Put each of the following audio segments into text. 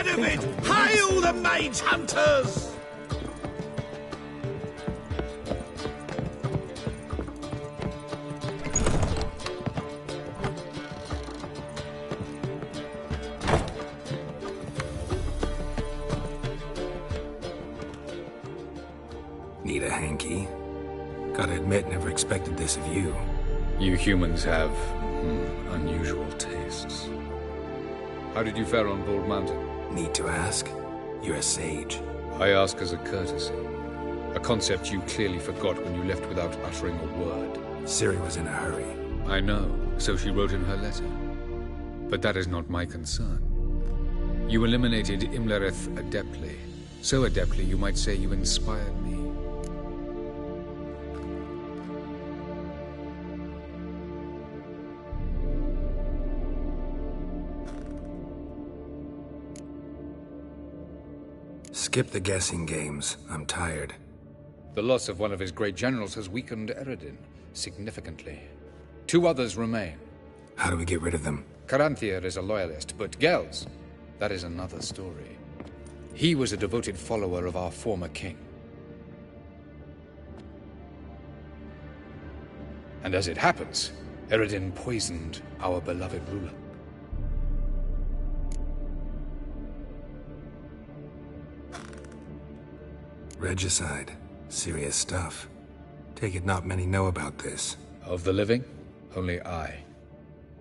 rid of it! Hail the Mage Hunters! Need a hanky? Gotta admit, never expected this of you. You humans have unusual tastes. How did you fare on Bald Mountain? Need to ask? You're a sage. I ask as a courtesy. A concept you clearly forgot when you left without uttering a word. Ciri was in a hurry. I know, so she wrote in her letter. But that is not my concern. You eliminated Imlerith adeptly. So adeptly, you might say you inspired me. Skip the guessing games. I'm tired. The loss of one of his great generals has weakened Eredin significantly. 2 others remain. How do we get rid of them? Caranthir is a loyalist, but Gels, that is another story. He was a devoted follower of our former king. And as it happens, Eredin poisoned our beloved ruler. Regicide. Serious stuff. Take it not many know about this. Of the living, only I.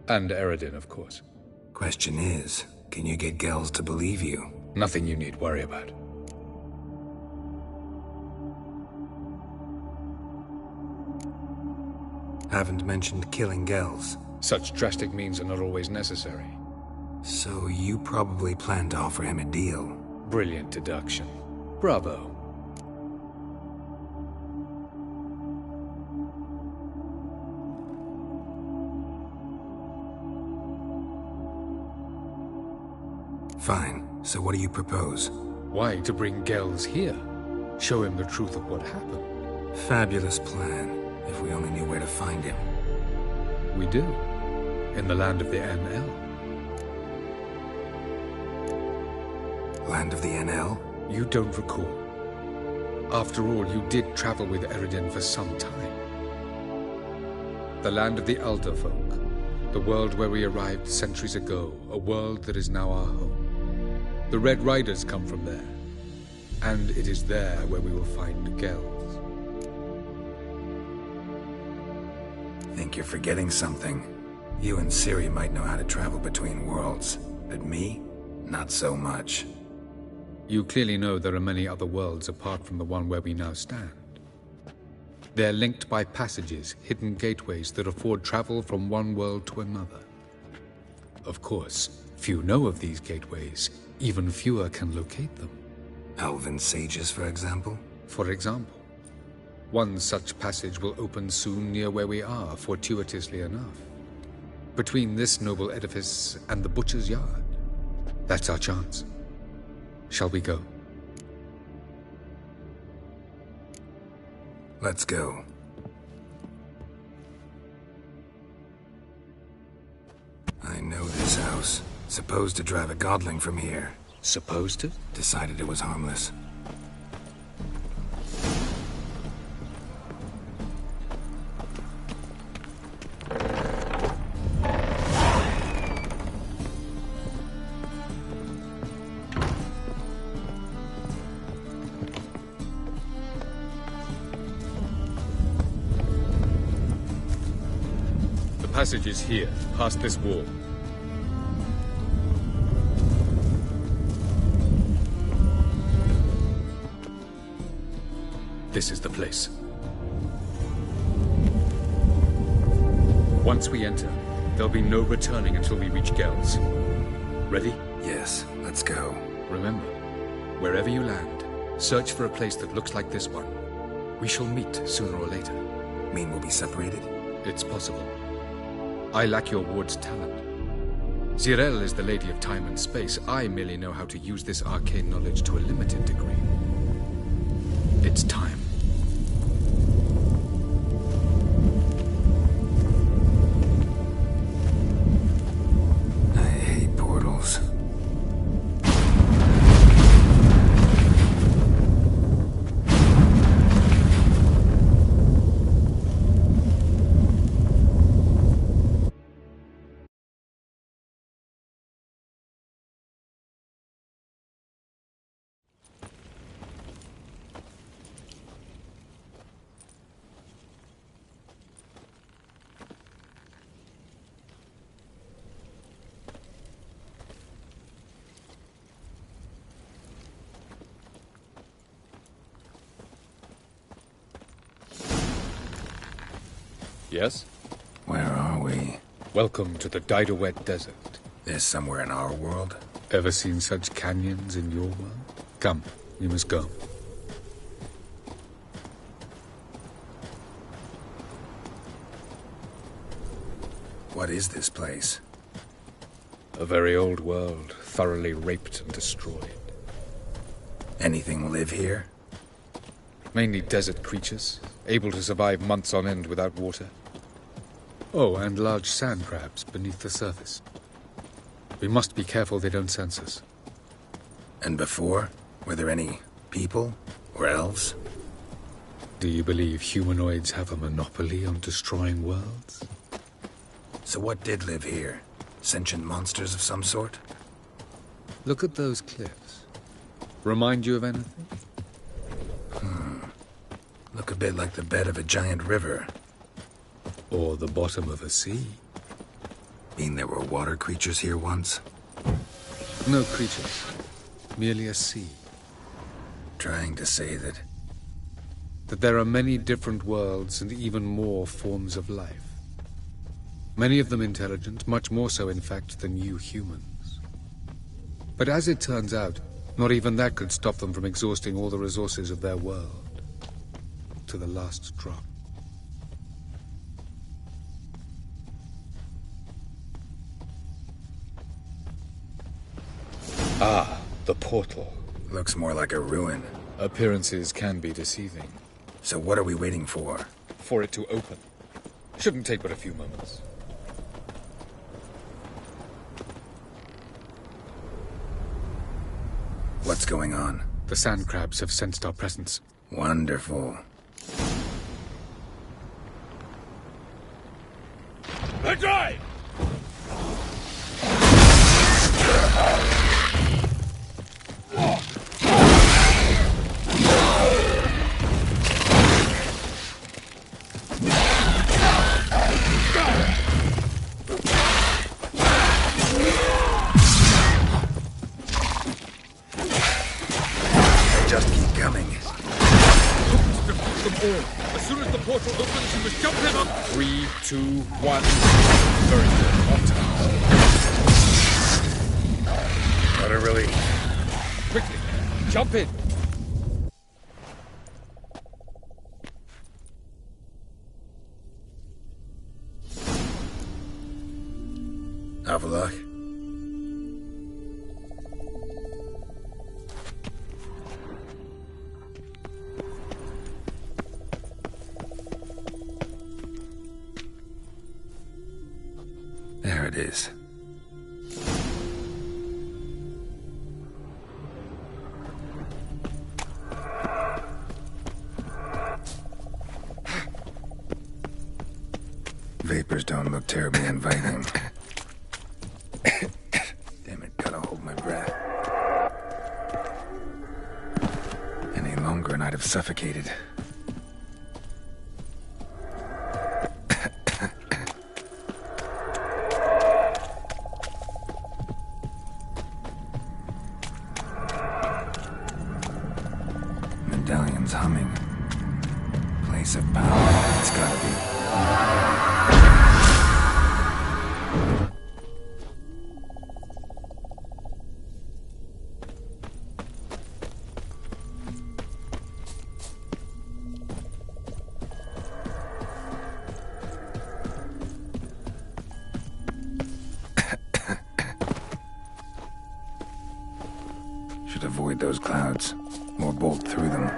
And Eredin, of course. Question is, can you get Gels to believe you? Nothing you need worry about. Haven't mentioned killing Gels. Such drastic means are not always necessary. So you probably plan to offer him a deal. Brilliant deduction. Bravo. Fine. So what do you propose? Why, to bring Gels here. Show him the truth of what happened. Fabulous plan. If we only knew where to find him. We do. In the land of the NL. Land of the NL? You don't recall. After all, you did travel with Eredin for some time. The land of the Alder folk. The world where we arrived centuries ago. A world that is now our home. The Red Riders come from there. And it is there where we will find Gels. Think you're forgetting something. You and Ciri might know how to travel between worlds. But me? Not so much. You clearly know there are many other worlds apart from the one where we now stand. They're linked by passages, hidden gateways that afford travel from one world to another. Of course, few know of these gateways. Even fewer can locate them. Elven sages, for example? For example. One such passage will open soon near where we are, fortuitously enough. Between this noble edifice and the butcher's yard. That's our chance. Shall we go? Let's go. I know this house. Supposed to drive a godling from here. Supposed to? Decided it was harmless. The passage is here, past this wall. This is the place. Once we enter, there'll be no returning until we reach Gels. Ready? Yes, let's go. Remember, wherever you land, search for a place that looks like this one. We shall meet sooner or later. Mean we'll be separated? It's possible. I lack your ward's talent. Zirel is the lady of time and space. I merely know how to use this arcane knowledge to a limited degree. It's time. I hate portals. Yes? Where are we? Welcome to the Didowet Desert. This somewhere in our world? Ever seen such canyons in your world? Come, we must go. What is this place? A very old world, thoroughly raped and destroyed. Anything live here? Mainly desert creatures, able to survive months on end without water. Oh, and large sand crabs beneath the surface. We must be careful they don't sense us. And before? Were there any people? Or elves? Do you believe humanoids have a monopoly on destroying worlds? So what did live here? Sentient monsters of some sort? Look at those cliffs. Remind you of anything? Look a bit like the bed of a giant river. Or the bottom of a sea? Mean there were water creatures here once? No creatures. Merely a sea. Trying to say that... That there are many different worlds and even more forms of life. Many of them intelligent, much more so in fact than you humans. But as it turns out, not even that could stop them from exhausting all the resources of their world. To the last drop. Ah, the portal. Looks more like a ruin. Appearances can be deceiving. So what are we waiting for? For it to open. Shouldn't take but a few moments. What's going on? The sand crabs have sensed our presence. Wonderful. The drive! Just keep coming. Them all. As soon as the portal opens, you must jump him up. 3, 2, 1. Very good. On time. What a relief. Quickly, jump in. Avallac'h? There it is. Vapors don't look terribly inviting. Damn it, gotta hold my breath. Any longer and I'd have suffocated. Medallion's humming. Place of power, it's gotta be. Should avoid those clouds, or bolt through them.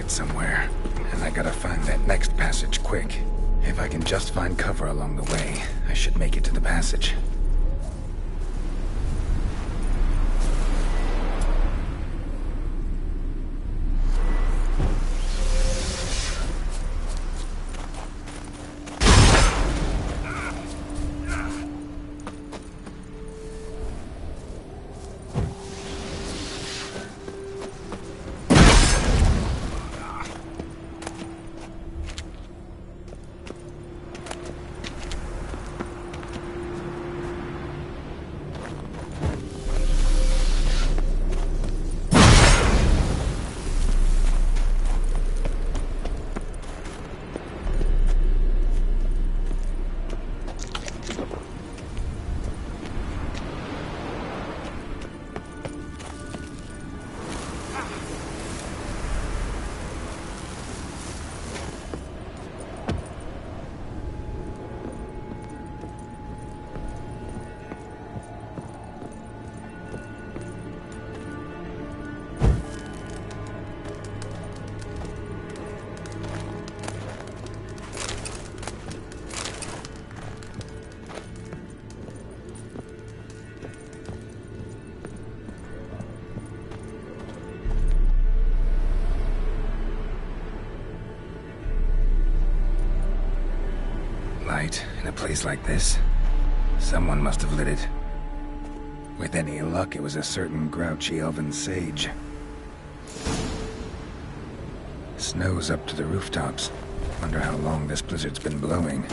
exit somewhere, and I gotta find that next passage quick. If I can just find cover along the way, I should make it to the passage. In a place like this, someone must have lit it. With any luck, it was a certain grouchy elven sage. Snow's up to the rooftops. Wonder how long this blizzard's been blowing.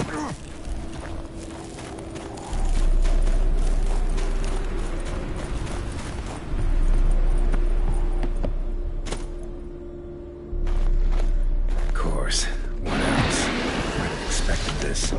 Of course. What else? I'd have expected this.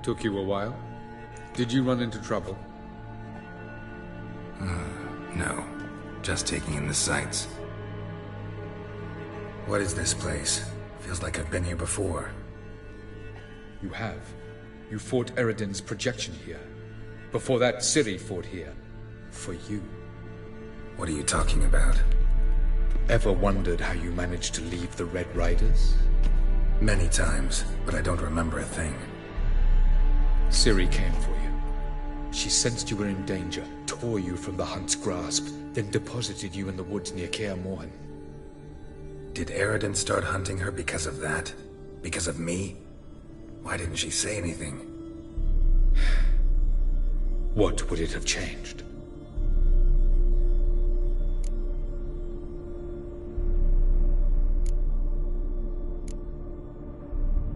Took you a while? Did you run into trouble? No. Just taking in the sights. What is this place? Feels like I've been here before. You have. You fought Eridan's projection here. Before that, Ciri fought here. For you. What are you talking about? Ever wondered how you managed to leave the Red Riders? Many times, but I don't remember a thing. Ciri came for you. She sensed you were in danger, tore you from the Hunt's grasp, then deposited you in the woods near Kaer Morhen. Did Eridan start hunting her because of that? Because of me? Why didn't she say anything? What would it have changed?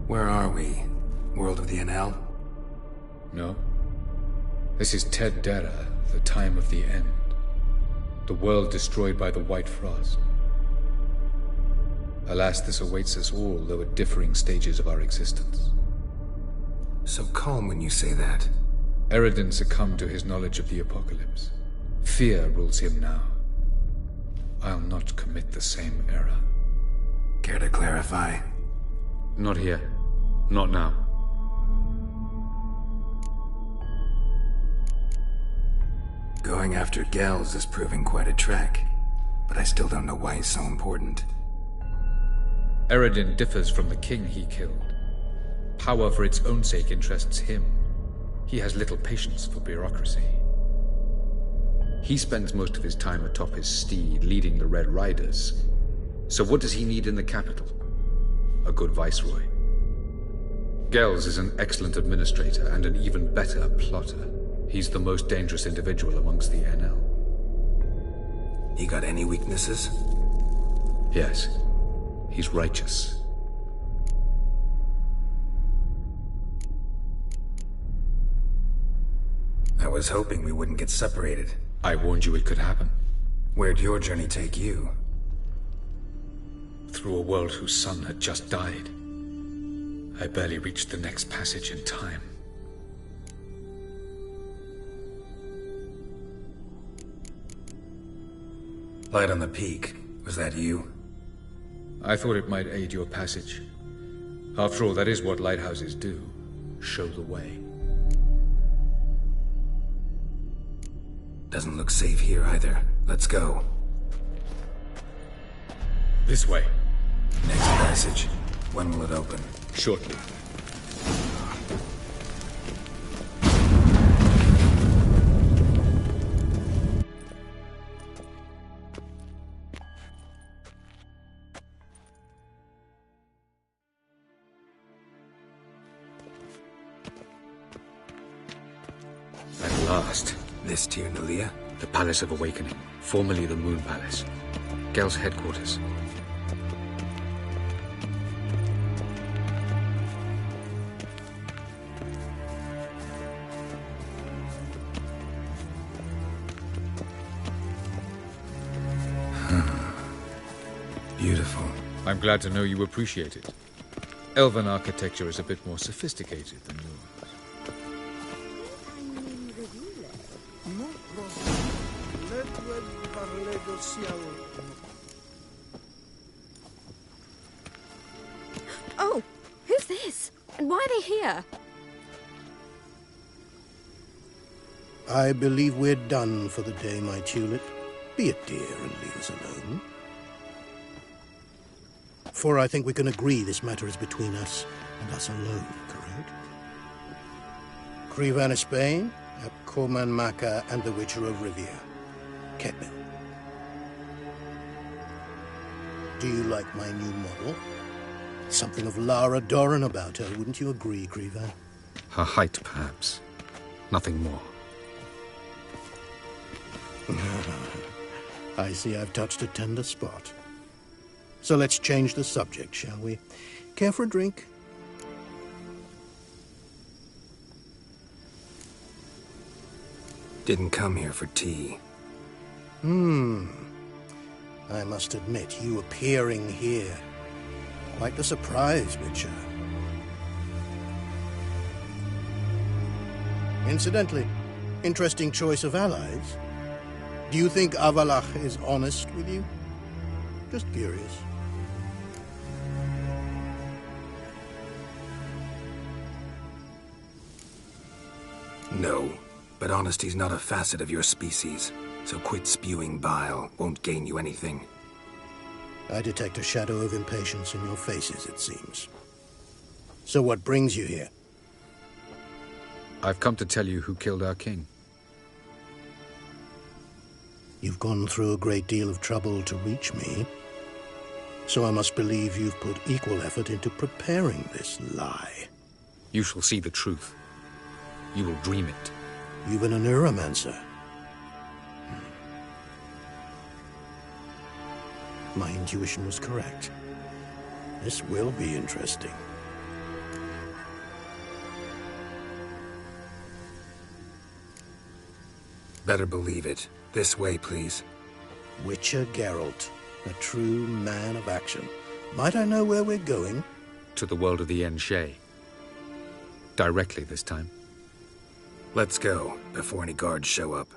Where are we? World of the NL? No. This is Ted Dera, the time of the end. The world destroyed by the White Frost. Alas, this awaits us all, though at differing stages of our existence. So calm when you say that. Eredin succumbed to his knowledge of the apocalypse. Fear rules him now. I'll not commit the same error. Care to clarify? Not here. Not now. Going after Gels is proving quite a trek, but I still don't know why he's so important. Eredin differs from the king he killed. Power for its own sake interests him. He has little patience for bureaucracy. He spends most of his time atop his steed, leading the Red Riders. So what does he need in the capital? A good viceroy. Gels is an excellent administrator and an even better plotter. He's the most dangerous individual amongst the NL. He got any weaknesses? Yes. He's righteous. I was hoping we wouldn't get separated. I warned you it could happen. Where'd your journey take you? Through a world whose sun had just died. I barely reached the next passage in time. Light on the peak. Was that you? I thought it might aid your passage. After all, that is what lighthouses do. Show the way. Doesn't look safe here either. Let's go. This way. Next passage. When will it open? Shortly. At last. This Tyr Nalia? The Palace of Awakening, formerly the Moon Palace. Gel's headquarters. Beautiful. I'm glad to know you appreciate it. Elven architecture is a bit more sophisticated than yours. Oh, who's this? And why are they here? I believe we're done for the day, my tulip. Be a dear and leave us alone. For I think we can agree this matter is between us and us alone, correct? Krivan Spain, Koman Maka, and the Witcher of Rivia. Kepin. Do you like my new model? Something of Lara Doran about her, wouldn't you agree, Krivan? Her height, perhaps. Nothing more. I see I've touched a tender spot. So let's change the subject, shall we? Care for a drink? Didn't come here for tea. I must admit, you appearing here, quite the surprise, Witcher. Incidentally, interesting choice of allies. Do you think Avalach is honest with you? Just curious. No, but honesty's not a facet of your species. So quit spewing bile. Won't gain you anything. I detect a shadow of impatience in your faces, it seems. So what brings you here? I've come to tell you who killed our king. You've gone through a great deal of trouble to reach me. So I must believe you've put equal effort into preparing this lie. You shall see the truth. You will dream it. You've been a neuromancer. My intuition was correct. This will be interesting. Better believe it. This way, please. Witcher Geralt, a true man of action. Might I know where we're going? To the world of the Yen Shay. Directly this time. Let's go, before any guards show up.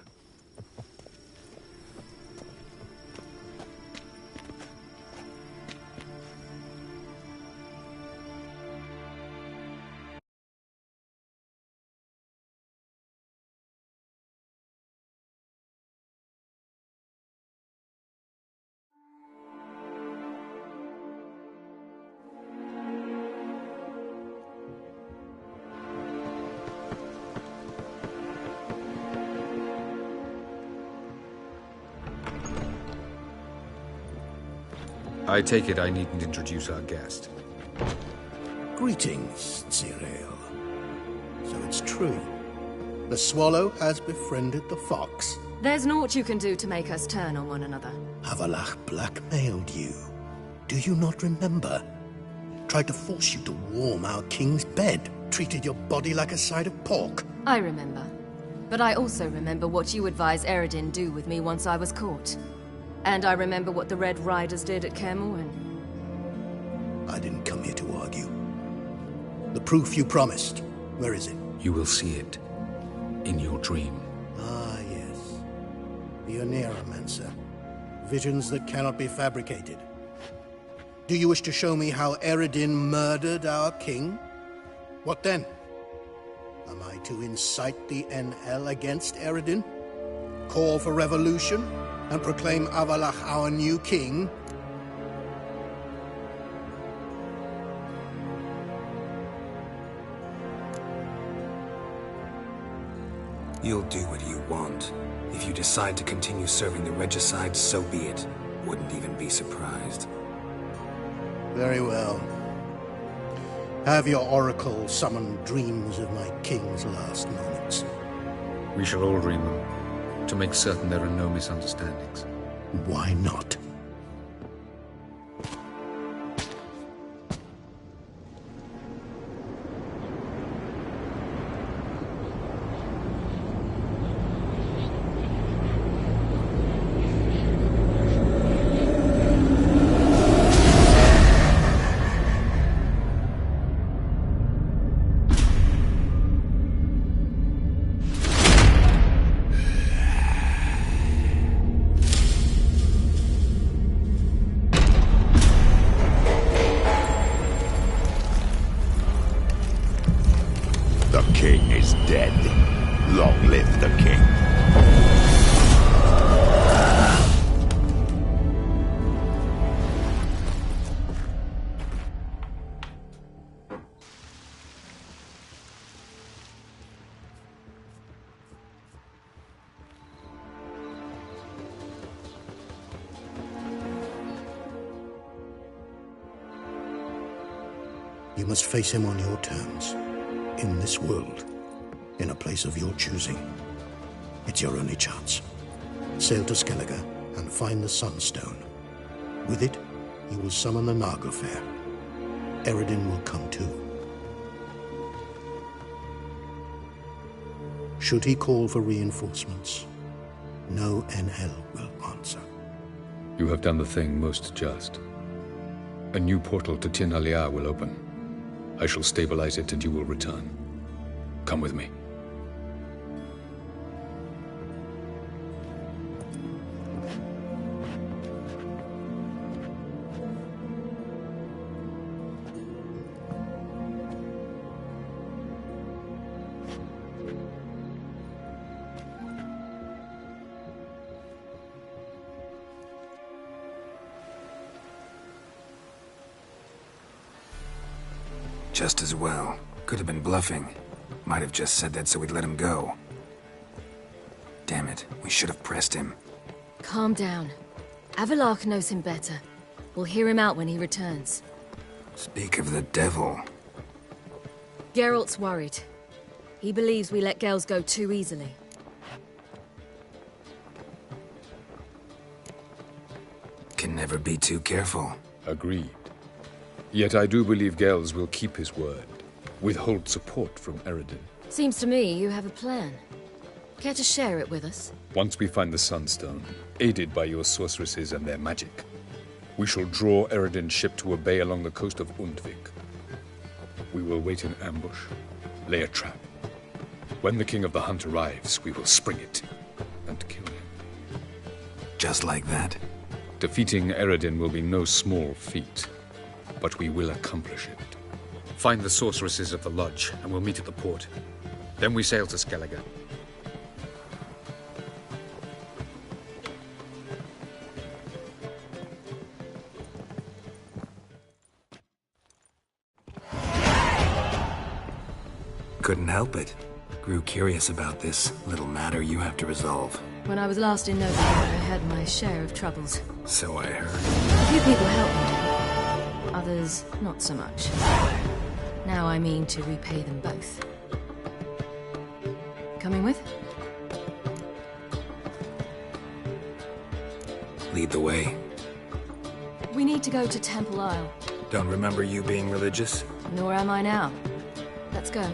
I take it I needn't introduce our guest. Greetings, Cyril. So it's true. The swallow has befriended the fox. There's naught you can do to make us turn on one another. Avallac'h blackmailed you. Do you not remember? Tried to force you to warm our king's bed. Treated your body like a side of pork. I remember. But I also remember what you advised Eredin do with me once I was caught. And I remember what the Red Riders did at Kaer Morhen. I didn't come here to argue. The proof you promised, where is it? You will see it. In your dream. Ah, yes. The Oneiromancer. Visions that cannot be fabricated. Do you wish to show me how Eredin murdered our king? What then? Am I to incite the NL against Eredin? Call for revolution? And proclaim Avallac'h our new king? You'll do what you want. If you decide to continue serving the regicide, so be it. Wouldn't even be surprised. Very well. Have your oracle summon dreams of my king's last moments. We shall all dream them. To make certain there are no misunderstandings. Why not? The king is dead. Long live the king. You must face him on your terms. In this world, in a place of your choosing. It's your only chance. Sail to Skellige and find the Sunstone. With it, you will summon the Naglfar. Eredin will come too. Should he call for reinforcements, no NL will answer. You have done the thing most just. A new portal to Tir Nalear will open. I shall stabilize it and you will return. Come with me. Just as well. Could have been bluffing. Might have just said that so we'd let him go. Damn it, we should have pressed him. Calm down. Avallac'h knows him better. We'll hear him out when he returns. Speak of the devil. Geralt's worried. He believes we let girls go too easily. Can never be too careful. Agreed. Yet I do believe Gels will keep his word. Withhold support from Eredin. Seems to me you have a plan. Care to share it with us? Once we find the Sunstone, aided by your sorceresses and their magic, we shall draw Eredin's ship to a bay along the coast of Undvik. We will wait in ambush, lay a trap. When the King of the Hunt arrives, we will spring it and kill him. Just like that. Defeating Eredin will be no small feat, but we will accomplish it. Find the sorceresses of the lodge, and we'll meet at the port. Then we sail to Skellige. Couldn't help it. Grew curious about this little matter you have to resolve. When I was last in Nova, I had my share of troubles. So I heard. A few people helped me. Others, not so much. Now I mean to repay them both. Coming with? Lead the way. We need to go to Temple Isle. Don't remember you being religious? Nor am I now. Let's go.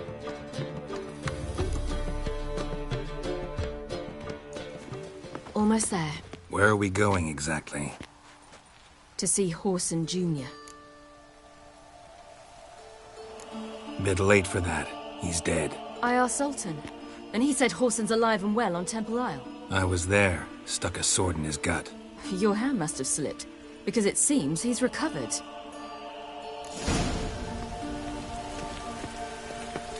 Almost there. Where are we going exactly? To see Whoreson Jr. Bit late for that. He's dead. I asked Sultan, and he said Whoreson's alive and well on Temple Isle. I was there. Stuck a sword in his gut. Your hand must have slipped, because it seems he's recovered.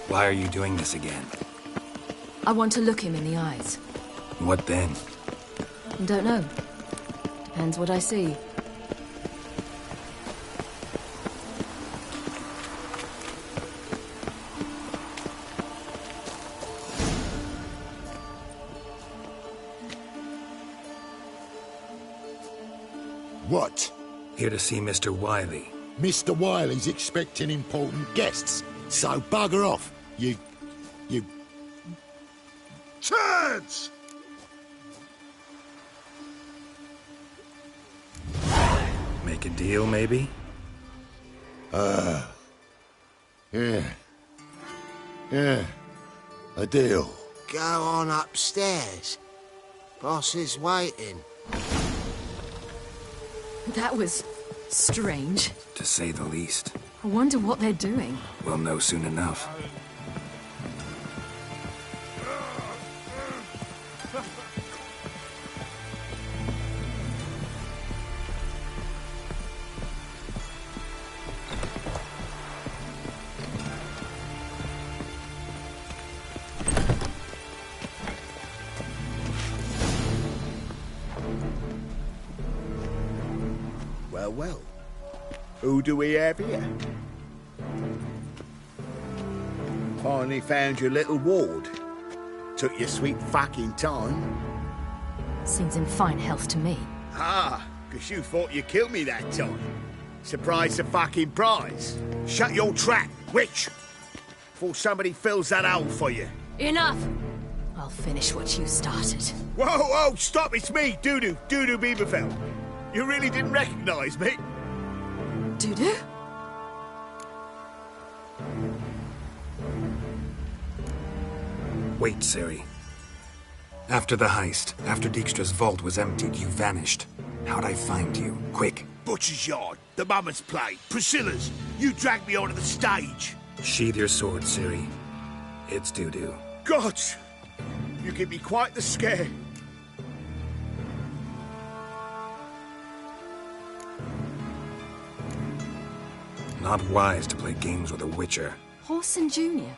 Why are you doing this again? I want to look him in the eyes. What then? Don't know. Depends what I see. What? Here to see Mr. Wiley. Mr. Wiley's expecting important guests, so bugger off, you turds! Make a deal, maybe? Yeah, a deal. Go on upstairs. Boss is waiting. That was strange. To say the least. I wonder what they're doing. We'll know soon enough. Well, who do we have here? Finally found your little ward. Took your sweet fucking time. Seems in fine health to me. Ah, 'cause you thought you killed me that time. Surprise the fucking prize. Shut your trap, witch! Before somebody fills that hole for you. Enough! I'll finish what you started. Whoa, stop, it's me, Dudu Bieberfeld. You really didn't recognize me? Dudu? Wait, Ciri. After the heist, after Dijkstra's vault was emptied, you vanished. How'd I find you? Quick. Butcher's Yard, the Mummer's Play, Priscilla's. You dragged me onto the stage. Sheathe your sword, Ciri. It's Dudu. God, you give me quite the scare. Not wise to play games with a Witcher. Whoreson Jr.?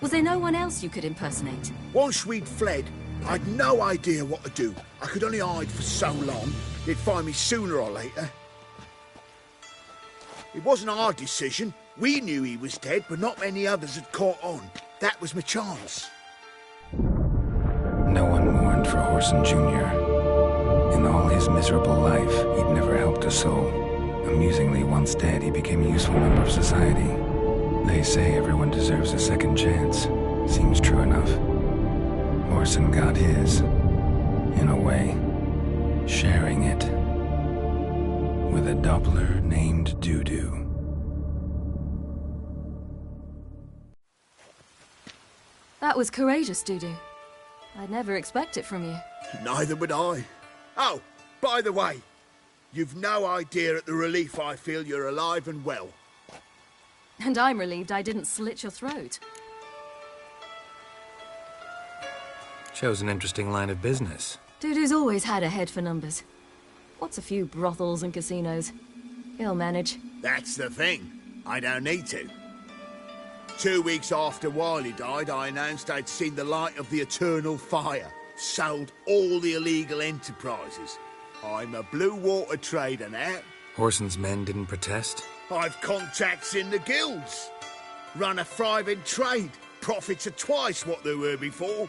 Was there no one else you could impersonate? Once we'd fled, I'd no idea what to do. I could only hide for so long. They'd find me sooner or later. It wasn't our decision. We knew he was dead, but not many others had caught on. That was my chance. No one mourned for Whoreson Jr. In all his miserable life, he'd never helped a soul. Amusingly, once dead, he became a useful member of society. They say everyone deserves a second chance. Seems true enough. Orson got his, in a way, sharing it with a Doppler named Dudu. That was courageous, Dudu. I'd never expect it from you. Neither would I. Oh, by the way, you've no idea at the relief I feel you're alive and well. And I'm relieved I didn't slit your throat. Shows an interesting line of business. Dudu's always had a head for numbers. What's a few brothels and casinos? He'll manage. That's the thing. I don't need to. 2 weeks after Wiley died, I announced I'd seen the light of the eternal fire. Sold all the illegal enterprises. I'm a blue water trader now. Orson's men didn't protest? I've contacts in the guilds. Run a thriving trade. Profits are twice what they were before.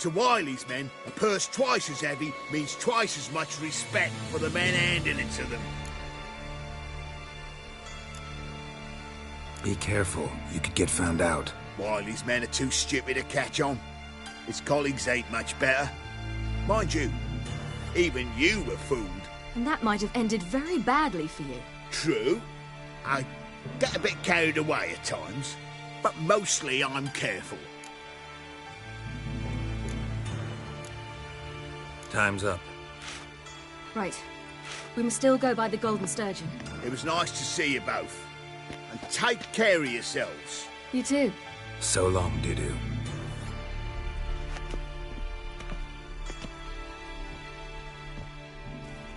To Wiley's men, a purse twice as heavy means twice as much respect for the men handing it to them. Be careful. You could get found out. Wiley's men are too stupid to catch on. His colleagues ain't much better. Mind you, even you were fooled. And that might have ended very badly for you. True. I get a bit carried away at times, but mostly I'm careful. Time's up. Right. We must still go by the Golden Sturgeon. It was nice to see you both. And take care of yourselves. You too. So long, Dudu.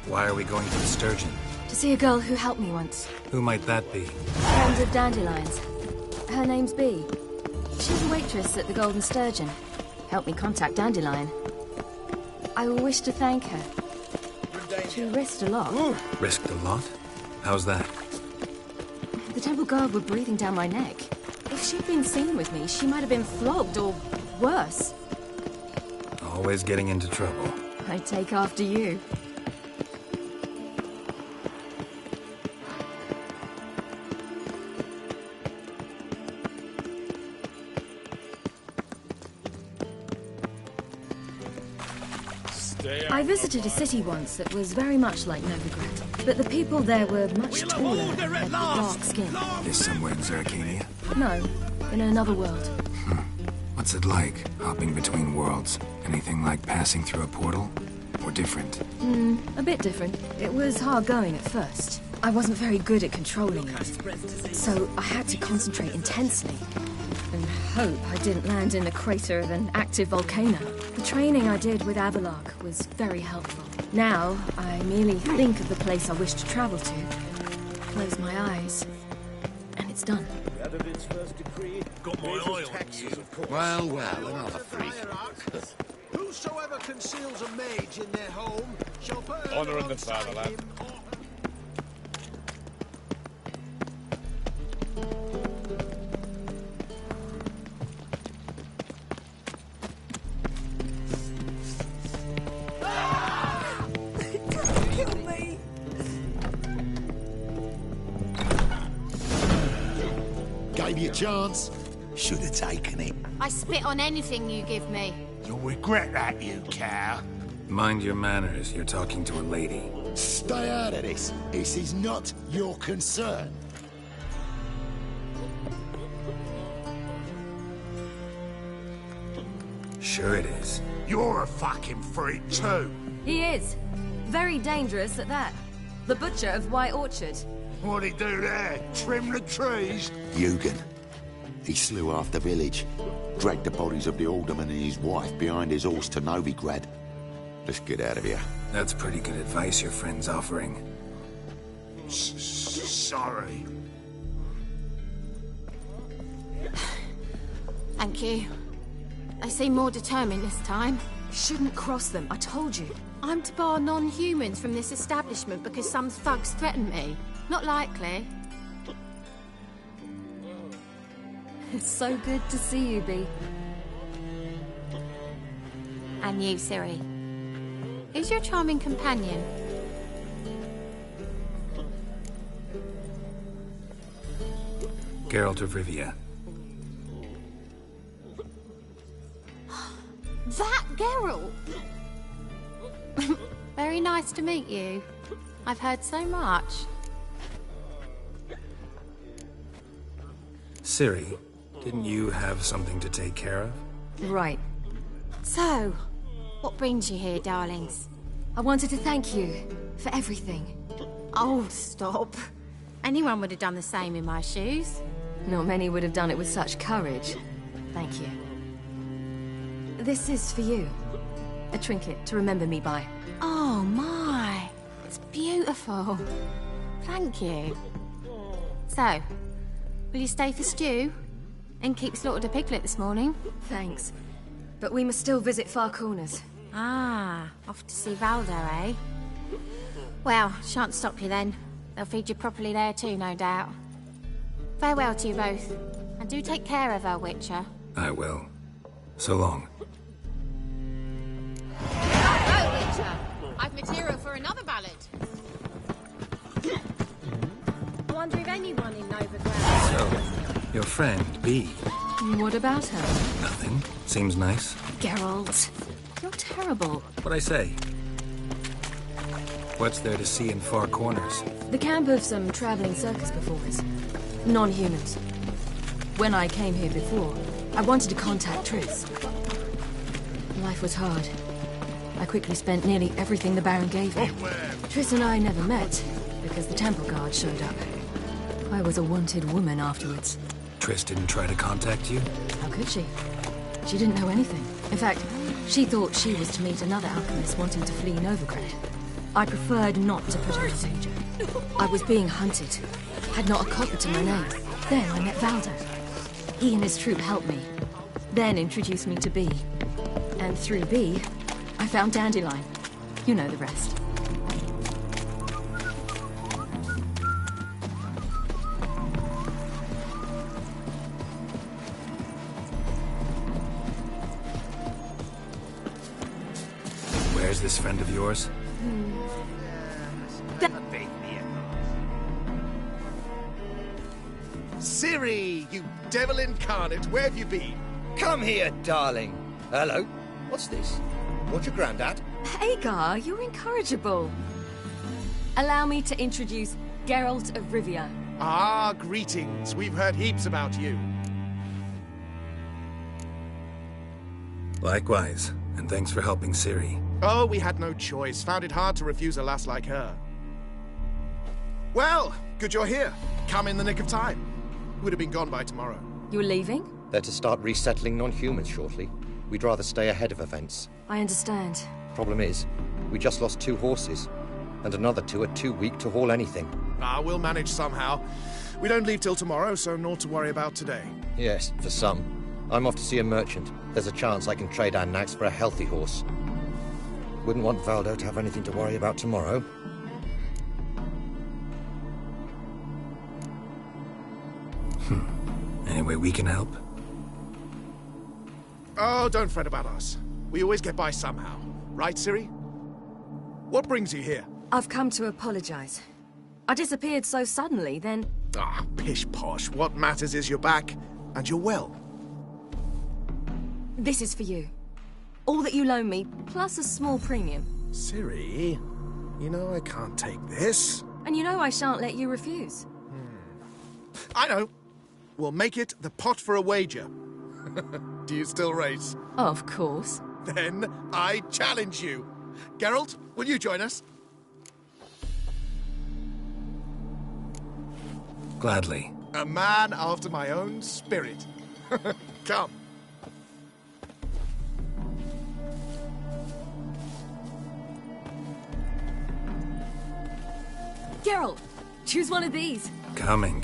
Why are we going to the Sturgeon? To see a girl who helped me once. Who might that be? Friend of Dandelion's. Her name's Bee. She's a waitress at the Golden Sturgeon. Helped me contact Dandelion. I wish to thank her. She risked a lot. Risked a lot? How's that? The temple guard were breathing down my neck. If she'd been seen with me, she might have been flogged or worse. Always getting into trouble. I take after you. I visited a city once that was very much like Novigrad, but the people there were much taller and had dark skin. Is somewhere in Zerkania? No, in another world. What's it like, hopping between worlds? Anything like passing through a portal? Or different? A bit different. It was hard going at first. I wasn't very good at controlling it, so I had to concentrate intensely and hope I didn't land in the crater of an active volcano. The training I did with Avallac'h was very helpful. Now, I merely think of the place I wish to travel to, close my eyes, and it's done. Got my eye on you. Well, another freak. Whosoever conceals a mage in their home shall burn. Honor in the fatherland. Gave you a chance. Should have taken it. I spit on anything you give me. You'll regret that, you cow. Mind your manners, you're talking to a lady. Stay out of this. This is not your concern. Sure it is. You're a fucking freak too. He is. Very dangerous at that. The butcher of White Orchard. What'd he do there? Trim the trees? Eugen. He slew half the village. Dragged the bodies of the alderman and his wife behind his horse to Novigrad. Let's get out of here. That's pretty good advice your friend's offering. Sorry. Thank you. They seem more determined this time. Shouldn't cross them, I told you. I'm to bar non-humans from this establishment because some thugs threaten me. Not likely. It's so good to see you, Bee. And you, Ciri. Who's your charming companion? Geralt of Rivia. That Geralt! Very nice to meet you. I've heard so much. Ciri, didn't you have something to take care of? Right. So, what brings you here, darlings? I wanted to thank you for everything. Oh, stop. Anyone would have done the same in my shoes. Not many would have done it with such courage. Thank you. This is for you. A trinket to remember me by. Oh, my. It's beautiful. Thank you. So, will you stay for stew? And keep slaughtered a piglet this morning? Thanks. But we must still visit Far Corners. Ah, off to see Valdo, eh? Well, shan't stop you then. They'll feed you properly there too, no doubt. Farewell to you both. And do take care of her, Witcher. I will. So long. Go, Witcher! I've material for another ballad. I wonder if anyone in Novigrad... So, your friend, Bee. What about her? Nothing. Seems nice. Geralt, you're terrible. What'd I say? What's there to see in Far Corners? The camp of some traveling circus performers. Non-humans. When I came here before, I wanted to contact Triss. Life was hard. I quickly spent nearly everything the Baron gave me. Triss and I never met, because the Temple Guard showed up. I was a wanted woman afterwards. Triss didn't try to contact you? How could she? She didn't know anything. In fact, she thought she was to meet another alchemist wanting to flee Novigrad. I preferred not to put her in danger. I was being hunted. Had not a copper to my name. Then I met Valdo. He and his troop helped me. Then introduced me to Bee. And through Bee, I found Dandelion. You know the rest. Where's this friend of yours? Ciri, you devil incarnate, where have you been? Come here, darling. Hello. What's this? What's your granddad? Hagar, you're incorrigible. Allow me to introduce Geralt of Rivia. Ah, greetings. We've heard heaps about you. Likewise, and thanks for helping Ciri. Oh, we had no choice. Found it hard to refuse a lass like her. Well, good you're here. Come in the nick of time. Would have been gone by tomorrow. You're leaving? They're to start resettling non-humans shortly. We'd rather stay ahead of events. I understand. Problem is, we just lost 2 horses, and another 2 are too weak to haul anything. Ah, we'll manage somehow. We don't leave till tomorrow, so naught to worry about today. Yes, for some. I'm off to see a merchant. There's a chance I can trade our nags for a healthy horse. Wouldn't want Valdo to have anything to worry about tomorrow. Any way we can help? Oh, don't fret about us. We always get by somehow. Right, Ciri? What brings you here? I've come to apologize. I disappeared so suddenly, then... Ah, pish-posh. What matters is you're back, and you're well. This is for you. All that you loan me, plus a small premium. Ciri, you know I can't take this. And you know I shan't let you refuse. I know. We'll make it the pot for a wager. Do you still race? Of course. Then I challenge you. Geralt, will you join us? Gladly. A man after my own spirit. Come. Geralt, choose one of these. Coming.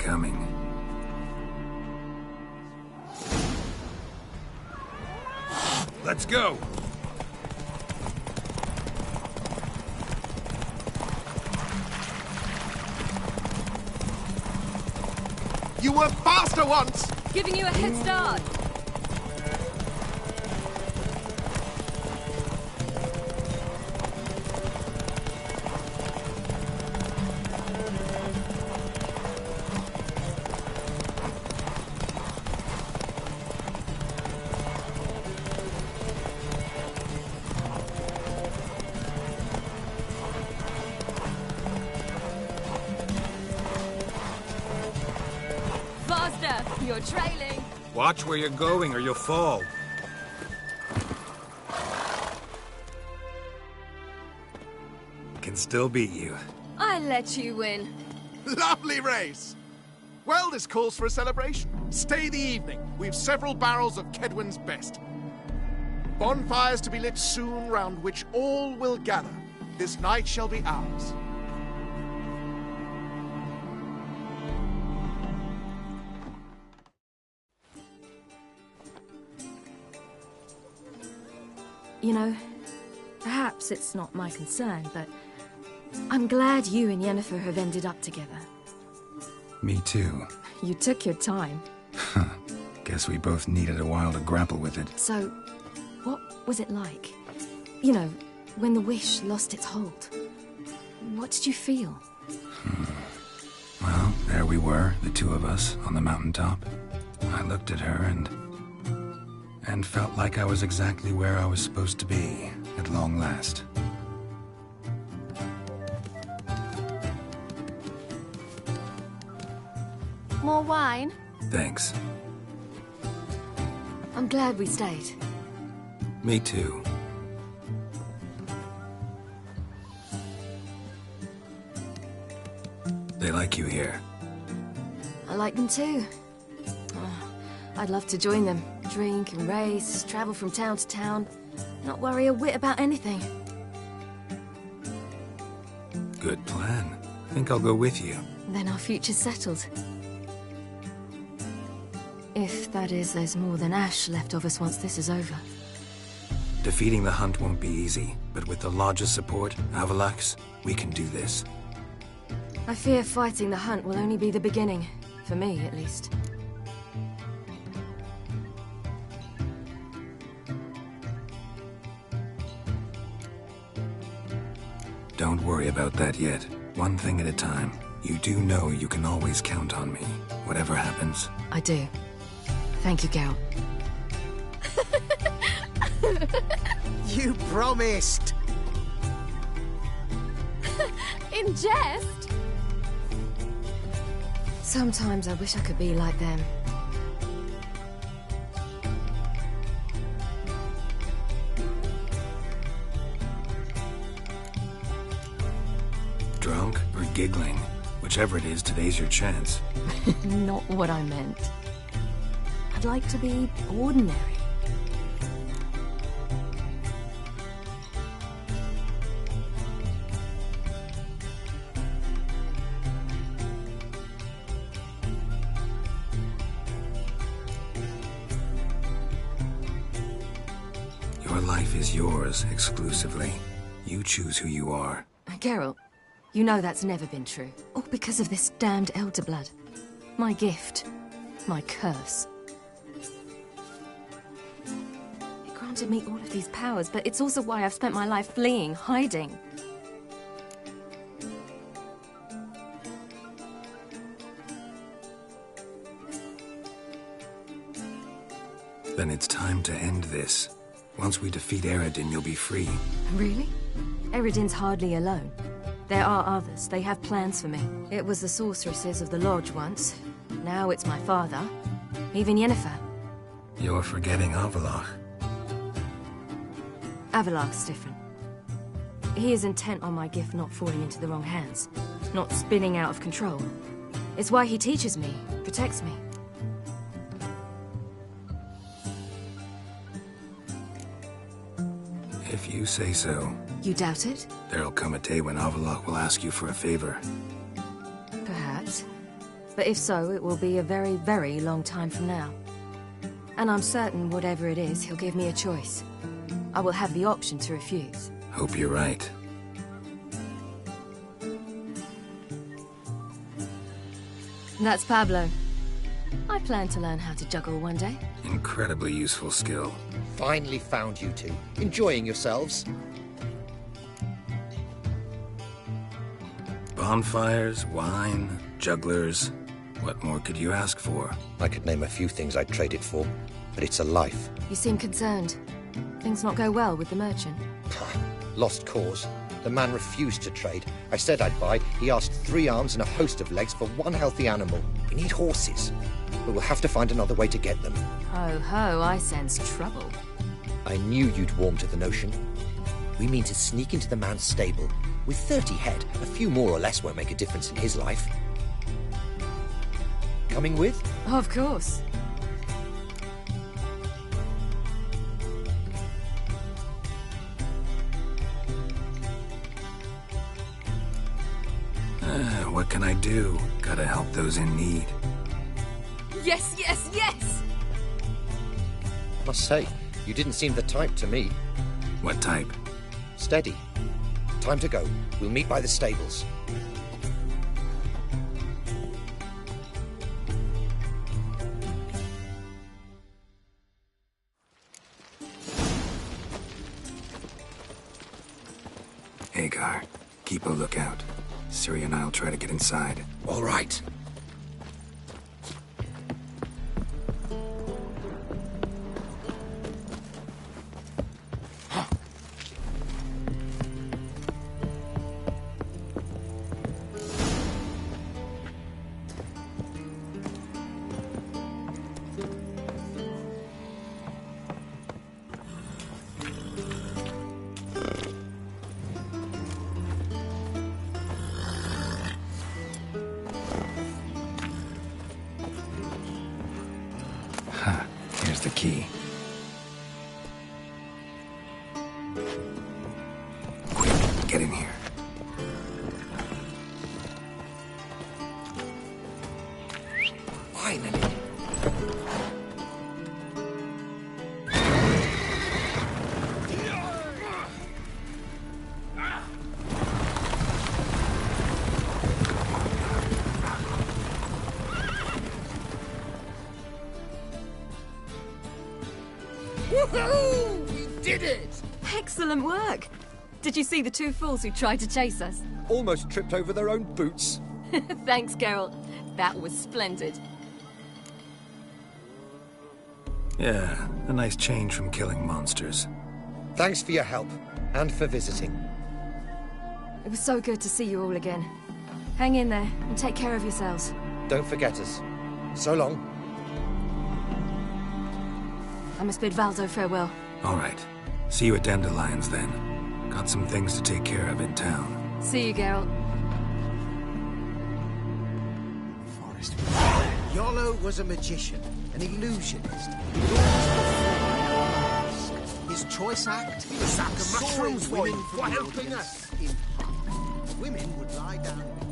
Let's go! You were faster once! Giving you a head start. faster! You're trailing. Watch where you're going or you'll fall. Can still beat you. I let you win. Lovely race! Well, this calls for a celebration. Stay the evening. We've several barrels of Kedwen's best. Bonfires to be lit soon, round which all will gather. This night shall be ours. You know, perhaps it's not my concern, but I'm glad you and Yennefer have ended up together. Me too. You took your time. Guess we both needed a while to grapple with it. So, what was it like? You know, when the wish lost its hold. What did you feel? Well, there we were, the two of us, on the mountaintop. I looked at her and felt like I was exactly where I was supposed to be, at long last. More wine? Thanks. I'm glad we stayed. Me too. They like you here. I like them too. Oh, I'd love to join them. Drink and race, travel from town to town. Not worry a whit about anything. Good plan. Think I'll go with you. Then our future's settled. If, that is, there's more than ash left of us once this is over. Defeating the Hunt won't be easy, but with the Lodge's support, Avalax, we can do this. I fear fighting the Hunt will only be the beginning. For me, at least. Don't worry about that yet. One thing at a time. You do know you can always count on me, whatever happens. I do. Thank you, Geralt. You promised! In jest? Sometimes I wish I could be like them. Drunk or giggling, whichever it is, today's your chance. Not what I meant. I'd like to be ordinary. Your life is yours, exclusively. You choose who you are. Geralt, you know that's never been true. All because of this damned Elder Blood. My gift. My curse. It granted me all of these powers, but it's also why I've spent my life fleeing, hiding. Then it's time to end this. Once we defeat Eredin, you'll be free. Really? Eredin's hardly alone. There are others. They have plans for me. It was the sorceresses of the Lodge once. Now it's my father. Even Yennefer. You're forgetting Avallac'h. Avallac'h's different. He is intent on my gift not falling into the wrong hands. Not spinning out of control. It's why he teaches me, protects me. If you say so. You doubt it? There'll come a day when Avallac'h will ask you for a favor. Perhaps. But if so, it will be a very, very long time from now. And I'm certain whatever it is, he'll give me a choice. I will have the option to refuse. Hope you're right. That's Pablo. I plan to learn how to juggle one day. Incredibly useful skill. Finally found you two. Enjoying yourselves? Bonfires, wine, jugglers. What more could you ask for? I could name a few things I'd trade it for, but it's a life. You seem concerned. Things not go well with the merchant. Lost cause. The man refused to trade. I said I'd buy. He asked 3 arms and a host of legs for 1 healthy animal. We need horses, but we'll have to find another way to get them. Ho ho, I sense trouble. I knew you'd warm to the notion. We mean to sneak into the man's stable. With 30 head, a few more or less won't make a difference in his life. Coming with? Of course. What can I do? Gotta help those in need. Yes, yes, yes! Must say, you didn't seem the type to me. What type? Steady. Time to go. We'll meet by the stables. Hagar, keep a lookout. Ciri and I'll try to get inside. All right. Here's the key. Quick, get in here. Finally. Woohoo! We did it! Excellent work! Did you see the 2 fools who tried to chase us? Almost tripped over their own boots. Thanks, Geralt. That was splendid. Yeah, a nice change from killing monsters. Thanks for your help, and for visiting. It was so good to see you all again. Hang in there, and take care of yourselves. Don't forget us. So long. I must bid Valdo farewell. All right. See you at Dandelions, then. Got some things to take care of in town. See you, Geralt. Forest. Iolo was a magician, an illusionist. His choice act? A sack of mushrooms for helping us. In part. Women would lie down and be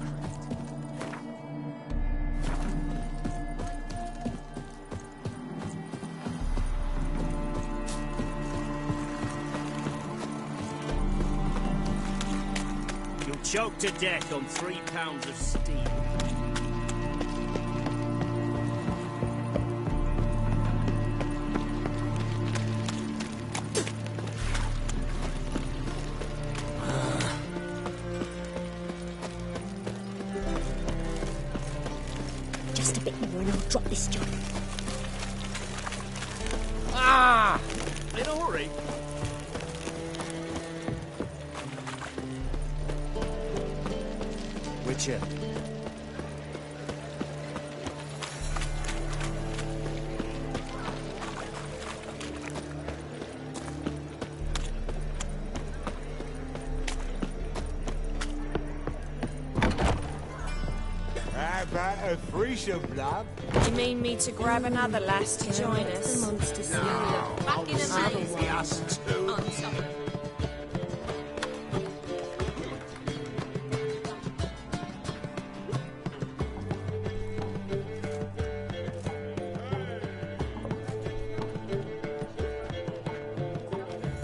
Choked to death on 3 pounds of steel. Just a bit more and I'll drop this job. Ah! In a hurry. Witcher. How about a threesome, love? You mean me to grab another lass to join us? No, Back in a minute. us two.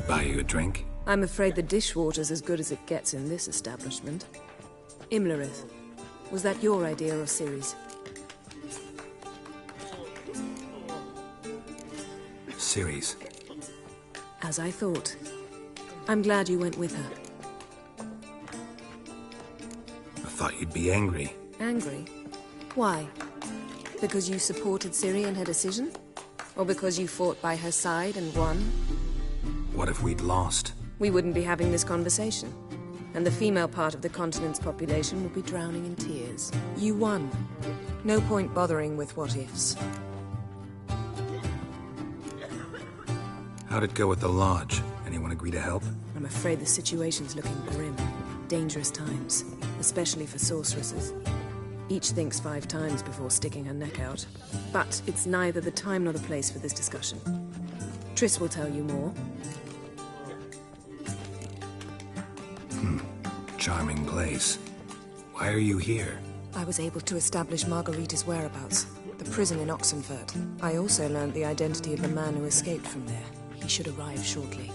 Buy you a drink? I'm afraid the dishwater's as good as it gets in this establishment. Imlerith, was that your idea or Ciri's? Ciri's. As I thought. I'm glad you went with her. I thought you'd be angry. Angry? Why? Because you supported Ciri in her decision? Or because you fought by her side and won? What if we'd lost? We wouldn't be having this conversation. and the female part of the continent's population will be drowning in tears. You won. No point bothering with what-ifs. How'd it go at the lodge? Anyone agree to help? I'm afraid the situation's looking grim. Dangerous times, especially for sorceresses. Each thinks 5 times before sticking her neck out. But it's neither the time nor the place for this discussion. Triss will tell you more. Charming place. Why are you here? I was able to establish Margarita's whereabouts. The prison in Oxenfurt. I also learned the identity of the man who escaped from there. He should arrive shortly.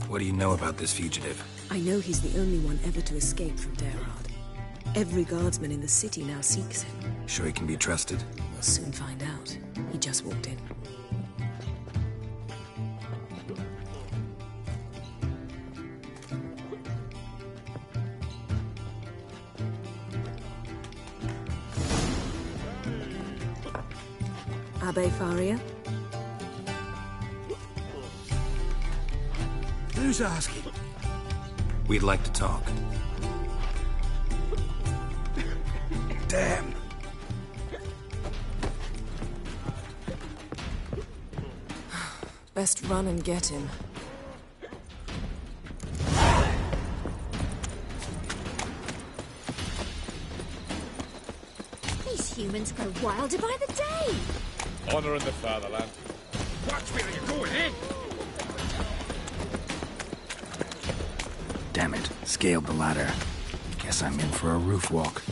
What do you know about this fugitive? I know he's the only one ever to escape from Daerad. Every guardsman in the city now seeks him. Sure he can be trusted? We'll soon find out. He just walked in. Abbe Faria? Who's asking? We'd like to talk. Damn. Best run and get him. These humans grow wilder by the day. Honor in the fatherland. Watch where you're going, eh? Damn it. Scaled the ladder. Guess I'm in for a roof walk.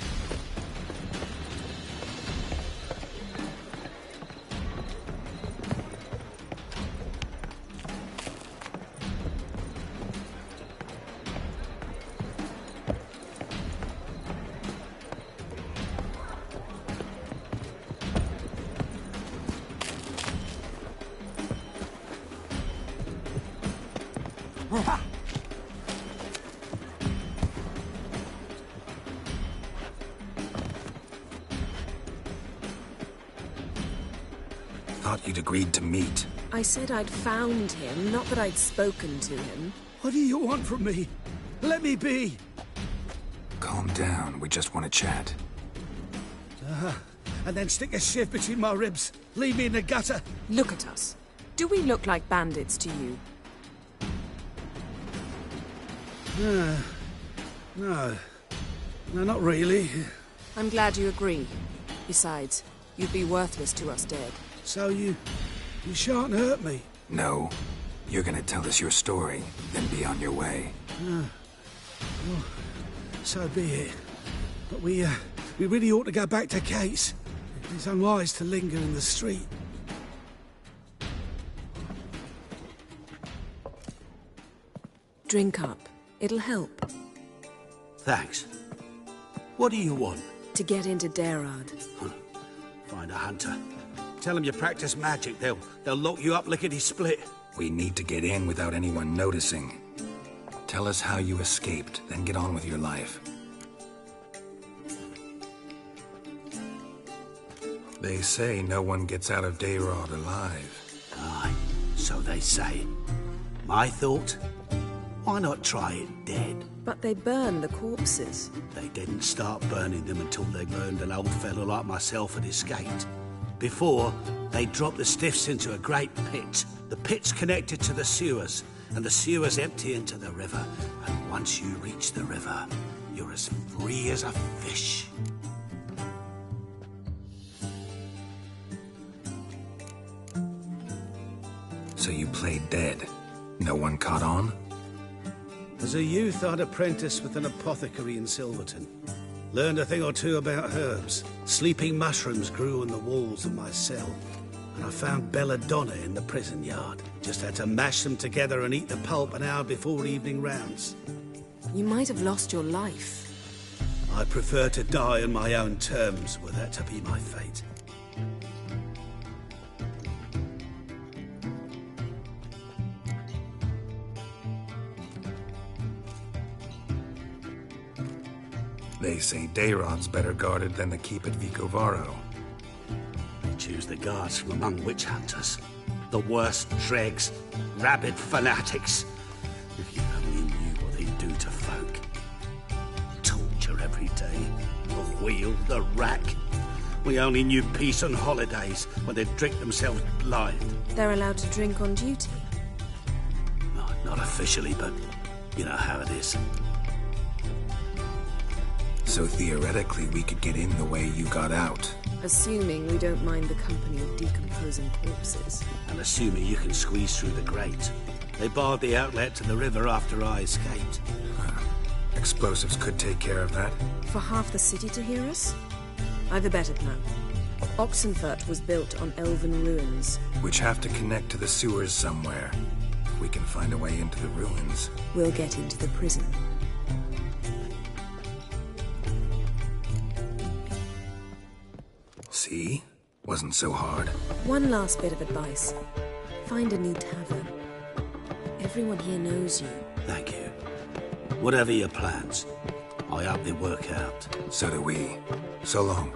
Thought you'd agreed to meet. I said I'd found him, not that I'd spoken to him. What do you want from me? Let me be! Calm down. We just want to chat. And then stick a shiv between my ribs. Leave me in the gutter. Look at us. Do we look like bandits to you? No, not really. I'm glad you agree. Besides, you'd be worthless to us dead. So you shan't hurt me? No. You're gonna tell us your story, then be on your way. Well, so be it. But we really ought to go back to Kate's. It's unwise to linger in the street. Drink up. It'll help. Thanks. What do you want? To get into Daerad. Find a hunter. Tell them you practice magic. They'll lock you up lickety-split. We need to get in without anyone noticing. Tell us how you escaped, then get on with your life. They say no one gets out of Daerad alive. Aye, so they say. My thought? Why not try it dead? But they burn the corpses. They didn't start burning them until they learned an old fellow like myself had escaped. Before, they dropped the stiffs into a great pit. The pit's connected to the sewers, and the sewers empty into the river. And once you reach the river, you're as free as a fish. So you played dead. No one caught on? As a youth, I'd apprenticed with an apothecary in Silverton. Learned a thing or two about herbs. Sleeping mushrooms grew on the walls of my cell. And I found belladonna in the prison yard. Just had to mash them together and eat the pulp an hour before evening rounds. You might have lost your life. I prefer to die on my own terms, were that to be my fate. They say Daerad's better guarded than the keep at Vicovaro. They choose the guards from among witch hunters. The worst dregs. Rabid fanatics. If you only knew what they do to folk. Torture every day. The wheel, the rack. We only knew peace on holidays when they'd drink themselves blind. They're allowed to drink on duty? Not officially, but you know how it is. So theoretically, we could get in the way you got out. Assuming we don't mind the company of decomposing corpses. And assuming you can squeeze through the grate. They barred the outlet to the river after I escaped. Explosives could take care of that. For half the city to hear us? I've a better plan. Oxenfurt was built on elven ruins. Which have to connect to the sewers somewhere. If we can find a way into the ruins. We'll get into the prison. See? Wasn't so hard. One last bit of advice. Find a new tavern. Everyone here knows you. Thank you. Whatever your plans, I hope they work out. So do we. So long.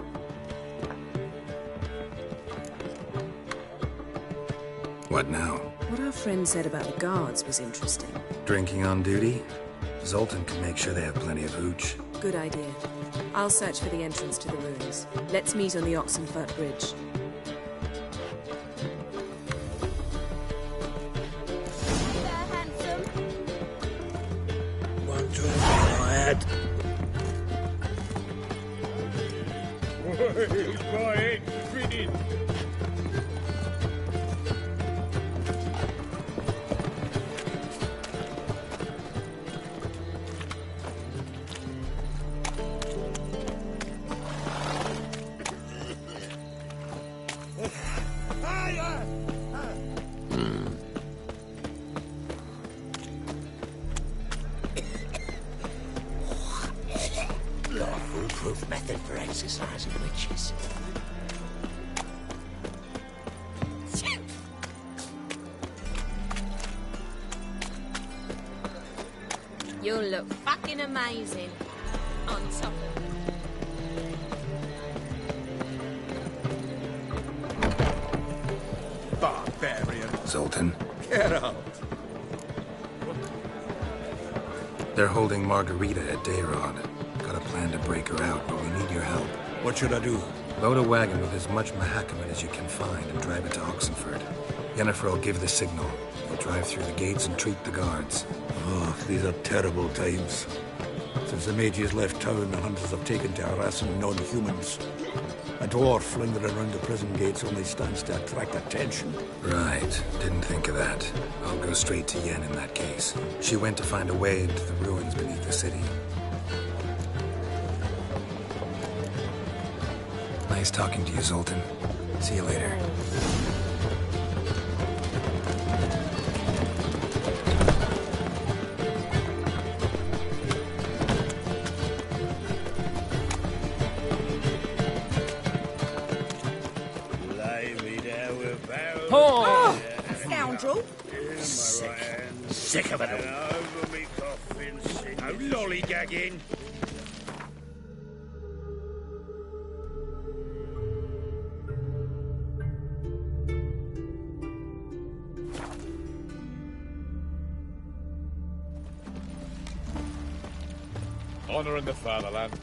What now? What our friend said about the guards was interesting. Drinking on duty? Zoltan can make sure they have plenty of hooch. Good idea. I'll search for the entrance to the ruins. Let's meet on the Oxenfurt Bridge. One drink I had. Quiet, finish. Foolproof method for exercising witches. You'll look fucking amazing on top of it. Barbarian. Zoltan. Get out. They're holding Margarita at Dayrod. Got a plan to break her out, but we need your help. What should I do? Load a wagon with as much Mahakaman as you can find and drive it to Oxenfurt. Yennefer will give the signal. We'll drive through the gates and treat the guards. Oh, these are terrible times. Since the mages left town, the hunters have taken to harassing non-humans. A dwarf lingering around the prison gates only stands to attract attention. Right. Didn't think of that. I'll go straight to Yen in that case. She went to find a way into the ruins beneath the city. Nice talking to you, Zoltan. See you later. Oh, scoundrel! Sick of it all. No lollygagging. Honor in the fatherland.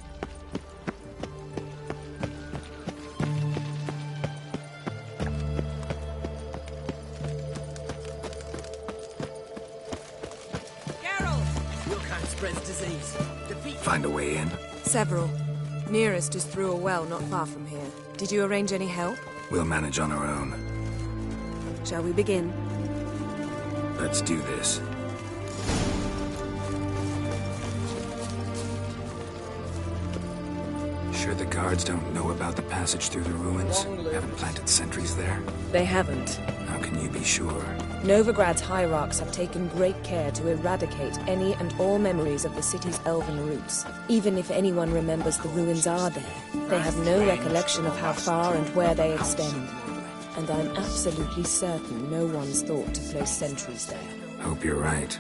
Disease. Find a way in? Several. Nearest is through a well not far from here. Did you arrange any help? We'll manage on our own. Shall we begin? Let's do this. Sure the guards don't know about the passage through the ruins? Haven't planted sentries there? They haven't. How can you be sure? Novigrad's hierarchs have taken great care to eradicate any and all memories of the city's elven roots. Even if anyone remembers the ruins are there, they have no recollection of how far and where they extend. And I'm absolutely certain no one's thought to place sentries there. Hope you're right.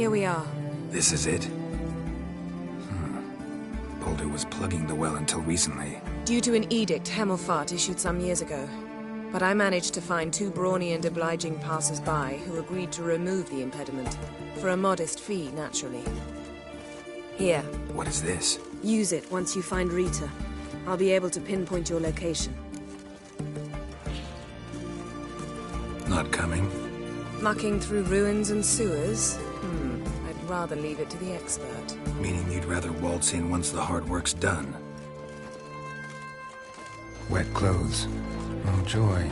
Here we are. This is it? Boulder was plugging the well until recently. Due to an edict Hemelfart issued some years ago. But I managed to find 2 brawny and obliging passers-by who agreed to remove the impediment. For a modest fee, naturally. Here. What is this? Use it once you find Rita. I'll be able to pinpoint your location. Not coming? Mucking through ruins and sewers? I'd rather leave it to the expert. Meaning you'd rather waltz in once the hard work's done. Wet clothes. Oh, joy.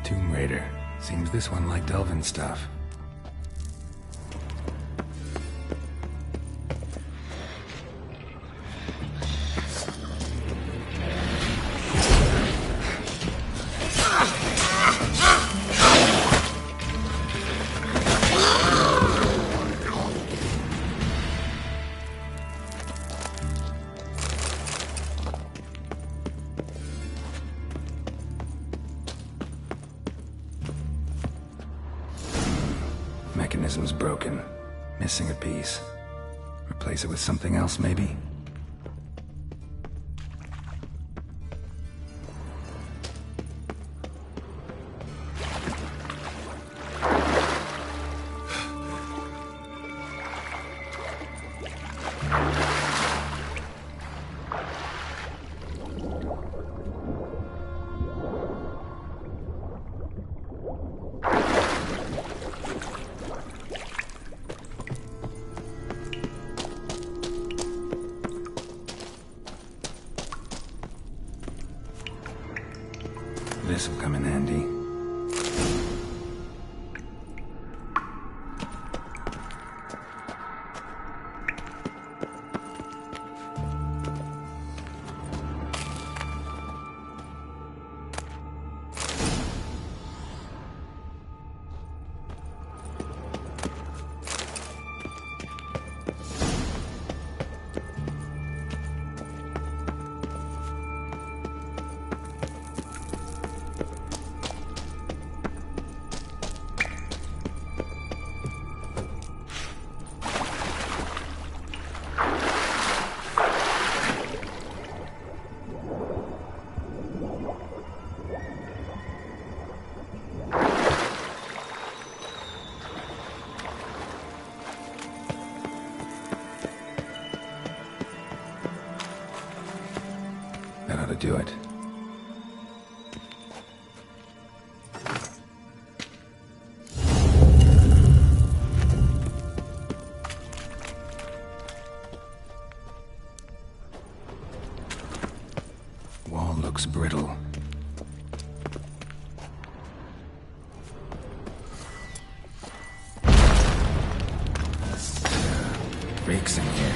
Tomb Raider. Seems this one liked elven stuff. Mechanism's broken. Missing a piece. Replace it with something else, maybe? This will come in handy. That ought to do it. Wall looks brittle. Freaks in here.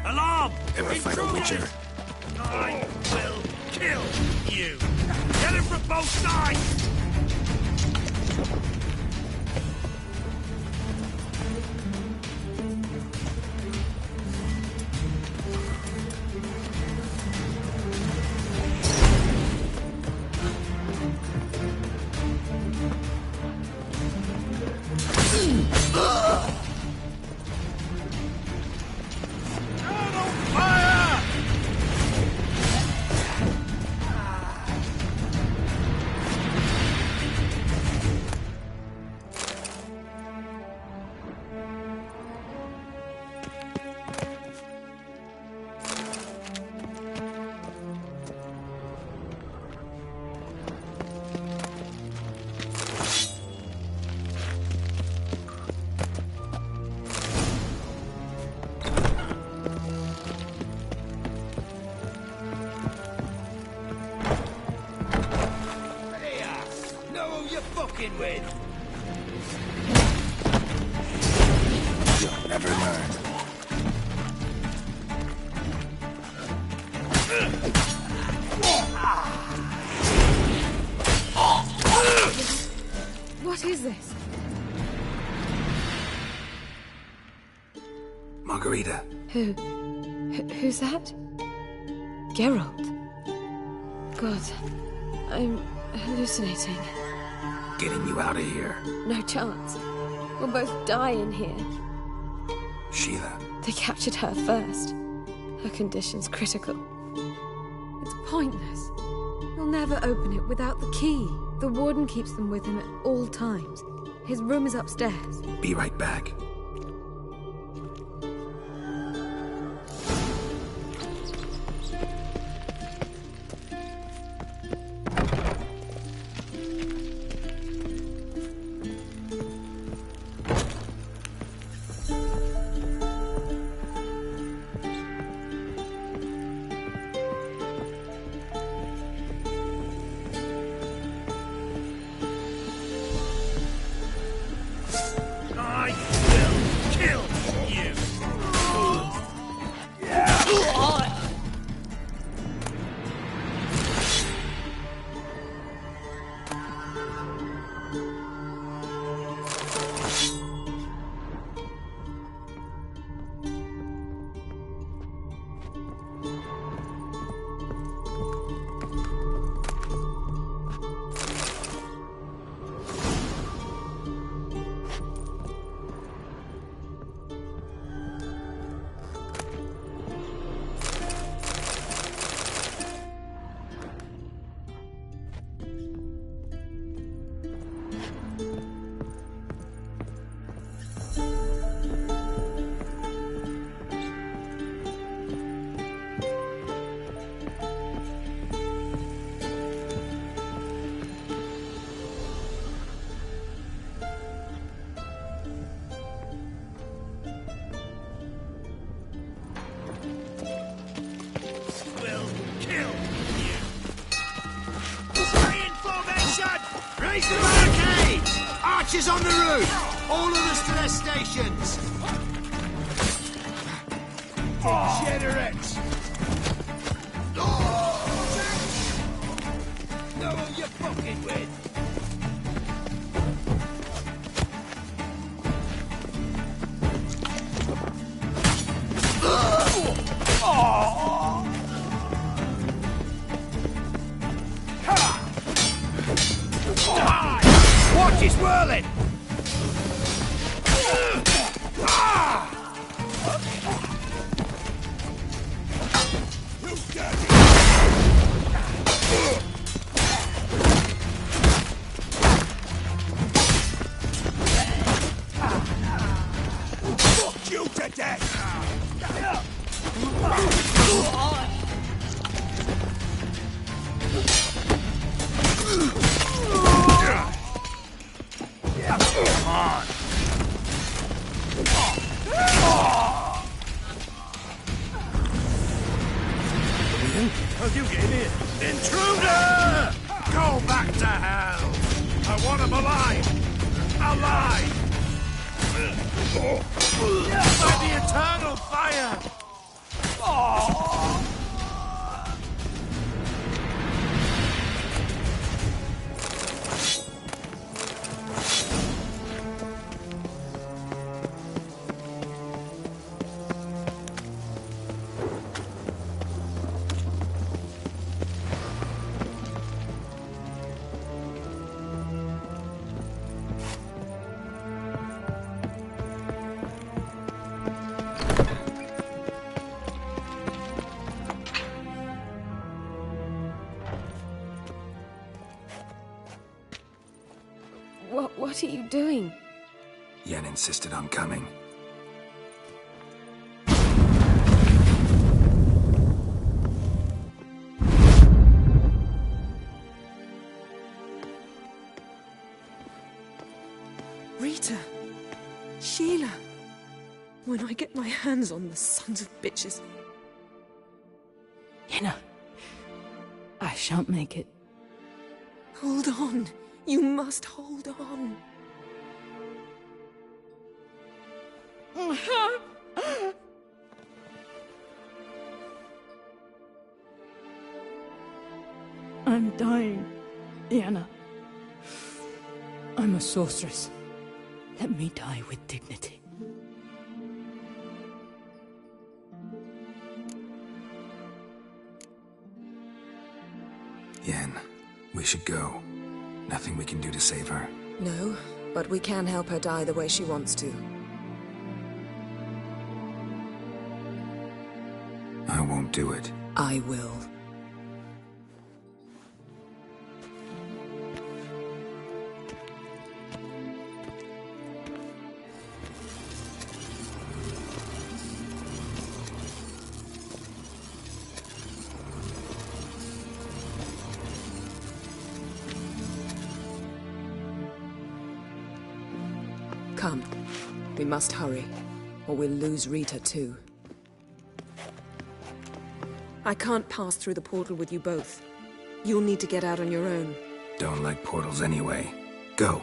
Alarm! Ever fight a witcher? I will kill you! Get him from both sides! You'll never learn. What is this? Margarita. Who's that? Geralt. God, I'm hallucinating. Getting you out of here. No chance. We'll both die in here. Sheila. They captured her first. Her condition's critical. It's pointless. You'll never open it without the key. The warden keeps them with him at all times. His room is upstairs. Be right back. Raise the barricades! Archers on the roof! All others to their stations! Degenerates! Know who you're fucking with! Watch, he's whirling! Fuck you to death! Come on! How'd you get in? Intruder! Go back to hell! I want him alive! Alive! By the eternal fire! What are you doing? Yen insisted on coming. Rita! Sheila! When I get my hands on the sons of bitches. Yenna, I shan't make it. Hold on. You must hold on. I'm dying, Yenna. I'm a sorceress. Let me die with dignity. Yen, we should go. Nothing we can do to save her. No, but we can help her die the way she wants to. I won't do it. I will. Come. We must hurry, or we'll lose Rita too. I can't pass through the portal with you both. You'll need to get out on your own. Don't like portals anyway. Go.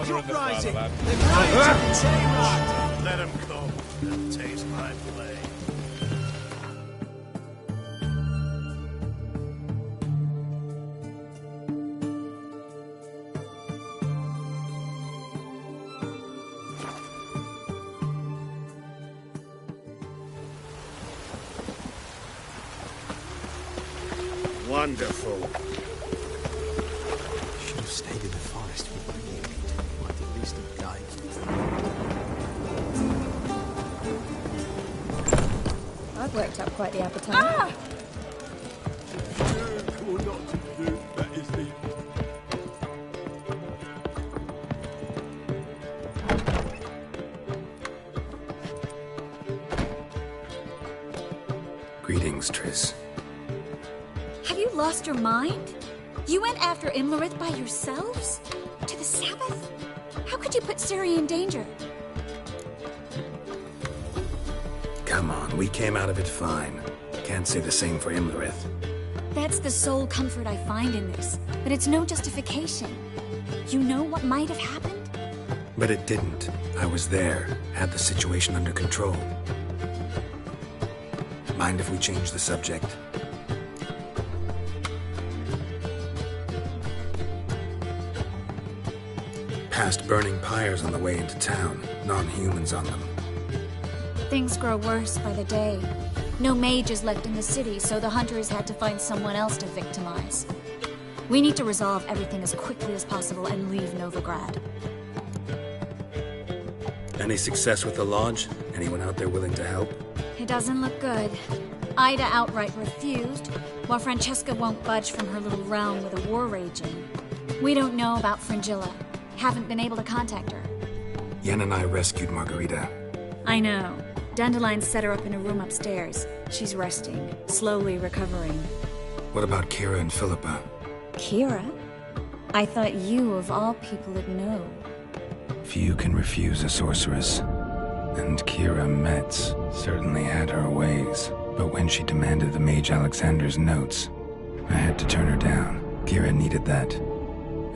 Uprising! They've rioted in Taymar! Let them come. They'll taste my blade. Wonderful. Should have stayed in the forest with my meat. Might at least have died. I've worked up quite the appetite. things, Triss. Have you lost your mind? You went after Imlerith by yourselves? To the Sabbath? How could you put Ciri in danger? Come on, we came out of it fine. Can't say the same for Imlerith. That's the sole comfort I find in this, but it's no justification. You know what might have happened? But it didn't. I was there, had the situation under control. Mind if we change the subject? Past burning pyres on the way into town, non-humans on them. Things grow worse by the day. No mages left in the city, so the hunters had to find someone else to victimize. We need to resolve everything as quickly as possible and leave Novigrad. Any success with the Lodge? Anyone out there willing to help? It doesn't look good. Ida outright refused, while Francesca won't budge from her little realm with a war raging. We don't know about Fringilla. Haven't been able to contact her. Yen and I rescued Margarita. I know. Dandelion set her up in a room upstairs. She's resting, slowly recovering. What about Kira and Philippa? Kira? I thought you, of all people, would know. Few can refuse a sorceress. And Kira Metz certainly had her ways. But when she demanded the Mage Alexander's notes, I had to turn her down. Kira needed that,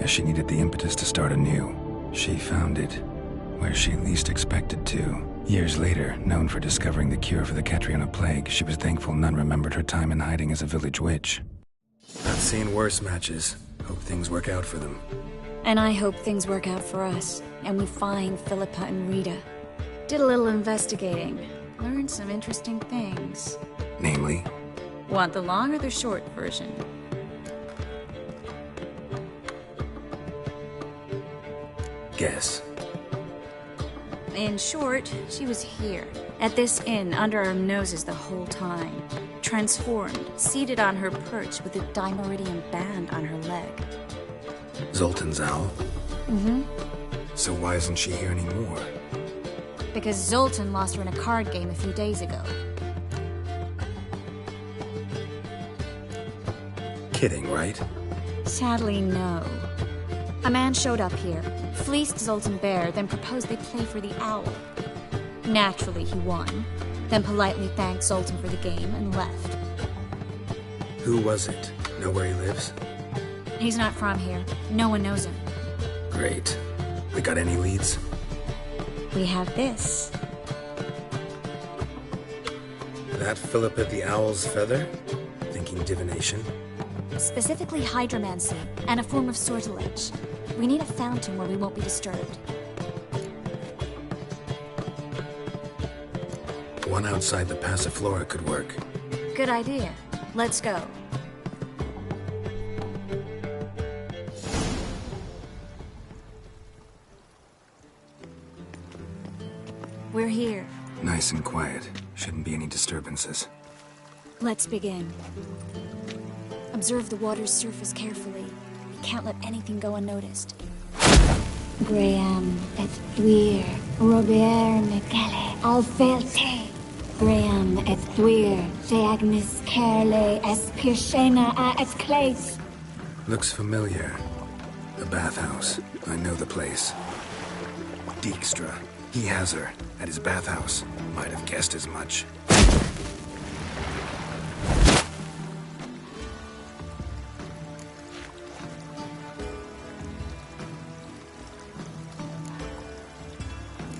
as she needed the impetus to start anew. She found it where she least expected to. Years later, known for discovering the cure for the Catriona plague, she was thankful none remembered her time in hiding as a village witch. I've seen worse matches. Hope things work out for them. And I hope things work out for us, and we find Philippa and Rita. Did a little investigating. Learned some interesting things. Namely? Want the long or the short version? Guess. In short, she was here, at this inn, under our noses the whole time. Transformed, seated on her perch with a Dimeridian band on her leg. Zoltan's owl? Mm-hmm. So why isn't she here anymore? Because Zoltan lost her in a card game a few days ago. Kidding, right? Sadly, no. A man showed up here, fleeced Zoltan bare, then proposed they play for the owl. Naturally, he won, then politely thanked Zoltan for the game and left. Who was it? Know where he lives? He's not from here. No one knows him. Great. We got any leads? We have this. That Philippa the Owl's feather? Thinking divination? Specifically hydromancy, and a form of sortilege. We need a fountain where we won't be disturbed. One outside the Passiflora could work. Good idea. Let's go. We're here. Nice and quiet. Shouldn't be any disturbances. Let's begin. Observe the water's surface carefully. We can't let anything go unnoticed. Graham et thuir, Robert Mekele, Alfelte. Graham et thuir, Theagnis Kerle, es Pirshena a es Clace. Looks familiar. The bathhouse. I know the place. Dijkstra. He has her at his bathhouse. Might have guessed as much.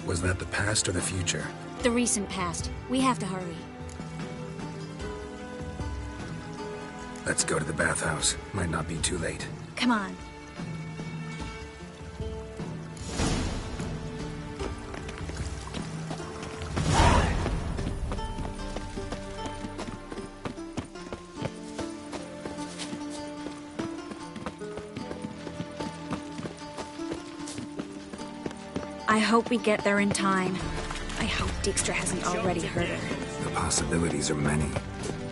Was that the past or the future? The recent past. We have to hurry. Let's go to the bathhouse. Might not be too late. Come on. I hope we get there in time. I hope Dijkstra hasn't already hurt her. The possibilities are many.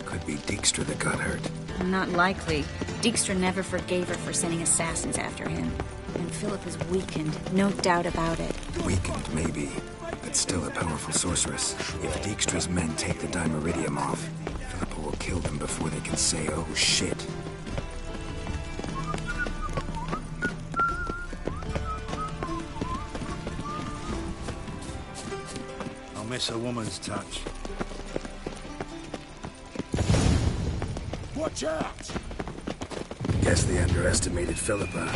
Could be Dijkstra that got hurt. Not likely. Dijkstra never forgave her for sending assassins after him. And Philip is weakened, no doubt about it. Weakened, maybe. But still a powerful sorceress. If Dijkstra's men take the Dimeridium off, Philippa will kill them before they can say, oh shit. I'll miss a woman's touch. Watch out! Guess they underestimated Philippa.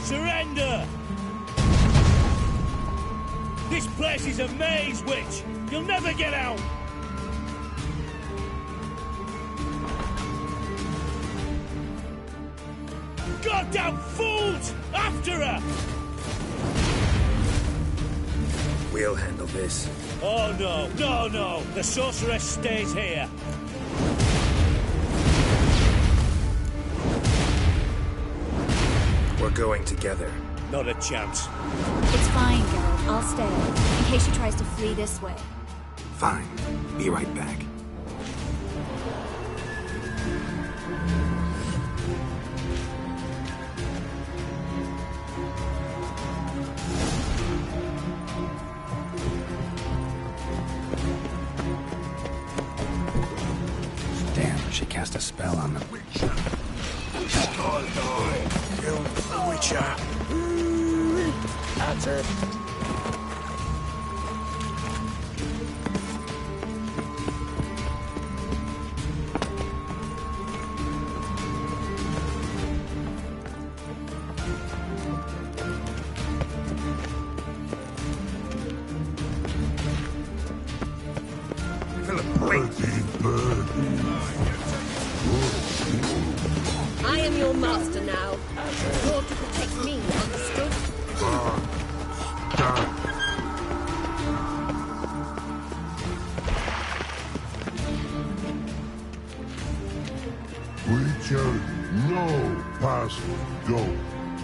Surrender! This place is a maze, witch! You'll never get out! Goddamn fools! After her! We'll handle this. Oh no, no, no! The sorceress stays here! We're going together. Not a chance. It's fine, Geralt. I'll stay, in case she tries to flee this way. Fine. Be right back. Damn, she cast a spell on them. Kill the Witcher! That's it. I am your master now. You're to protect me, understood? Witcher, no, pass, go.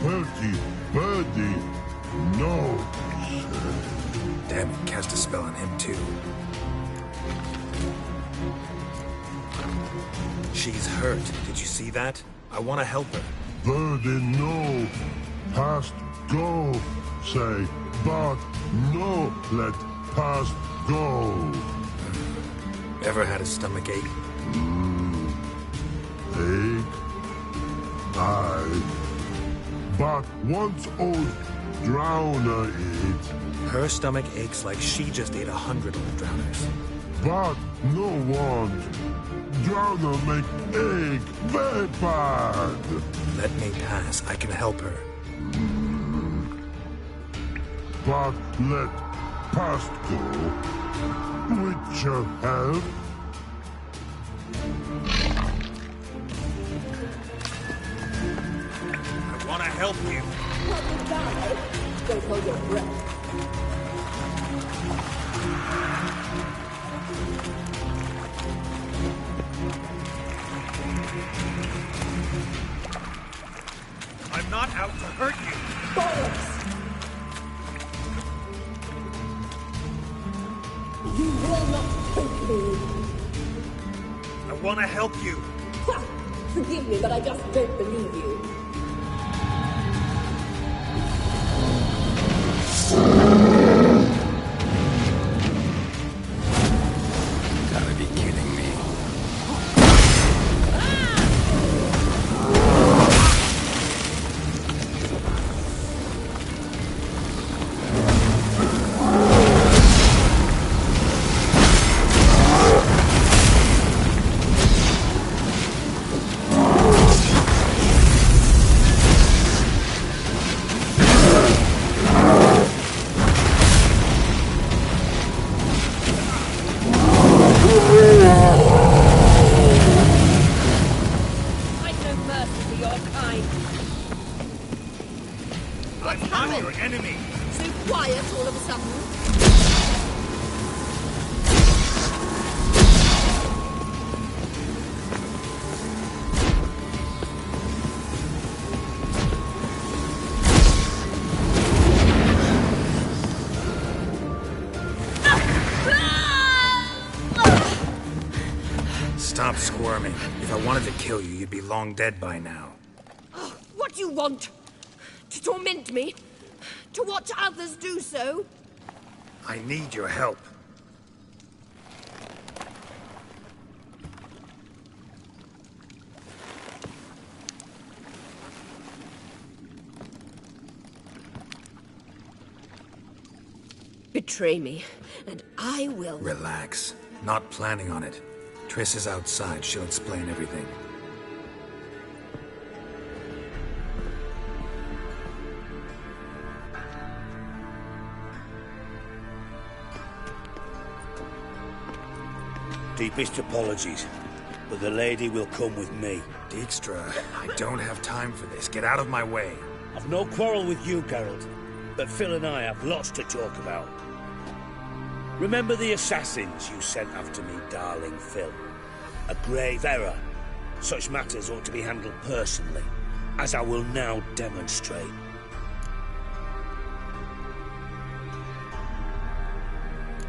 Bertie, birdie, no. Damn it, cast a spell on him too. She's hurt. Did you see that? I want to help her. Birdie, no. Past, go. Say, but no, let past go. Ever had a stomach ache? Ache? Aye. But once old drowner eat. Her stomach aches like she just ate 100 old drowners. But no want. Drowner make egg very bad. Let me pass. I can help her. But let past go. Witcher help. I want to help you. Don't hold your breath. I'm not out to hurt you. Bollocks! You will not take me. I want to help you. Ha! Forgive me, but I just don't believe you. Gotta be kidding me. Stop squirming. If I wanted to kill you, you'd be long dead by now. What do you want? To torment me? To watch others do so? I need your help. betray me, and I will... Relax. Not planning on it. Triss is outside. She'll explain everything. Deepest apologies, but the lady will come with me. Dijkstra, I don't have time for this. Get out of my way. I've no quarrel with you, Geralt, but Phil and I have lots to talk about. Remember the assassins you sent after me, darling Phil? A grave error. Such matters ought to be handled personally, as I will now demonstrate.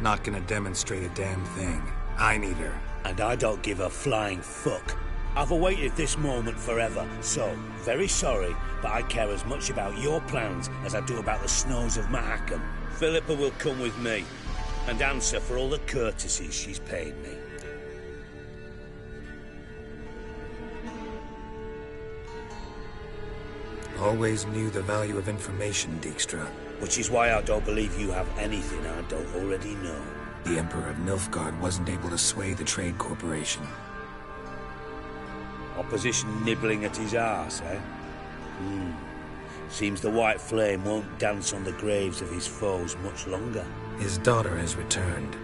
Not gonna demonstrate a damn thing. I need her. And I don't give a flying fuck. I've awaited this moment forever, so, very sorry, but I care as much about your plans as I do about the snows of Mahakam. Philippa will come with me, and answer for all the courtesies she's paid me. Always knew the value of information, Dijkstra. Which is why I don't believe you have anything I don't already know. The Emperor of Nilfgaard wasn't able to sway the Trade Corporation. Opposition nibbling at his arse, eh? Seems the White Flame won't dance on the graves of his foes much longer. His daughter has returned.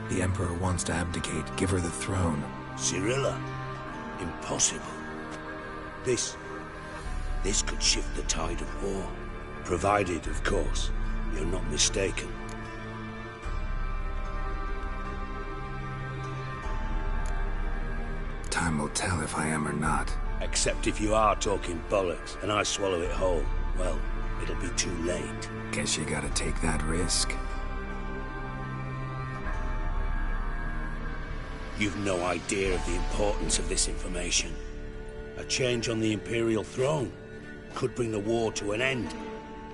The Emperor wants to abdicate, give her the throne. Cirilla? Impossible. This could shift the tide of war. Provided, of course, you're not mistaken. Time will tell if I am or not. Except if you are talking bollocks, and I swallow it whole. Well, it'll be too late. Guess you gotta take that risk. You've no idea of the importance of this information. A change on the Imperial throne could bring the war to an end.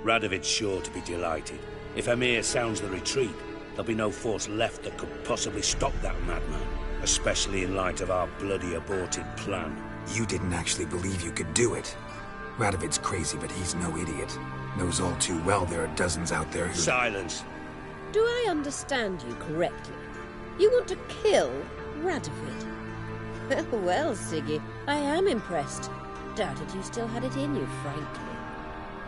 Radovid's sure to be delighted. If Emhyr sounds the retreat, there'll be no force left that could possibly stop that madman. Especially in light of our bloody aborted plan. You didn't actually believe you could do it. Radovid's crazy, but he's no idiot. Knows all too well there are dozens out there who... Silence! Do I understand you correctly? You want to kill Radovid? Well, Siggy, I am impressed. Doubted you still had it in you, frankly.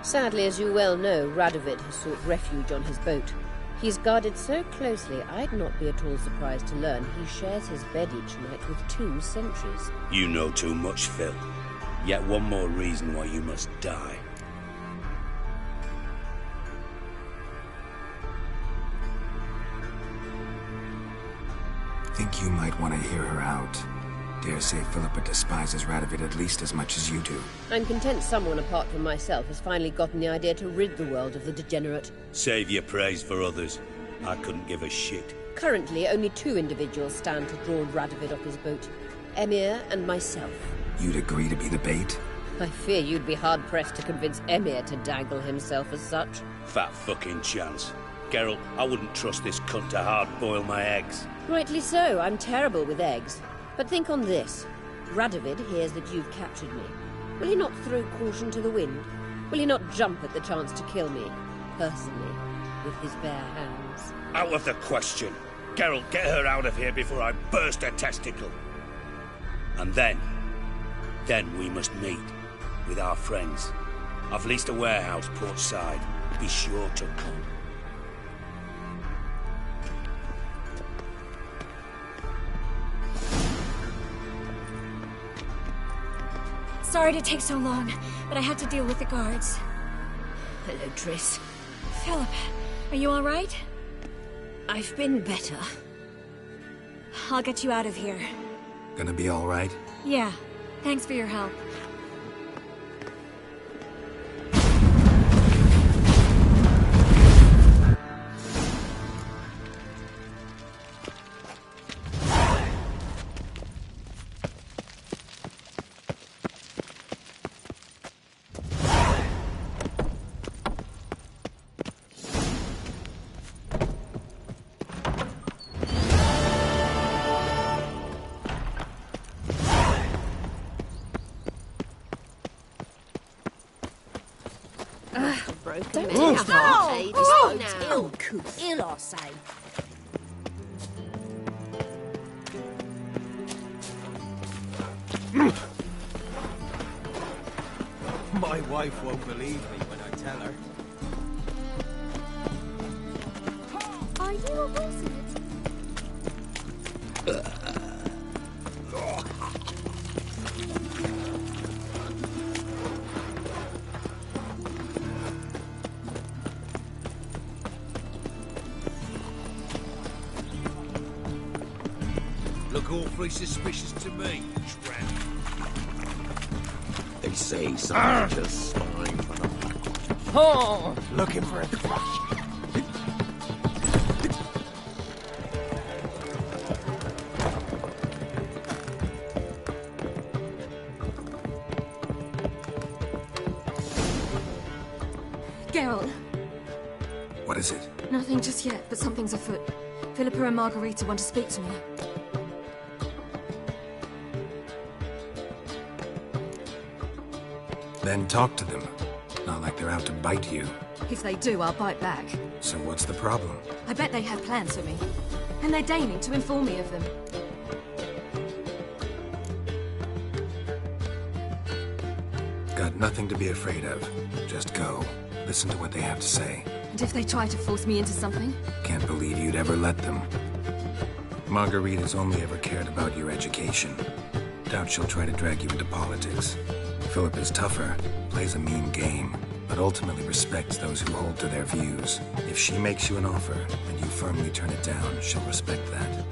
Sadly, as you well know, Radovid has sought refuge on his boat. He's guarded so closely, I'd not be at all surprised to learn he shares his bed each night with 2 sentries. You know too much, Phil. Yet one more reason why you must die. Think you might want to hear her out. Dare say Philippa despises Radovid at least as much as you do. I'm content someone apart from myself has finally gotten the idea to rid the world of the degenerate. Save your praise for others. I couldn't give a shit. Currently, only 2 individuals stand to draw Radovid off his boat. Emhyr and myself. You'd agree to be the bait? I fear you'd be hard-pressed to convince Emhyr to dangle himself as such. Fat fucking chance. Geralt, I wouldn't trust this cunt to hard-boil my eggs. Rightly so. I'm terrible with eggs. But think on this. Radovid hears that you've captured me. Will he not throw caution to the wind? Will he not jump at the chance to kill me, personally, with his bare hands? Out of the question. Geralt, get her out of here before I burst her testicle. And then we must meet with our friends. I've leased a warehouse port side. Be sure to come. Sorry to take so long, but I had to deal with the guards. Hello, Triss. Philip, are you all right? I've been better. I'll get you out of here. Gonna be all right? Yeah. Thanks for your help. Broken Don't man. touch Hey, Oh, this now. ill, ill, I say. My wife won't believe me when I tell her. Are you a wizard? Look awfully suspicious to me, tramp. They say some just spine for the Oh, looking for a crush. Geralt, What is it? nothing just yet, but something's afoot. Philippa and Margarita want to speak to me. Then talk to them. Not like they're out to bite you. If they do, I'll bite back. So what's the problem? I bet they have plans for me. And they're deigning to inform me of them. Got nothing to be afraid of. Just go. Listen to what they have to say. And if they try to force me into something? Can't believe you'd ever let them. Margarita's only ever cared about your education. Doubt she'll try to drag you into politics. Philip is tougher, plays a mean game, but ultimately respects those who hold to their views. If she makes you an offer, and you firmly turn it down, she'll respect that.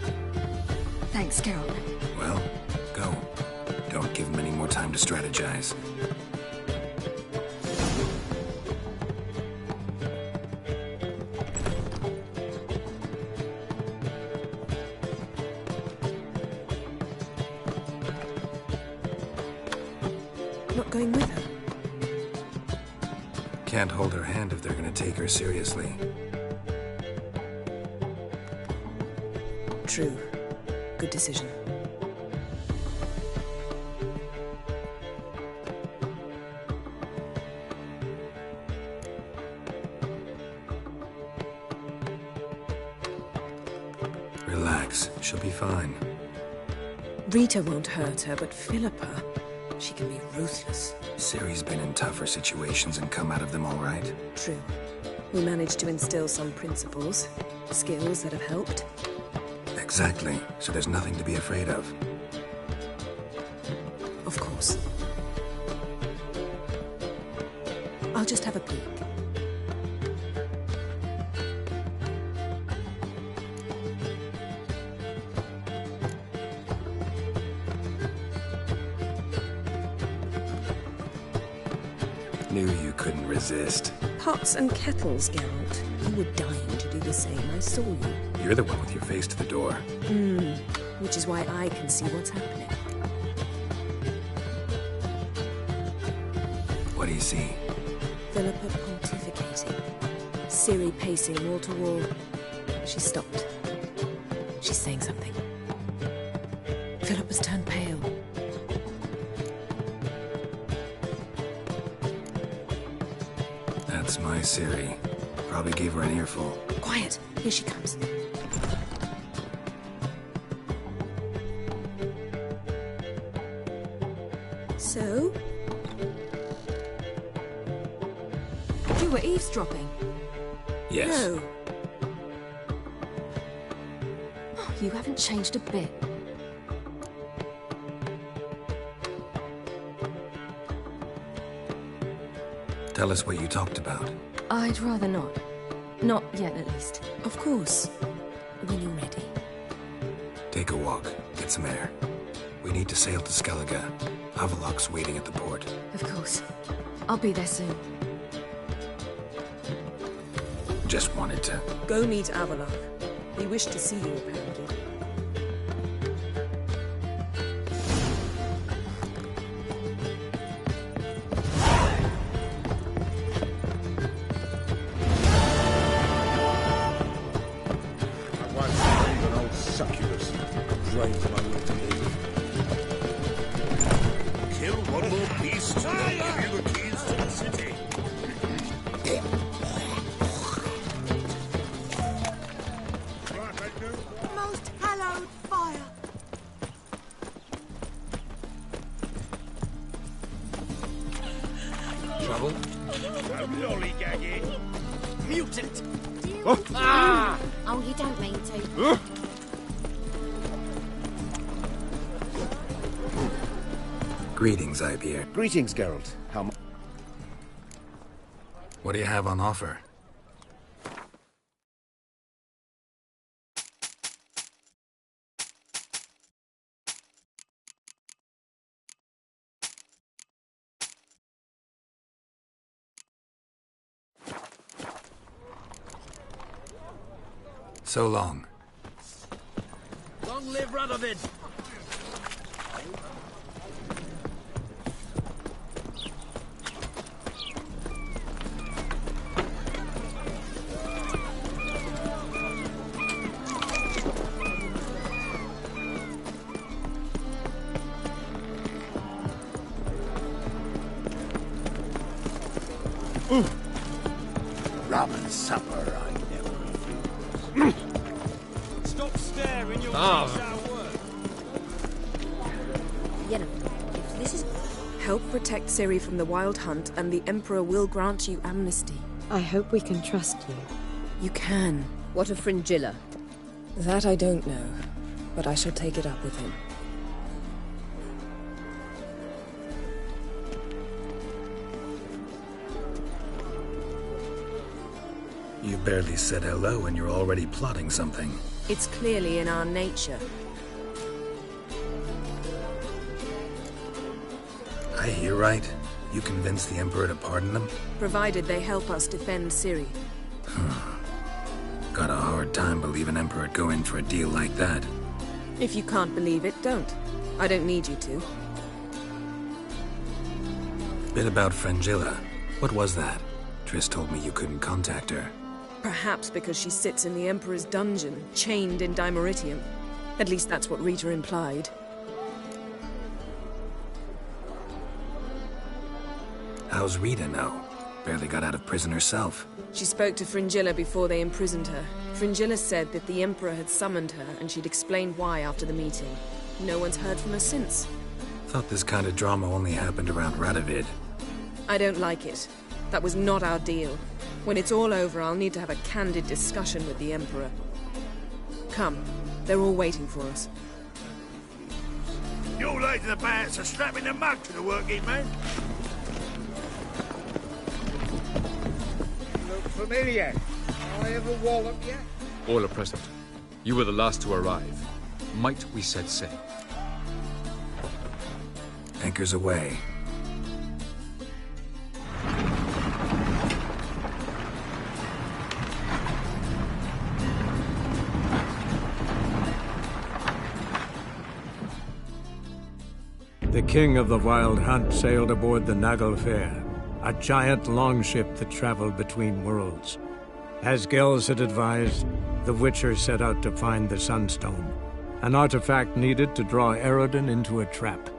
Thanks, Geralt. Well, go. Don't give them any more time to strategize. Not going with her. Can't hold her hand if they're gonna take her seriously. True. Good decision. Relax. She'll be fine. Rita won't hurt her, but Philippa, she can be ruthless. Ciri's been in tougher situations and come out of them all right. True. We managed to instill some principles, skills that have helped. Exactly. So there's nothing to be afraid of. Of course. I'll just have a peek. Knew you couldn't resist. Pots and kettles, Geralt. You were dying to do the same. I saw you. You're the one with your face to the door. Which is why I can see what's happening. What do you see? Philippa pontificating. Ciri pacing wall to wall. She stopped. She's saying something. Philippa's turned pale. That's my Ciri. Probably gave her an earful. Quiet. Here she comes. So? You were eavesdropping. Yes. No. Oh, you haven't changed a bit. Tell us what you talked about. I'd rather not. Not yet, at least. Of course. When you're ready. Take a walk. Get some air. We need to sail to Skellige. Havelok's waiting at the port. Of course. I'll be there soon. Just wanted to... Go meet Avalok. He wished to see you, apparently. trouble? I'm lollygagging. Mutant! Ah! Oh, you don't mean to. Greetings, Ipier. Greetings, Geralt. How much? What do you have on offer? So long. Long live Radovid! Rum and supper, I never refuse. Stop staring, you'll Ah. miss our work. Yennefer, if this is... Help protect Ciri from the Wild Hunt, and the Emperor will grant you amnesty. I hope we can trust you. You can. What of Fringilla? That I don't know, but I shall take it up with him. You barely said hello and you're already plotting something. It's clearly in our nature. I hear right. You convinced the Emperor to pardon them? Provided they help us defend Ciri. Got a hard time believing Emperor'd go in for a deal like that. If you can't believe it, don't. I don't need you to. Bit about Fringilla. What was that? Triss told me you couldn't contact her. Perhaps because she sits in the Emperor's dungeon, chained in Dimeritium. At least that's what Rita implied. How's Rita know? Barely got out of prison herself. She spoke to Fringilla before they imprisoned her. Fringilla said that the Emperor had summoned her, and she'd explained why after the meeting. No one's heard from her since. Thought this kind of drama only happened around Radovid. I don't like it. That was not our deal. When it's all over, I'll need to have a candid discussion with the Emperor. Come. They're all waiting for us. Your lady the bandits are strapping the mug to the working man. Look familiar. I ever wallop yet? All are present. You were the last to arrive. Might we set sail? Anchors away. The king of the Wild Hunt sailed aboard the Naglfar, a giant longship that traveled between worlds. As Gels had advised, the Witcher set out to find the Sunstone, an artifact needed to draw Eredin into a trap.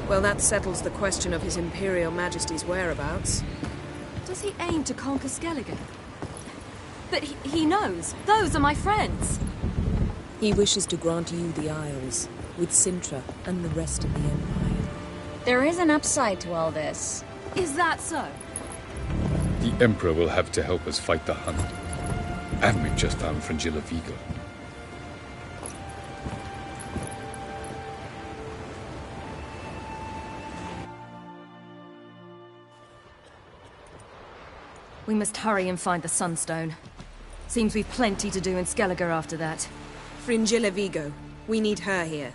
Well, that settles the question of His Imperial Majesty's whereabouts. Does he aim to conquer Skellige? But he knows. Those are my friends. He wishes to grant you the Isles. with Sintra and the rest of the Empire. There is an upside to all this. Is that so? The Emperor will have to help us fight the Hunt. And we've just found Fringilla Vigo. We must hurry and find the Sunstone. Seems we've plenty to do in Skellige after that. Fringilla Vigo. We need her here.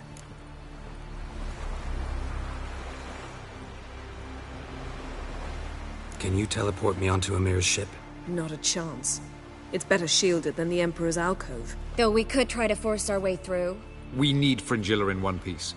Can you teleport me onto Emir's ship? Not a chance. It's better shielded than the Emperor's alcove. Though we could try to force our way through. We need Fringilla in one piece.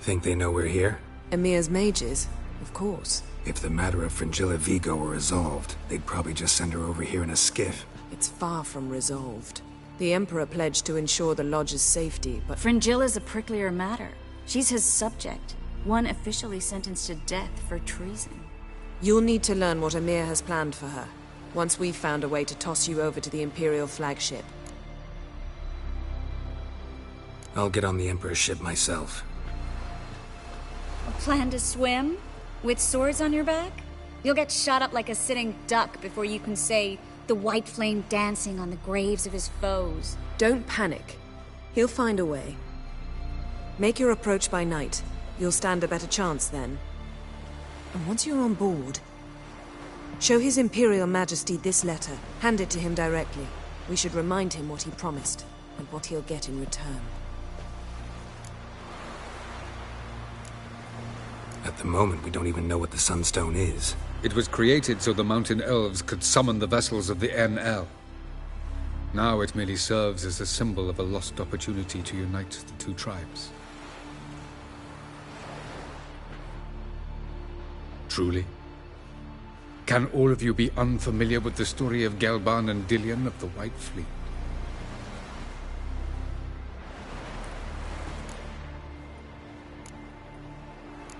Think they know we're here? Emir's mages, of course. If the matter of Fringilla Vigo were resolved, they'd probably just send her over here in a skiff. It's far from resolved. The Emperor pledged to ensure the Lodge's safety, but... Fringilla's a pricklier matter. She's his subject, one officially sentenced to death for treason. You'll need to learn what Emir has planned for her, once we've found a way to toss you over to the Imperial flagship. I'll get on the Emperor's ship myself. Plan to swim? With swords on your back? You'll get shot up like a sitting duck before you can say the white flame dancing on the graves of his foes. Don't panic. He'll find a way. Make your approach by night. You'll stand a better chance then. And once you're on board, show His Imperial Majesty this letter. Hand it to him directly. We should remind him what he promised, and what he'll get in return. At the moment, we don't even know what the Sunstone is. It was created so the Mountain Elves could summon the vessels of the NL. Now it merely serves as a symbol of a lost opportunity to unite the two tribes. Truly? Can all of you be unfamiliar with the story of Gelban and Dillion of the White Fleet?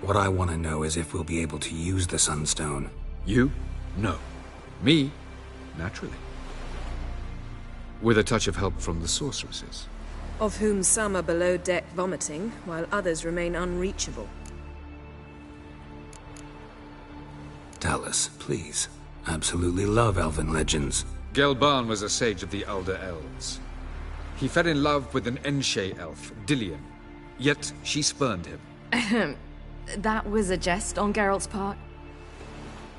What I want to know is if we'll be able to use the Sunstone. You? No. Me? Naturally. With a touch of help from the sorceresses. Of whom some are below deck vomiting, while others remain unreachable. Tell us, please. Absolutely love elven legends. Gelban was a sage of the Elder Elves. He fell in love with an Enshe elf, Dillion. Yet she spurned him. That was a jest on Geralt's part.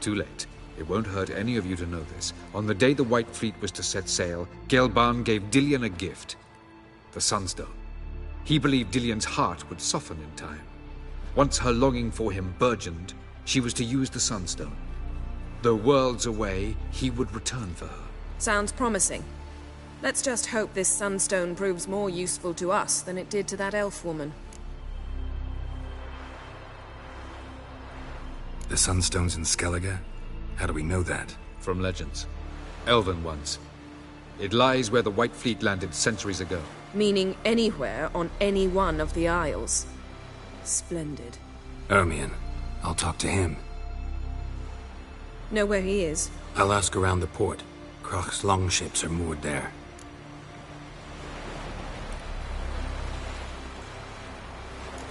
Too late. It won't hurt any of you to know this. On the day the White Fleet was to set sail, Gelban gave Dillion a gift. The Sunstone. He believed Dillion's heart would soften in time. Once her longing for him burgeoned, she was to use the Sunstone. Though worlds away, he would return for her. Sounds promising. Let's just hope this Sunstone proves more useful to us than it did to that elf woman. The Sunstone's in Skellige? How do we know that? From legends. Elven ones. It lies where the White Fleet landed centuries ago. Meaning anywhere on any one of the Isles. Splendid. Ermion. I'll talk to him. Know where he is? I'll ask around the port. Croc's longships are moored there.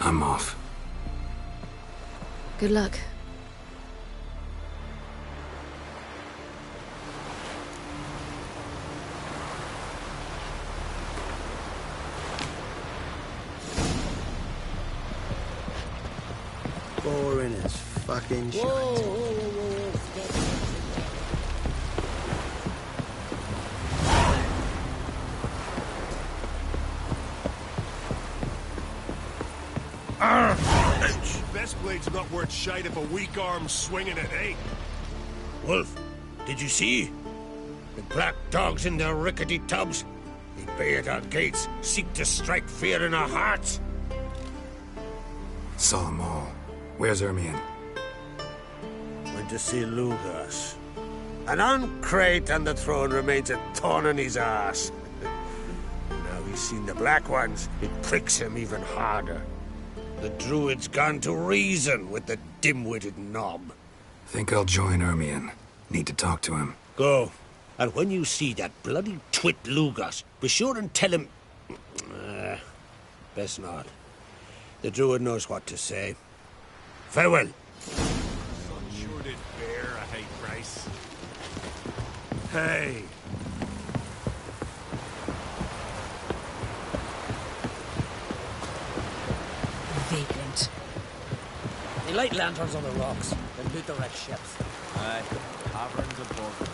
I'm off. Good luck. Boring as fucking shit. Best blade's not worth shite if a weak arm's swinging it, eh? Wolf, did you see? The black dogs in their rickety tubs. They bay at our gates, seek to strike fear in our hearts. Saw them all. Where's Ermion? Went to see Lugas. An uncrate on the throne remains a thorn in his ass. Now he's seen the Black Ones, it pricks him even harder. The Druid's gone to reason with the dim-witted knob. Think I'll join Ermion. Need to talk to him. Go. And when you see that bloody twit Lugas, be sure and tell him... best not. The druid knows what to say. Farewell. Sure did bear a hate price. Hey. Vagrant. They light lanterns on the rocks, then loot the wrecked ships. Aye, taverns above.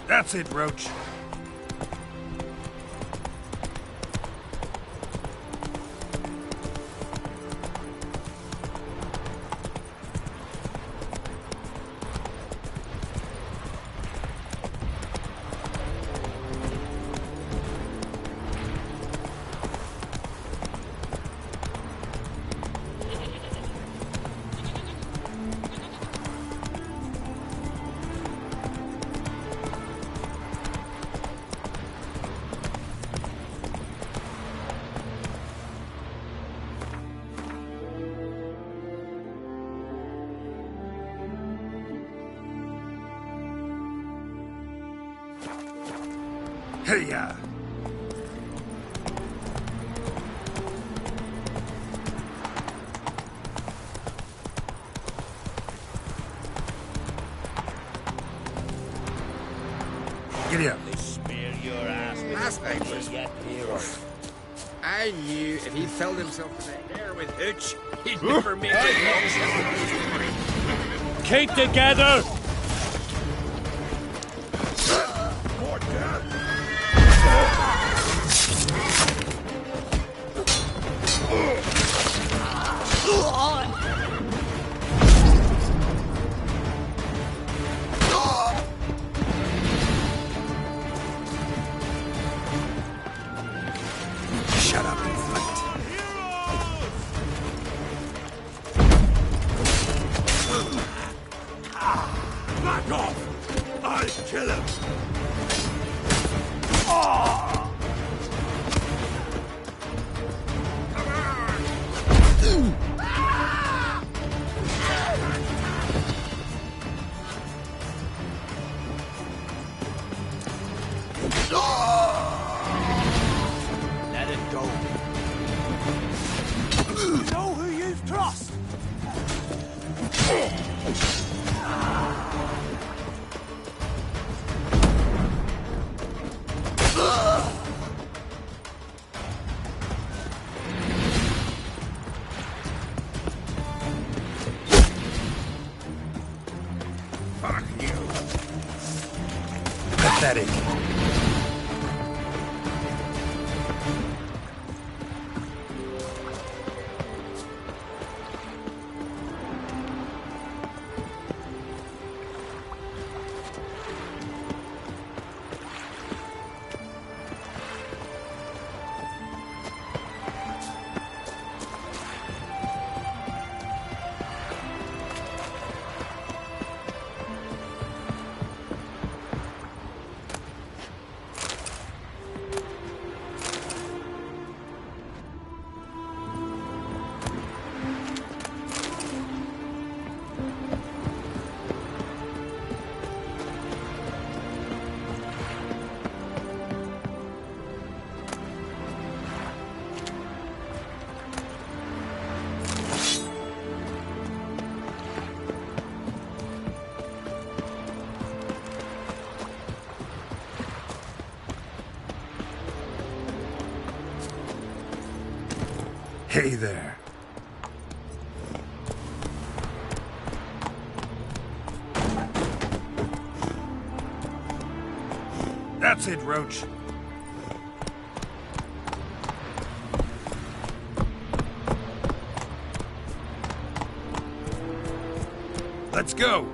That's it, Roach. Hey-ya! Giddy up. They spear your ass with newspapers. I knew if he filled himself to the hair with hooch, he'd never make it. Keep together! Shut up and fight. Back off! I'll kill him! Let it go. You know who you trust! Fuck you. Pathetic. Hey there. That's it, Roach. Let's go.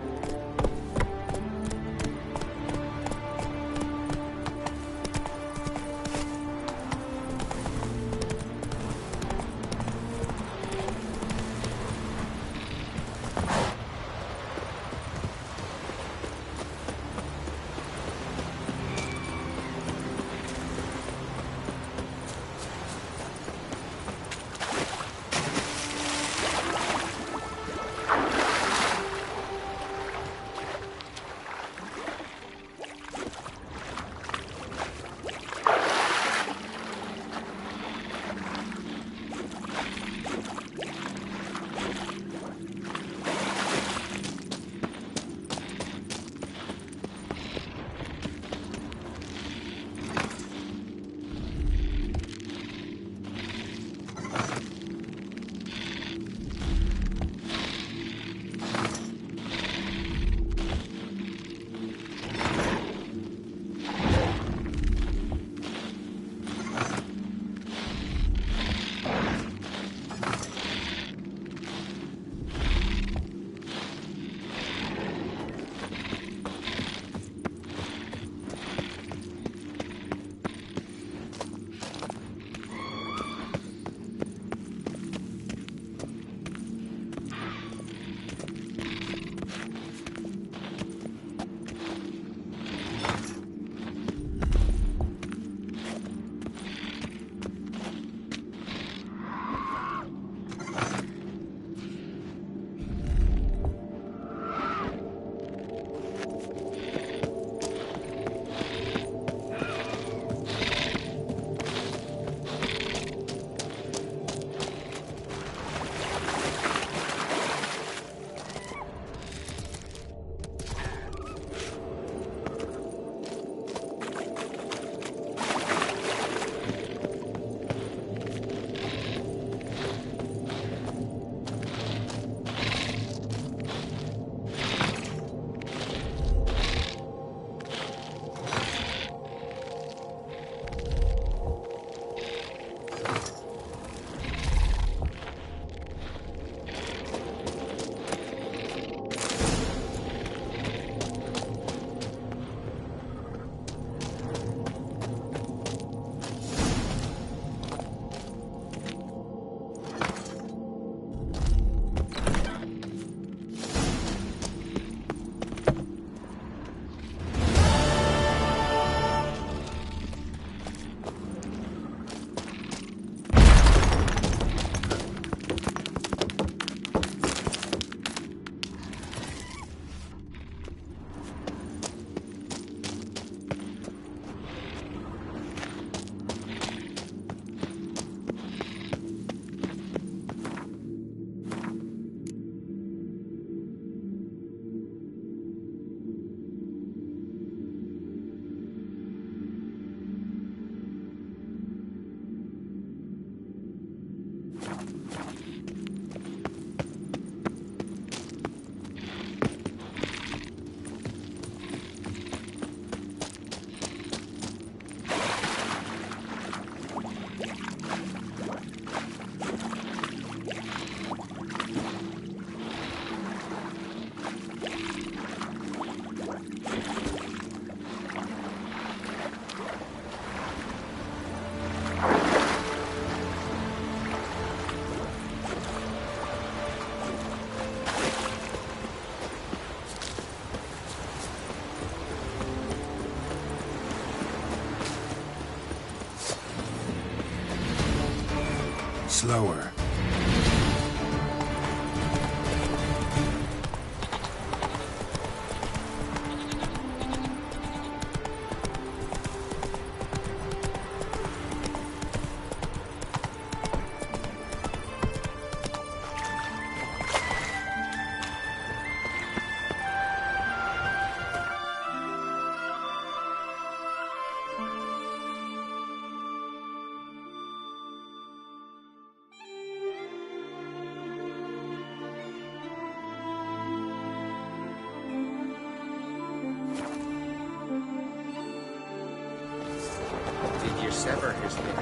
Slower. Did you sever his head?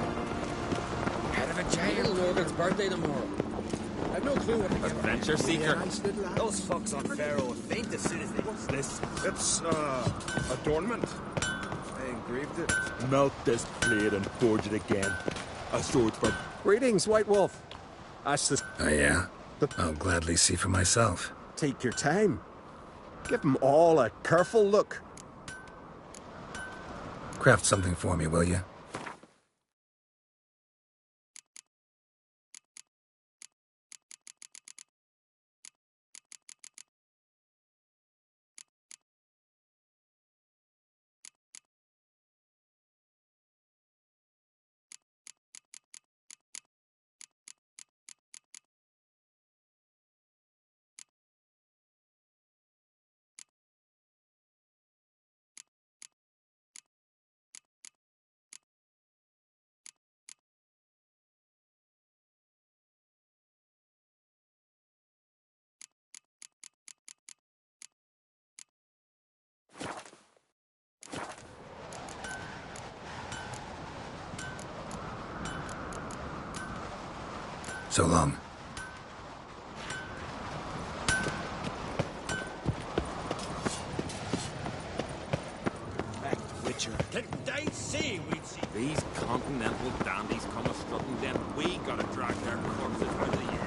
Head of a jail. Little Morgan's birthday tomorrow. I've no clue what to get. Adventure seeker. Those fucks on Pharaoh will faint as soon as they... What's this? It's, adornment. I engraved it. Melt this blade and forge it again. A sword for... Greetings, White Wolf. Ash this... Oh, yeah? I'll gladly see for myself. Take your time. Give them all a careful look. Craft something for me, will you? So long. Witcher. Did they see we'd see these continental dandies come a strutting, then we gotta drag their corpses out of the air.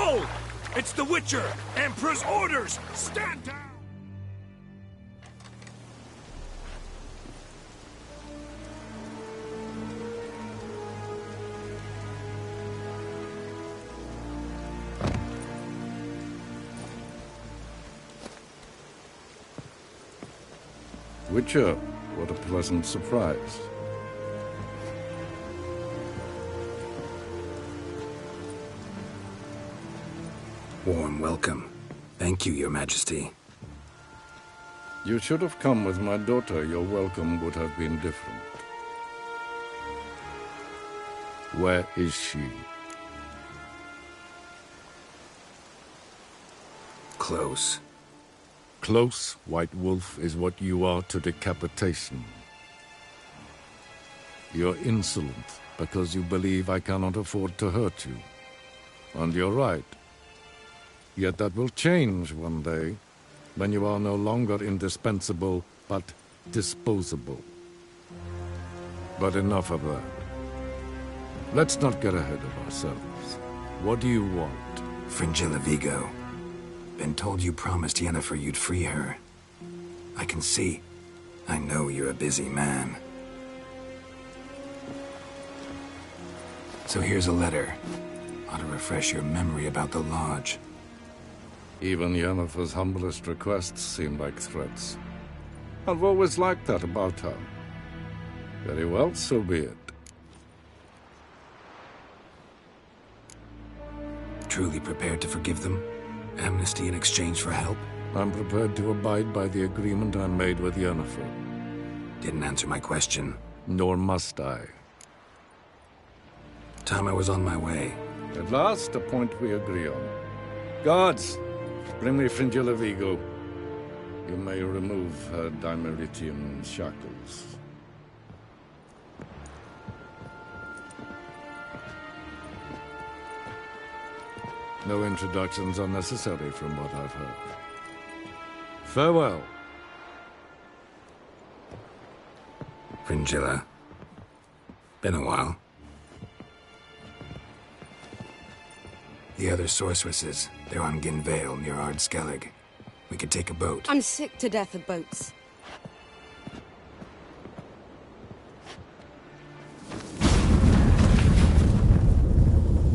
Hold! It's the Witcher! Emperor's orders! Stand down! Witcher, what a pleasant surprise. Warm welcome. Thank you, Your Majesty. You should have come with my daughter. Your welcome would have been different. Where is she? Close. Close, White Wolf, is what you are to decapitation. You're insolent because you believe I cannot afford to hurt you. And you're right. Yet that will change one day, when you are no longer indispensable, but disposable. But enough of that. Let's not get ahead of ourselves. What do you want? Fringilla Vigo. Been told you promised Yennefer you'd free her. I can see. I know you're a busy man. So here's a letter. Ought to refresh your memory about the Lodge. Even Yennefer's humblest requests seem like threats. I've always liked that about her. Very well, so be it. Truly prepared to forgive them? Amnesty in exchange for help? I'm prepared to abide by the agreement I made with Yennefer. Didn't answer my question. Nor must I. Time I was on my way. At last, a point we agree on. Guards, bring me Fringilla Vigo. You may remove her Dimeritian shackles. No introductions are necessary from what I've heard. Farewell. Fringilla. Been a while. The other sorceresses, they're on Ginvale near Ard-Skellig. We could take a boat. I'm sick to death of boats.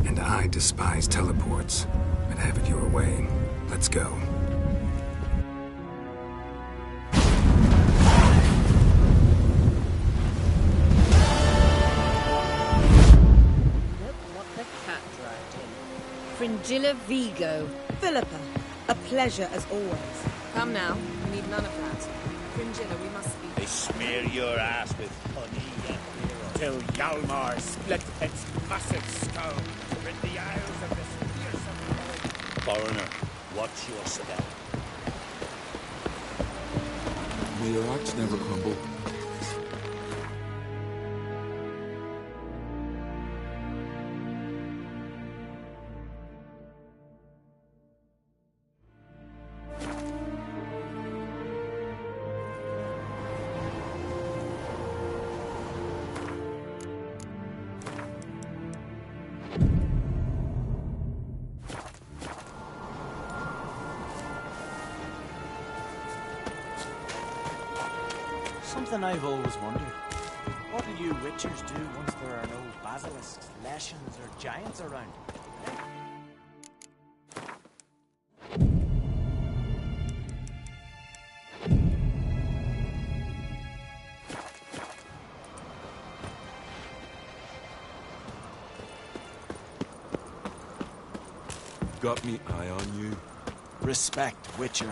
And I despise teleports, but have it your way. Let's go. Fringilla Vigo. Philippa, a pleasure as always. Come now, we need none of that. Fringilla, we must speak. They smear your ass with honey and till Hjalmar split its massive skull to rid the Isles of this fearsome foreigner. What's your spell? May your arts never crumble. Something I've always wondered. What do you witchers do once there are no basilisks, leshens, or giants around? Got me eye on you. Respect, Witcher.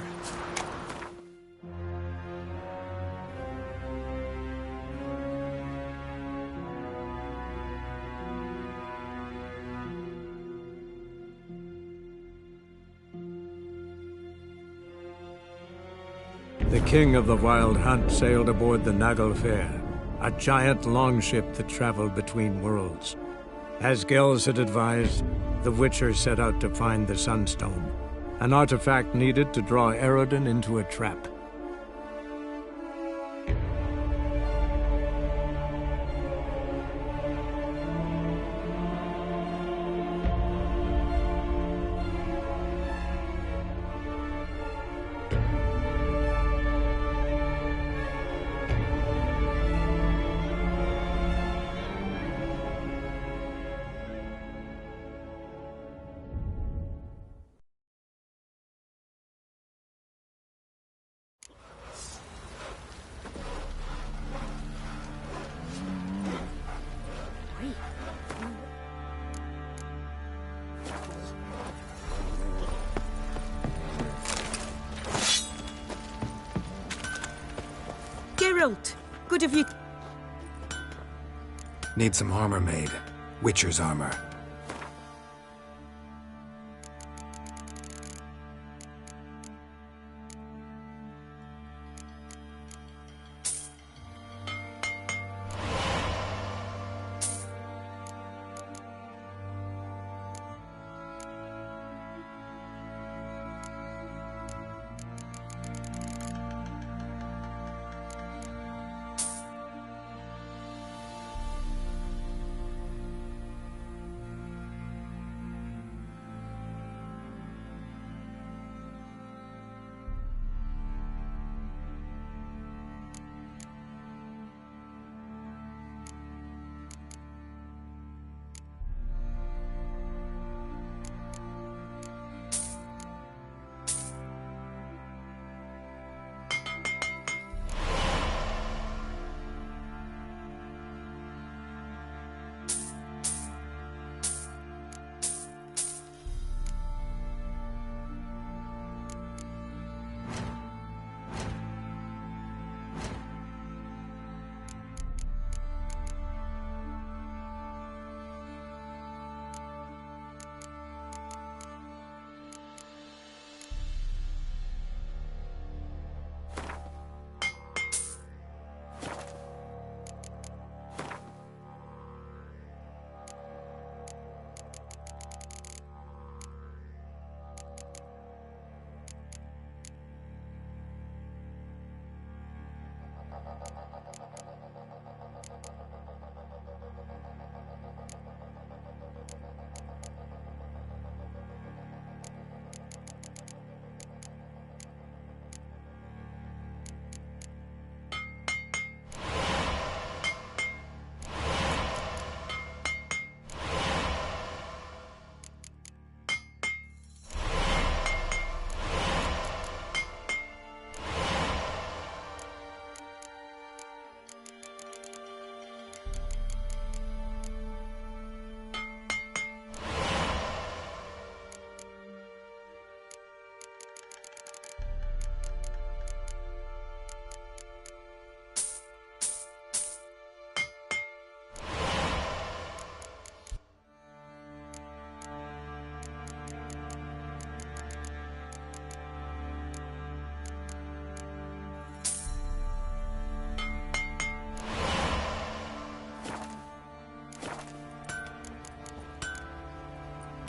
The king of the Wild Hunt sailed aboard the Naglfar, a giant longship that traveled between worlds. As Gels had advised, the Witcher set out to find the Sunstone, an artifact needed to draw Eredin into a trap. Geralt, good of you. Need some armor made. Witcher's armor.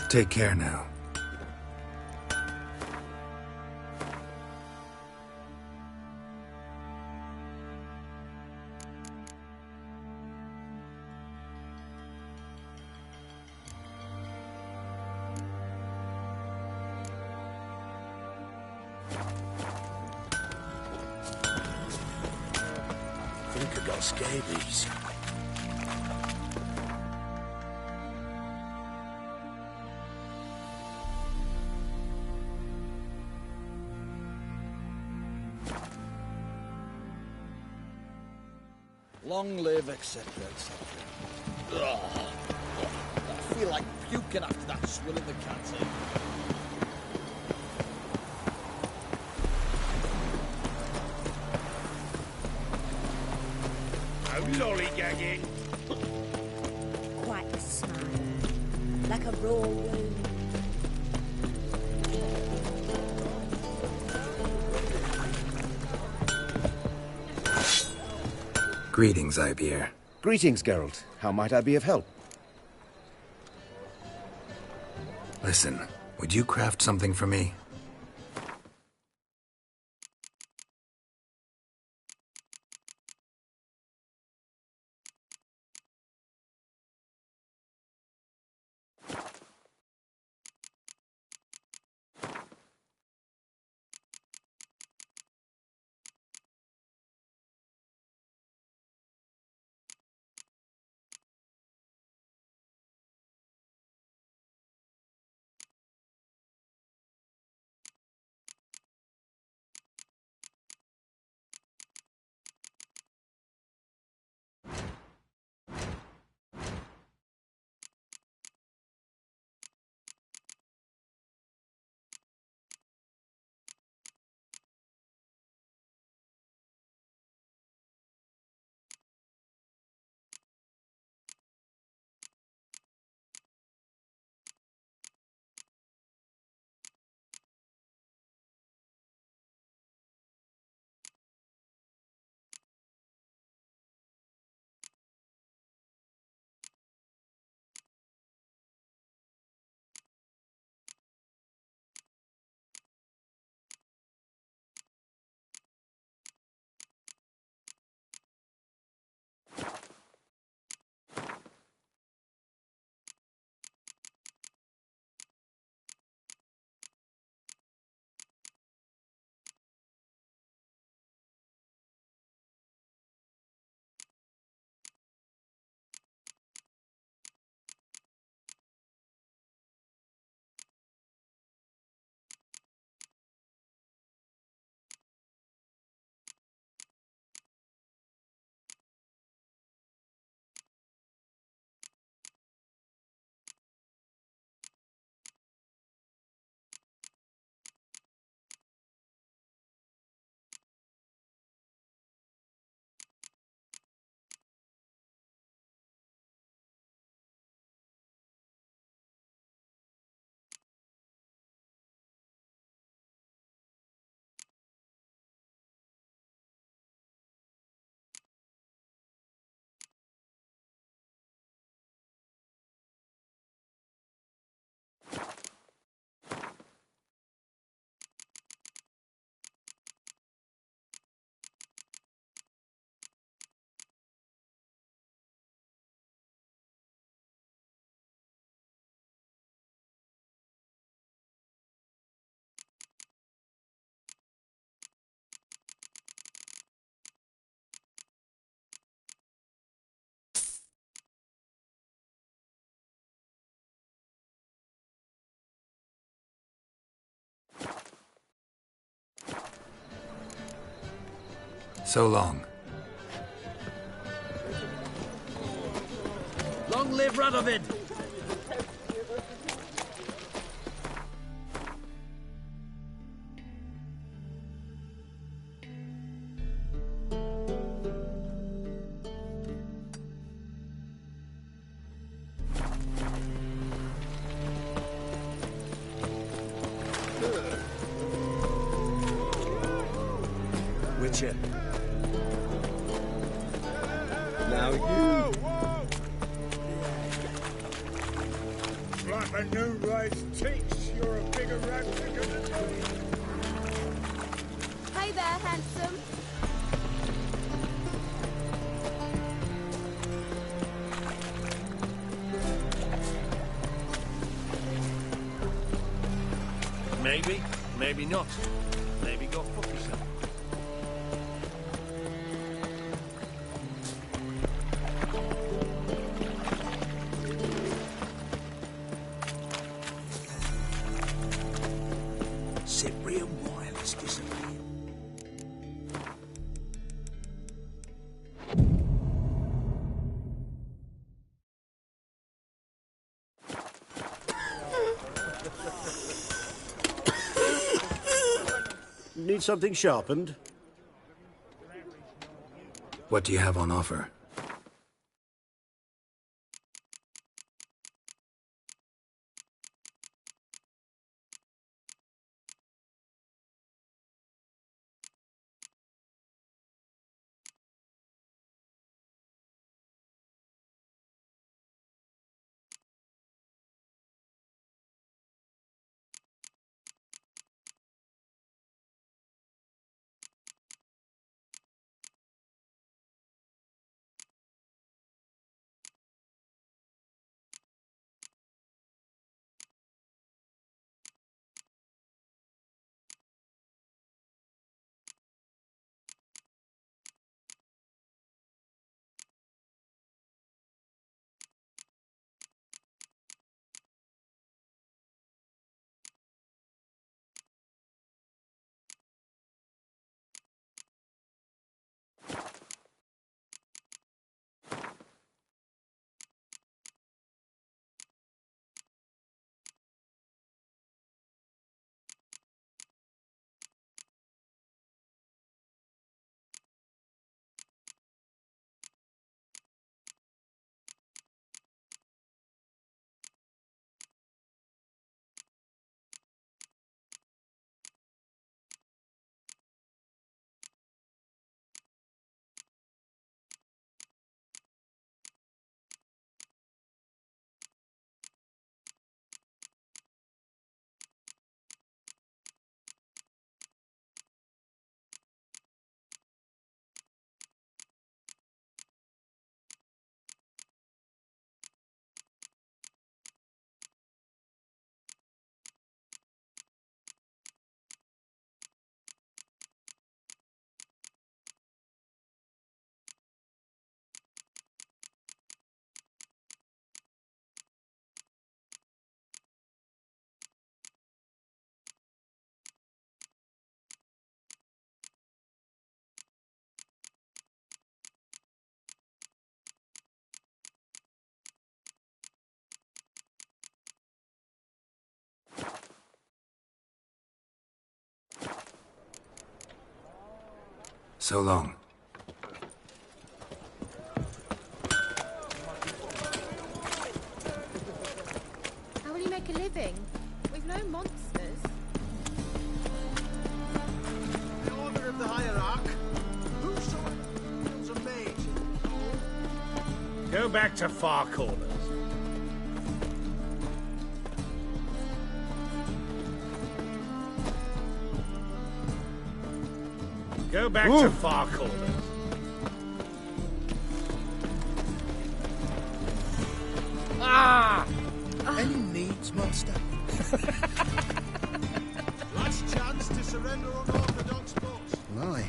Take care now. I think I got scabies. Long live, etc., etc. Ugh. I feel like puking after that swill in the canteen. No lollygagging. Quite a smile. Like a raw wound. Greetings, Ibeer. Greetings, Geralt. How might I be of help? Listen, would you craft something for me? So long. Long live Radovid! Witcher. Now you. Like a new rise ticks, you're a bigger rat quicker than me. Hey there, handsome. Maybe, maybe not. Maybe go fuck yourself. Cyprian Wireless disappeared. Need something sharpened? What do you have on offer? So long. How will you make a living? We've no monsters. The order of the hierarch. Whosoever kills a mage. Go back to Far Corners. Go back to Far Corners. Ah! Any needs, master? Last chance to surrender unorthodox books. My.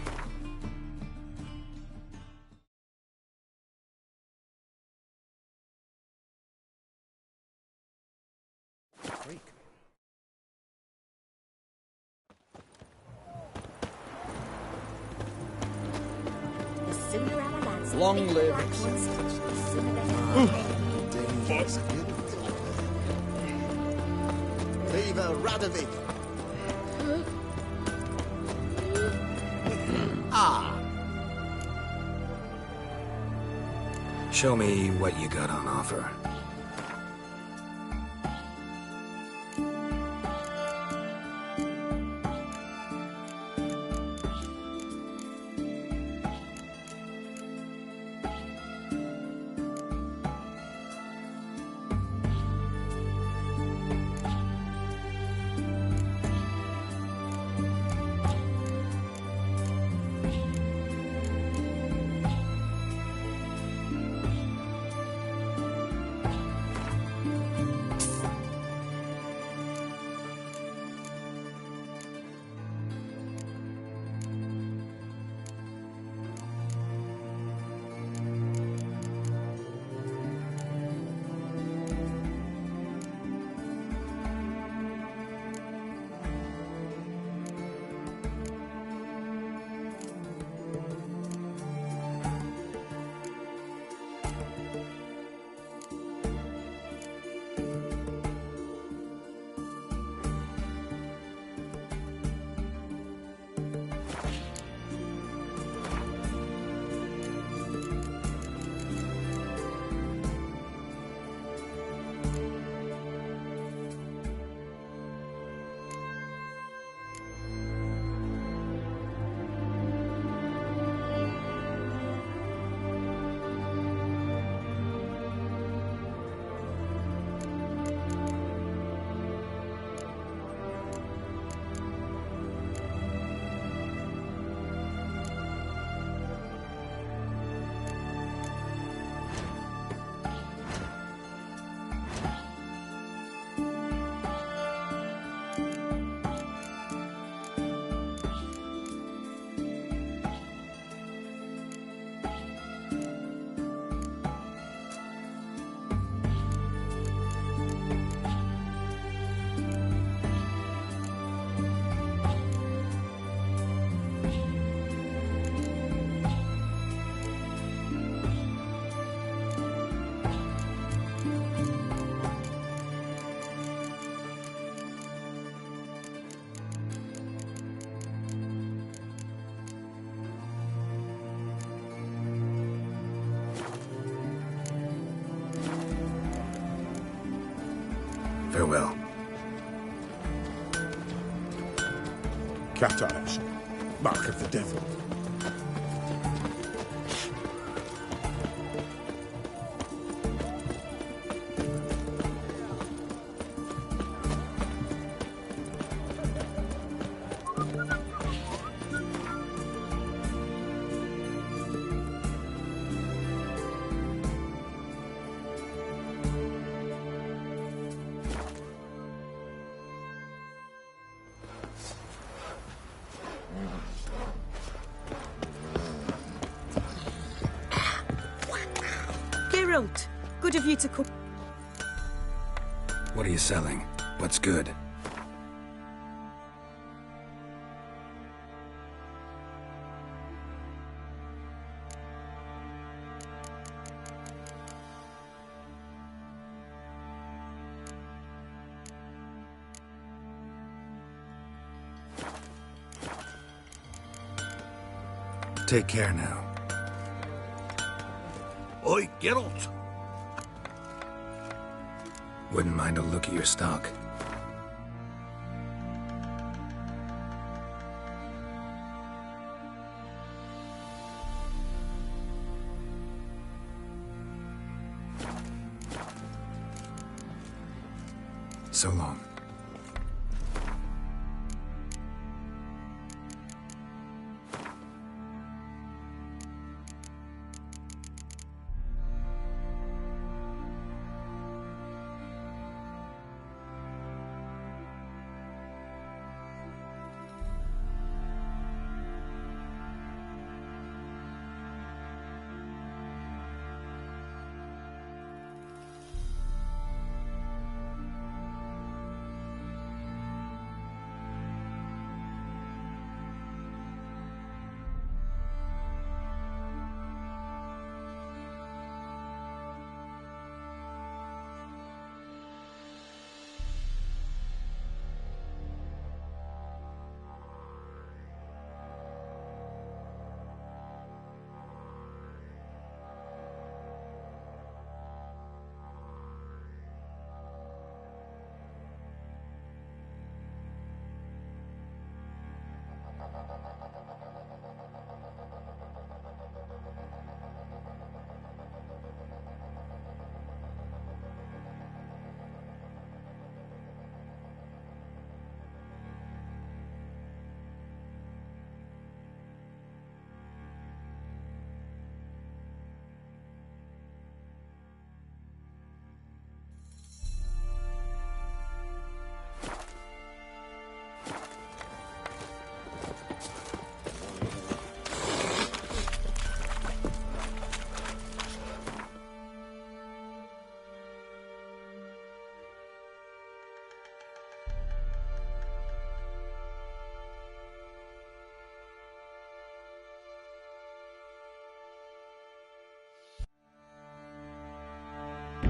Freak. Long live... Viva Radovid! Ah! Show me what you got on offer. Farewell. Cat eyes. Mark of the devil. Geralt, good of you to come. What are you selling? What's good? Take care now. Oi, Geralt! Wouldn't mind a look at your stock. So long.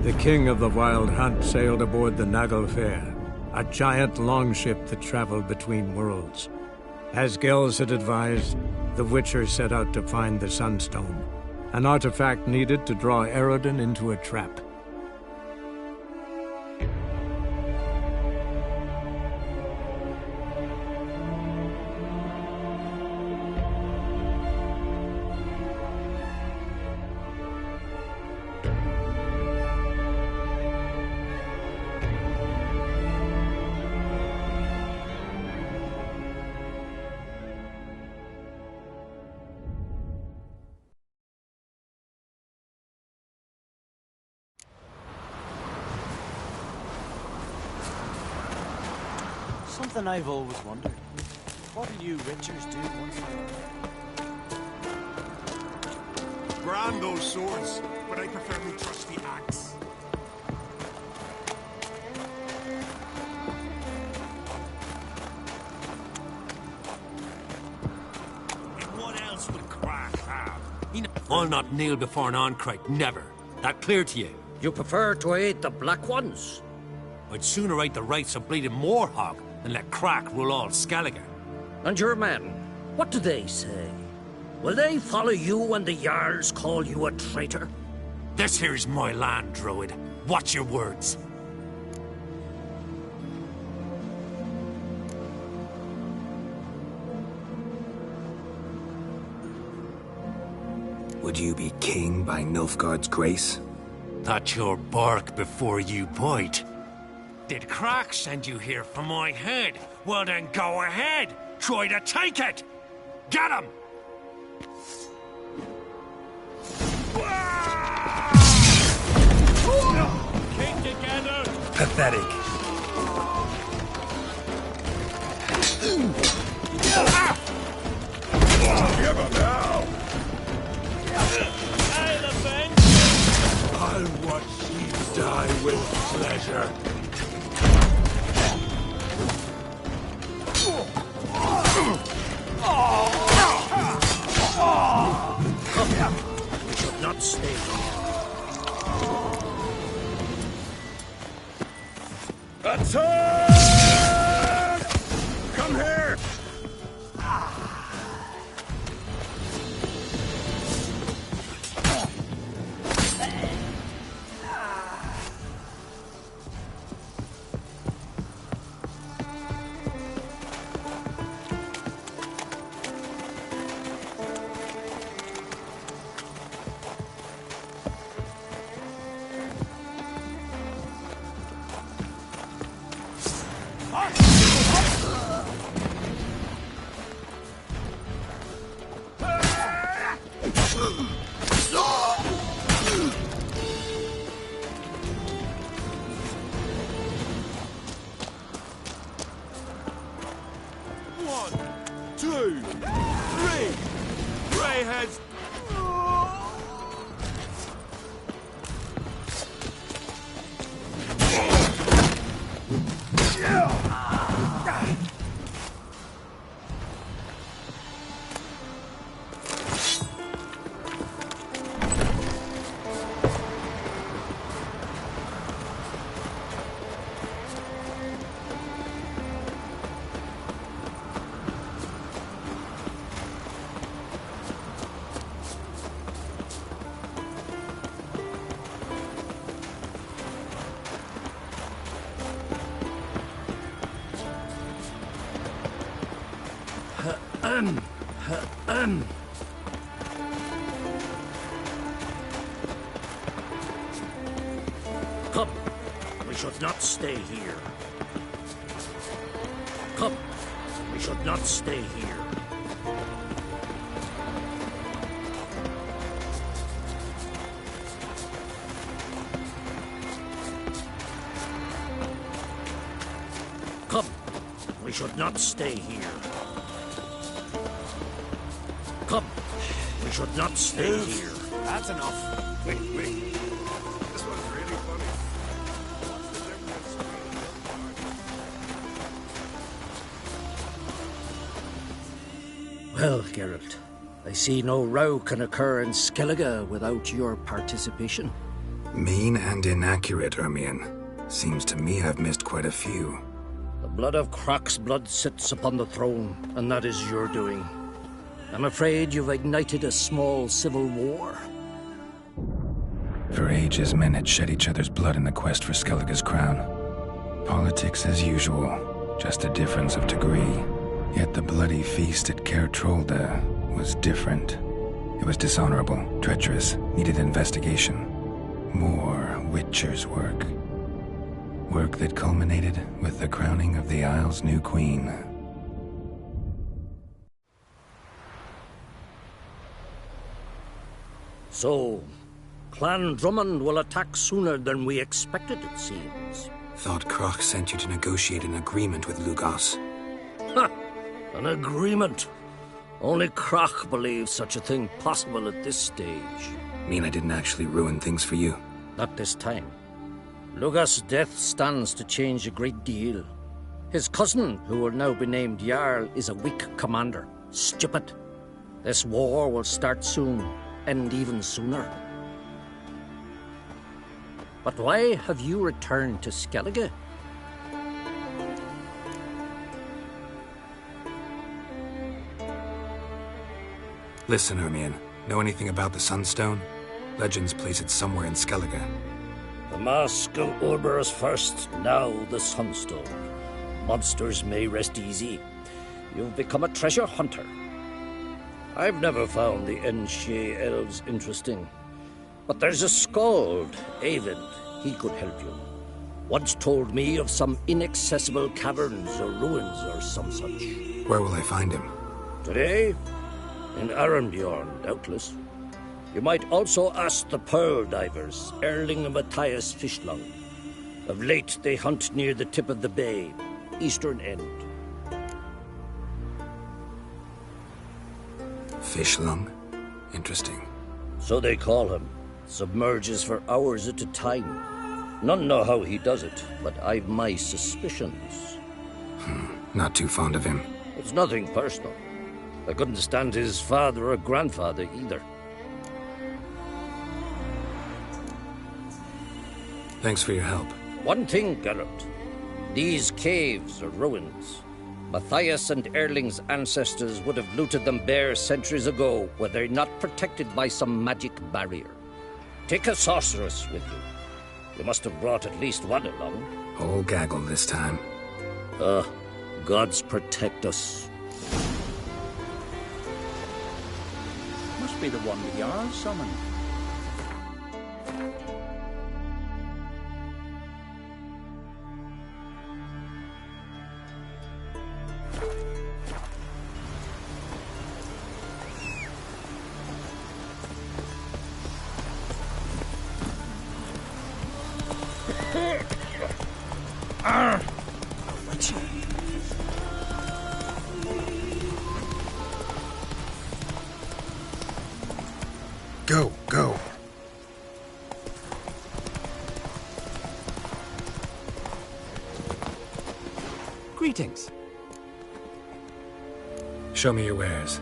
The king of the Wild Hunt sailed aboard the Naglfar, a giant longship that traveled between worlds. As Gels had advised, the Witcher set out to find the Sunstone, an artifact needed to draw Eredin into a trap. Something I've always wondered. What do you Witchers do once you're... Grand those swords, but I prefer me trusty axe. And what else would Crack have? I'll not kneel before an Oncrite, never. That clear to you? You prefer to aid the Black Ones? I'd sooner aid the rights of bleeding Moorhog than let Crack rule all Skellige. And your men, what do they say? Will they follow you when the Jarls call you a traitor? This here's my land, Druid. Watch your words. Would you be king by Nilfgaard's grace? That's your bark before you bite. Did Crack send you here for my head? Well then go ahead! Try to take it! Get him! Keep together! Pathetic. Give him now! Elephant! I'll watch you die with pleasure. We should not stay here. Attack! Come here! Come, we should not stay here. Come, we should not stay here. Come, we should not stay here. Come, we should not stay here. That's enough. Wait. This one's really funny. What's the difference between... Well, Geralt, I see no row can occur in Skellige without your participation. Mean and inaccurate, Ermion. Seems to me I've missed quite a few. The blood of Croc's blood sits upon the throne, and that is your doing. I'm afraid you've ignited a small civil war. For ages, men had shed each other's blood in the quest for Skellige's crown. Politics as usual, just a difference of degree. Yet the bloody feast at Caer Trolda was different. It was dishonorable, treacherous, needed investigation. More Witcher's work. Work that culminated with the crowning of the Isle's new queen. So, Clan Drummond will attack sooner than we expected, it seems. Thought Croc sent you to negotiate an agreement with Lugos. Ha! An agreement? Only Croc believes such a thing possible at this stage. Mean I didn't actually ruin things for you? Not this time. Lugos' death stands to change a great deal. His cousin, who will now be named Jarl, is a weak commander. Stupid. This war will start soon, end even sooner. But why have you returned to Skellige? Listen, Ermion. Know anything about the Sunstone? Legends place it somewhere in Skellige. The Mask of Orberus first, now the Sunstone. Monsters may rest easy. You've become a treasure hunter. I've never found the Enshe elves interesting. But there's a skald, Eyvind. He could help you. Once told me of some inaccessible caverns or ruins or some such. Where will I find him? Today? In Arenbjorn, doubtless. You might also ask the Pearl Divers, Erling and Matthias Fishlung. Of late, they hunt near the tip of the bay, eastern end. Fishlung? Interesting. So they call him. Submerges for hours at a time. None know how he does it, but I've my suspicions. Not too fond of him. It's nothing personal. I couldn't stand his father or grandfather either. Thanks for your help. One thing, Geralt. These caves are ruins. Matthias and Erling's ancestors would have looted them bare centuries ago were they not protected by some magic barrier. Take a sorceress with you. You must have brought at least one along. Whole gaggle this time. Gods protect us. Must be the one the Jarl summoned. Go. Greetings. Show me your wares.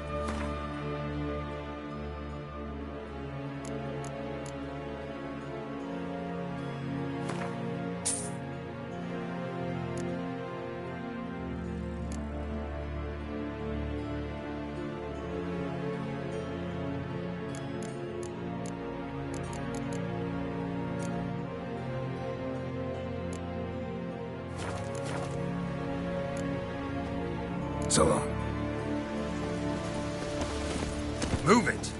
So long. Move it!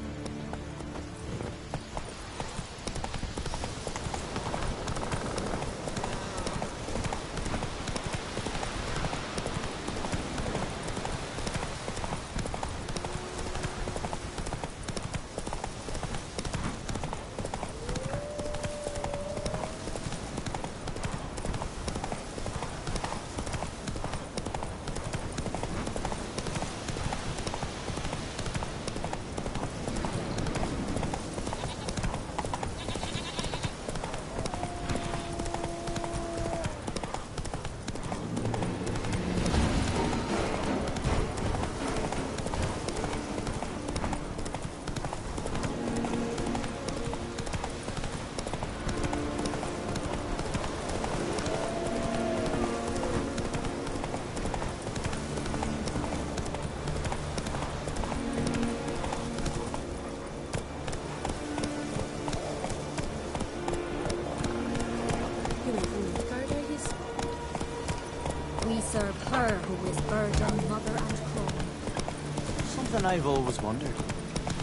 Something I've always wondered.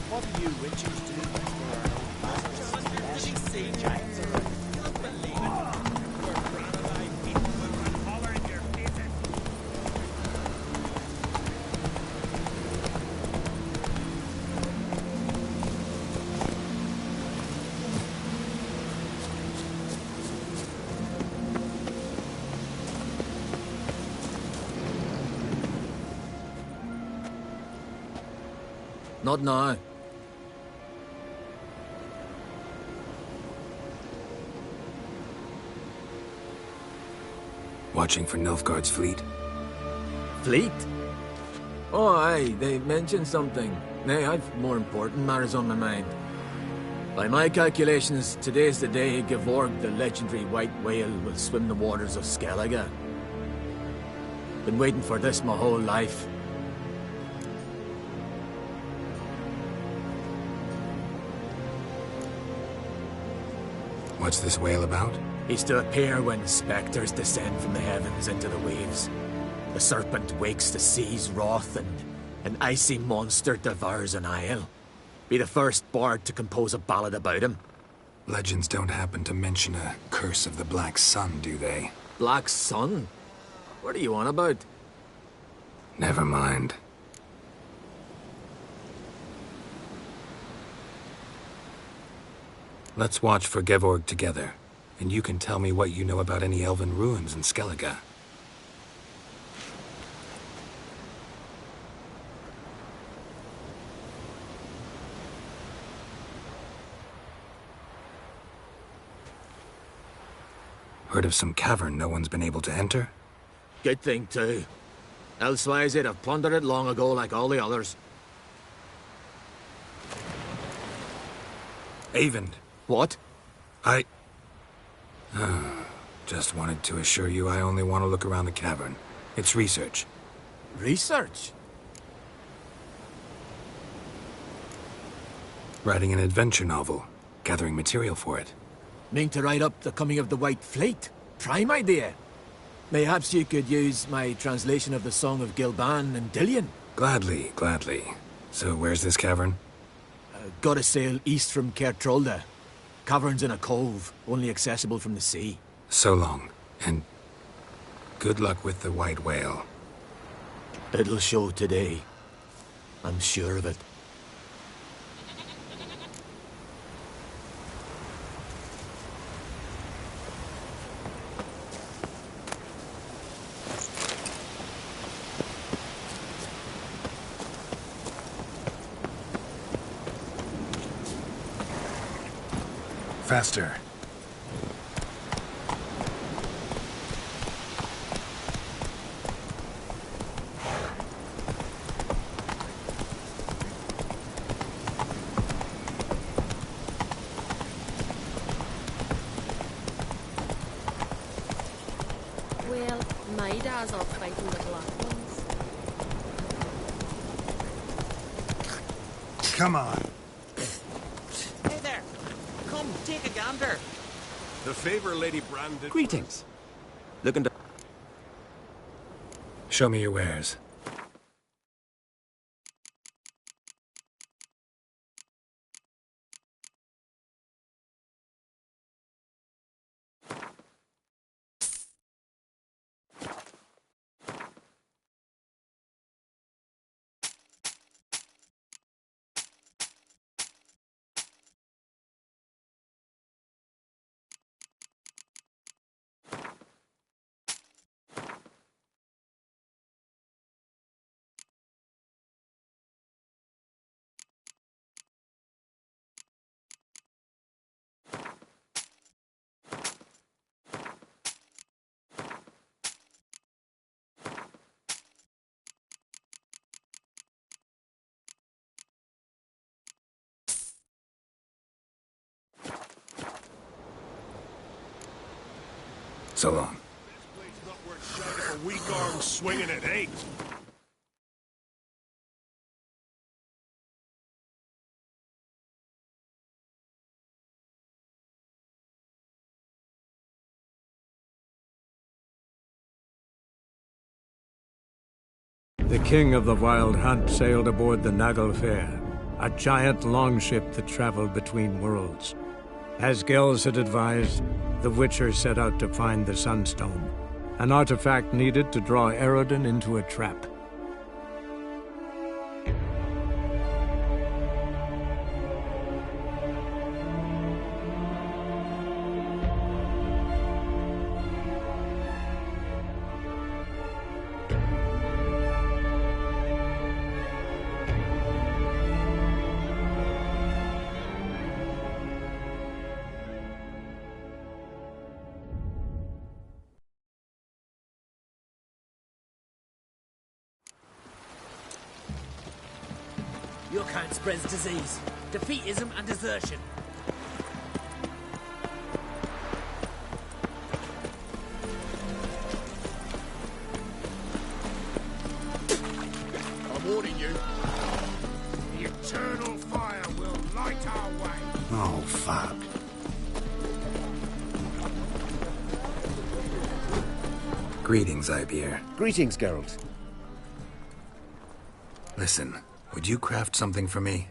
What do you witchers do when there are no basilisks, leshians, giants around? Not now. Watching for Nilfgaard's fleet? Fleet? Oh, aye, they mentioned something. Nay, I've more important matters on my mind. By my calculations, today's the day Gevorg, the legendary white whale, will swim the waters of Skellige. Been waiting for this my whole life. What's this whale about? He's to appear when spectres descend from the heavens into the waves. The serpent wakes the sea's wrath, and an icy monster devours an isle. Be the first bard to compose a ballad about him. Legends don't happen to mention a curse of the Black Sun, do they? Black Sun? What are you on about? Never mind. Let's watch for Gevorg together, and you can tell me what you know about any elven ruins in Skellige. Heard of some cavern no one's been able to enter? Good thing, too. Elsewise, they'd have plundered it long ago like all the others. Eyvind. What? Just wanted to assure you I only want to look around the cavern. It's research. Research? Writing an adventure novel. Gathering material for it. Mean to write up the coming of the White Fleet? Prime idea. Mayhaps you could use my translation of the Song of Gilban and Dillion? Gladly, gladly. So where's this cavern? Gotta sail east from Kertrolda. Cavern's in a cove, only accessible from the sea. So long, and good luck with the white whale. It'll show today. I'm sure of it. Faster. Well, my dad's off fighting the black ones. Come on. Hey there! Come, take a gander! The favor Lady Brandon... Greetings. Looking to... Show me your wares. So long. This place is not worth shite if a weak arm swinging it, eh? The king of the Wild Hunt sailed aboard the Naglfar, a giant longship that traveled between worlds. As Gels had advised, the Witcher set out to find the Sunstone, an artifact needed to draw Eredin into a trap. Your kind spreads disease, defeatism and desertion. I'm warning you. The eternal fire will light our way. Oh, fuck. Greetings, Ibeer. Greetings, Geralt. Listen, would you craft something for me?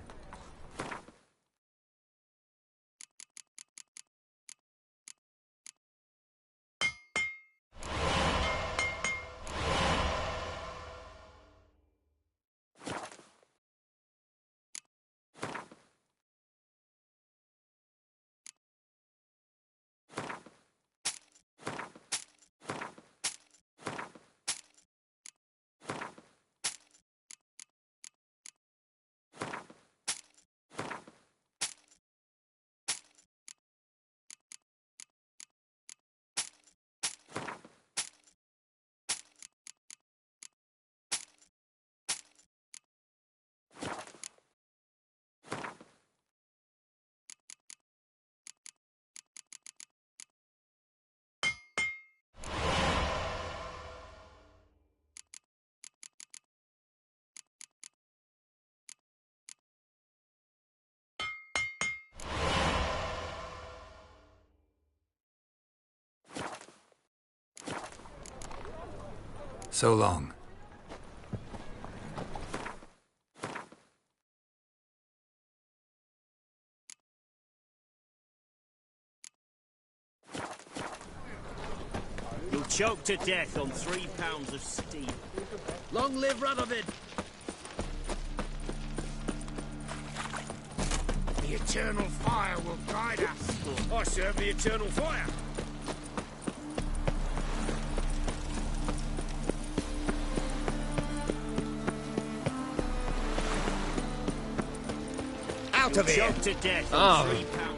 So long. You'll choke to death on 3 pounds of steam. Long live Radovid! The eternal fire will guide us. I serve the eternal fire. Out of here! Choked to death on 3 pounds.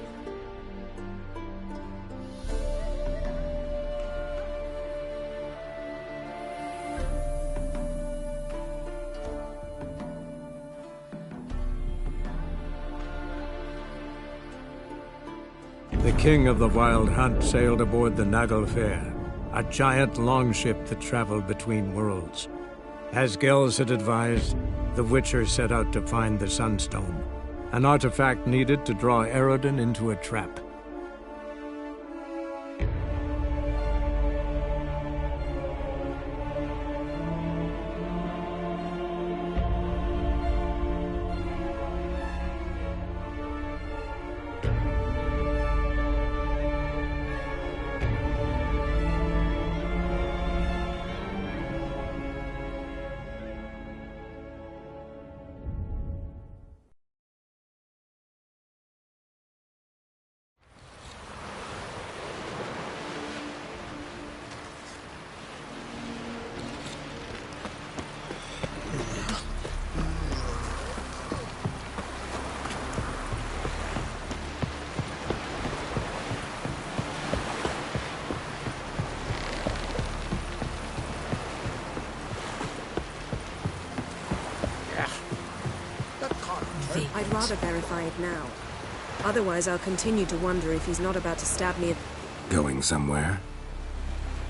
The king of the Wild Hunt sailed aboard the Naglfar, a giant longship that traveled between worlds. As Gels had advised, the Witcher set out to find the Sunstone, an artifact needed to draw Eredin into a trap. I'd rather verify it now. Otherwise, I'll continue to wonder if he's not about to stab me. Going somewhere?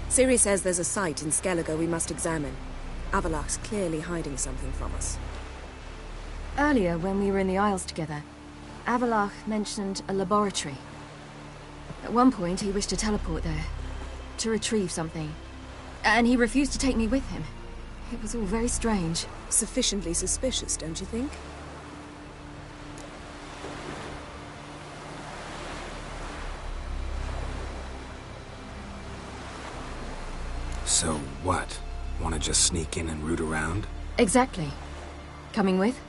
Ciri says there's a site in Skellige we must examine. Avallac'h's clearly hiding something from us. Earlier, when we were in the Isles together, Avallac'h mentioned a laboratory. At one point, he wished to teleport there, to retrieve something. And he refused to take me with him. It was all very strange. Sufficiently suspicious, don't you think? So what? Want to just sneak in and root around? Exactly. Coming with?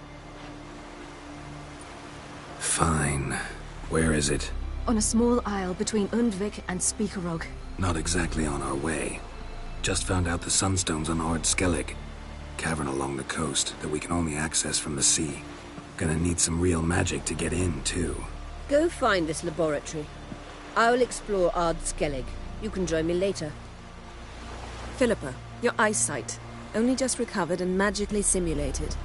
Fine. Where is it? On a small isle between Undvik and Speakerog. Not exactly on our way. Just found out the sunstone's on Ard Skellig. Cavern along the coast that we can only access from the sea. Gonna need some real magic to get in, too. Go find this laboratory. I'll explore Ard Skellig. You can join me later. Philippa, your eyesight. Only just recovered and magically simulated.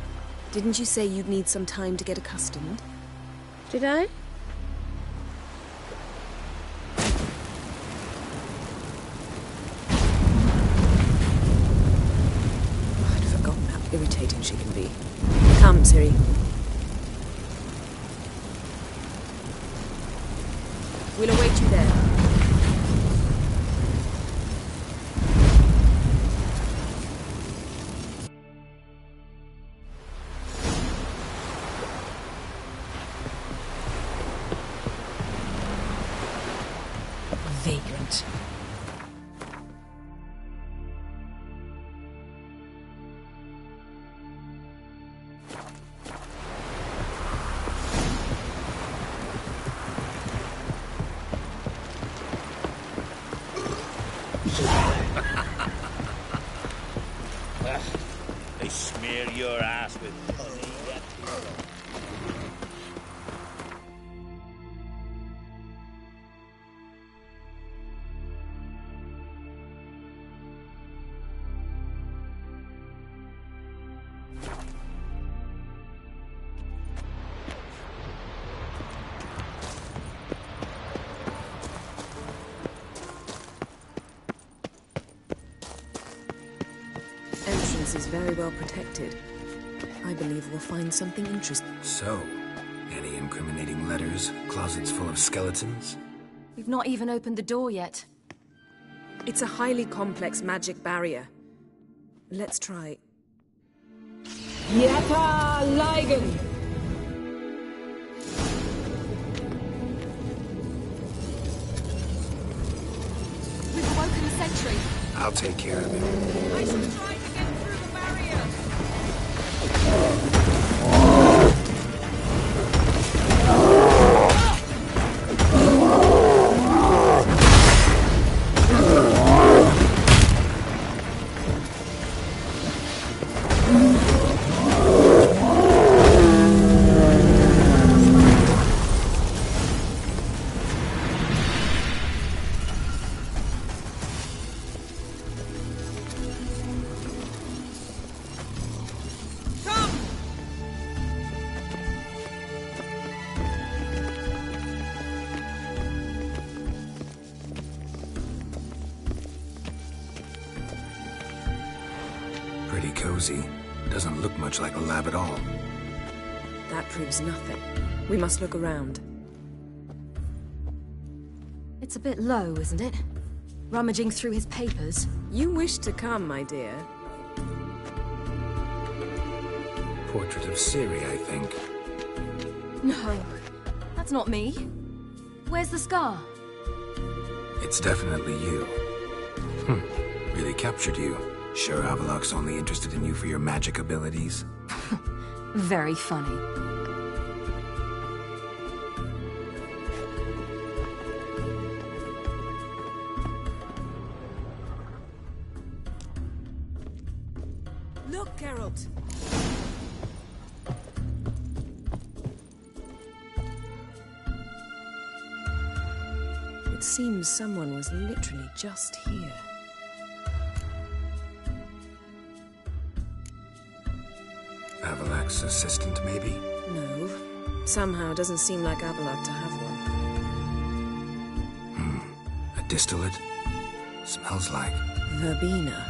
Didn't you say you'd need some time to get accustomed? Did I? I'd forgotten how irritating she can be. Come, Ciri. We'll await you there. Vagrant. They smear your ass with honey, that hero. Entrance is very well protected. I believe we'll find something interesting. So, any incriminating letters? Closets full of skeletons? We've not even opened the door yet. It's a highly complex magic barrier. Let's try. Yata Ligen! We've awoken the sentry. I'll take care of it. I should try to get through the barrier! Pretty cozy. Doesn't look much like a lab at all. That proves nothing. We must look around. It's a bit low, isn't it? Rummaging through his papers. You wish to come, my dear. Portrait of Ciri, I think. No, that's not me. Where's the scar? It's definitely you. Really captured you. Sure Avallac'h's only interested in you for your magic abilities? Very funny. Look, Geralt! It seems someone was literally just here. Avallac'h's assistant, maybe? No. Somehow doesn't seem like Avallac'h to have one. A distillate? Smells like... Verbena.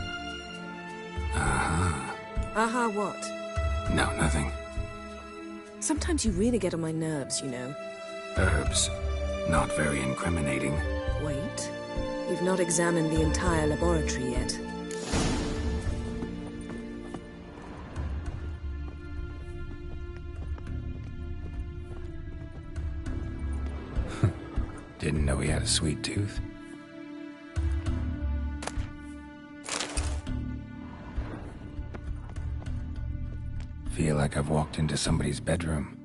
Aha. Aha what? No, nothing. Sometimes you really get on my nerves, you know. Herbs. Not very incriminating. Wait. You've not examined the entire laboratory yet. Didn't know he had a sweet tooth. Feel like I've walked into somebody's bedroom.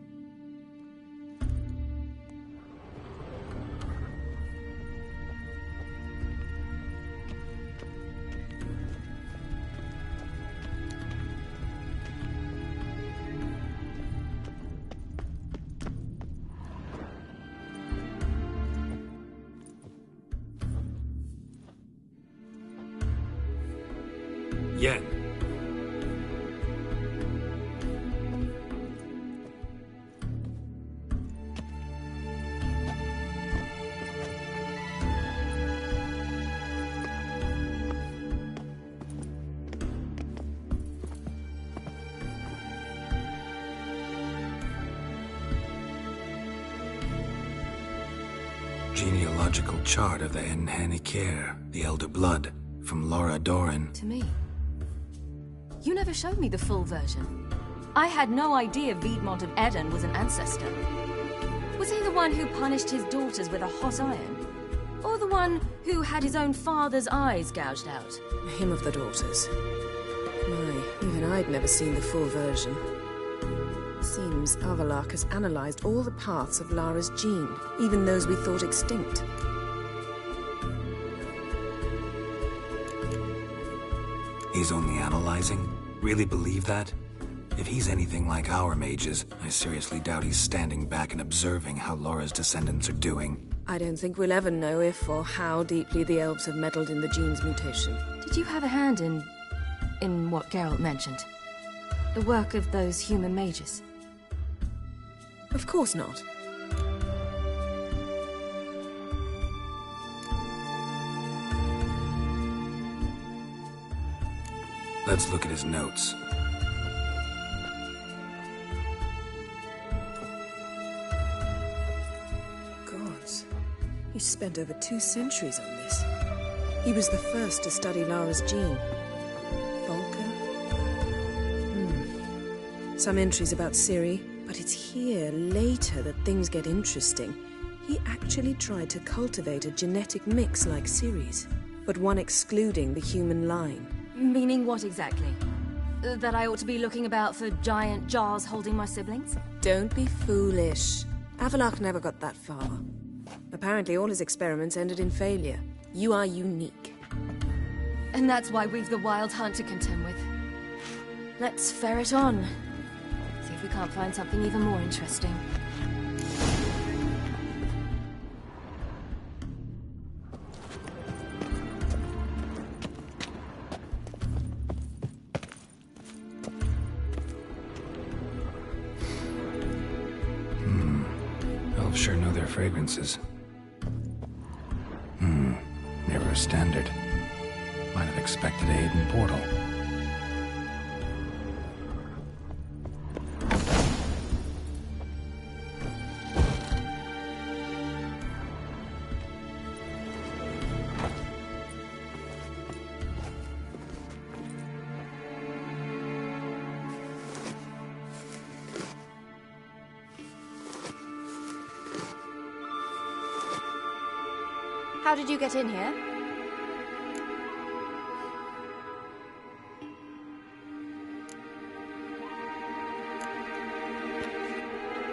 Yen. Genealogical chart of the Enhanikir, the Elder Blood, from Laura Doran. To me. You never showed me the full version. I had no idea Viedmont of Eden was an ancestor. Was he the one who punished his daughters with a hot iron? Or the one who had his own father's eyes gouged out? Him of the daughters. My, even I'd never seen the full version. Seems Avallac'h has analyzed all the parts of Lara's gene, even those we thought extinct. He's only analyzing? Really believe that? If he's anything like our mages, I seriously doubt he's standing back and observing how Laura's descendants are doing. I don't think we'll ever know if or how deeply the elves have meddled in the gene's mutation. Did you have a hand in what Geralt mentioned? The work of those human mages? Of course not. Let's look at his notes. Gods. He spent over 2 centuries on this. He was the first to study Lara's gene. Volker? Some entries about Ciri, but it's here, later, that things get interesting. He actually tried to cultivate a genetic mix like Ciri's, but one excluding the human line. Meaning what exactly? That I ought to be looking about for giant jars holding my siblings? Don't be foolish. Avallac'h never got that far. Apparently all his experiments ended in failure. You are unique. And that's why we've the Wild Hunt to contend with. Let's ferret on. See if we can't find something even more interesting. Elves sure know their fragrances. Never a standard. Might have expected a hidden portal. How did you get in here?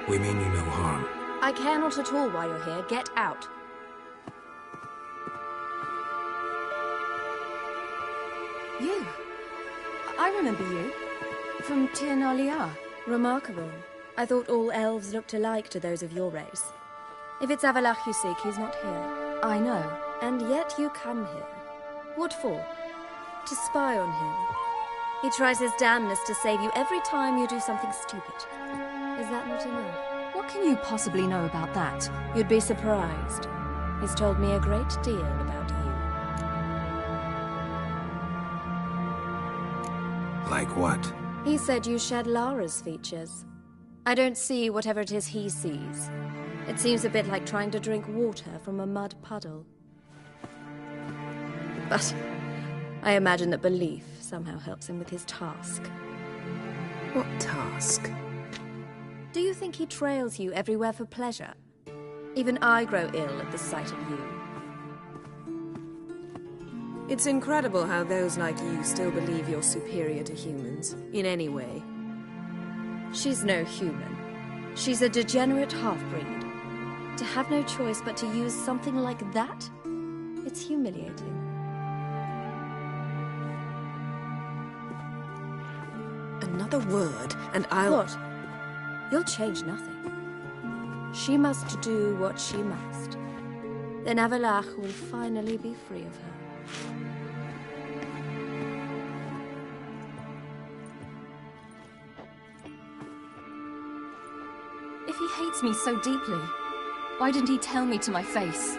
We mean you no harm. I care not at all why you're here. Get out. You. I remember you. From Tir na Liar. Remarkable. I thought all elves looked alike to those of your race. If it's Avallac'h you seek, he's not here. I know. And yet you come here. What for? To spy on him. He tries his damnedest to save you every time you do something stupid. Is that not enough? What can you possibly know about that? You'd be surprised. He's told me a great deal about you. Like what? He said you shared Lara's features. I don't see whatever it is he sees. It seems a bit like trying to drink water from a mud puddle. But I imagine that belief somehow helps him with his task. What task? Do you think he trails you everywhere for pleasure? Even I grow ill at the sight of you. It's incredible how those like you still believe you're superior to humans, in any way. She's no human. She's a degenerate half-breed. To have no choice but to use something like that? It's humiliating. Another word, and I'll... What? You'll change nothing. She must do what she must. Then Avallac'h will finally be free of her. If he hates me so deeply, why didn't he tell me to my face?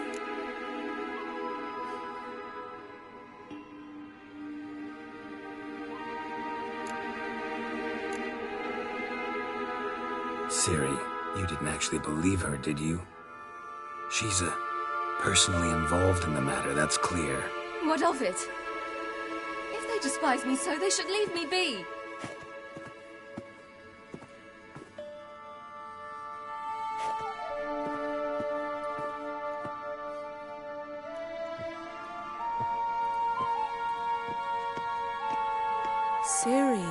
Ciri, you didn't actually believe her, did you? She's personally involved in the matter, that's clear. What of it? If they despise me so, they should leave me be. Ciri.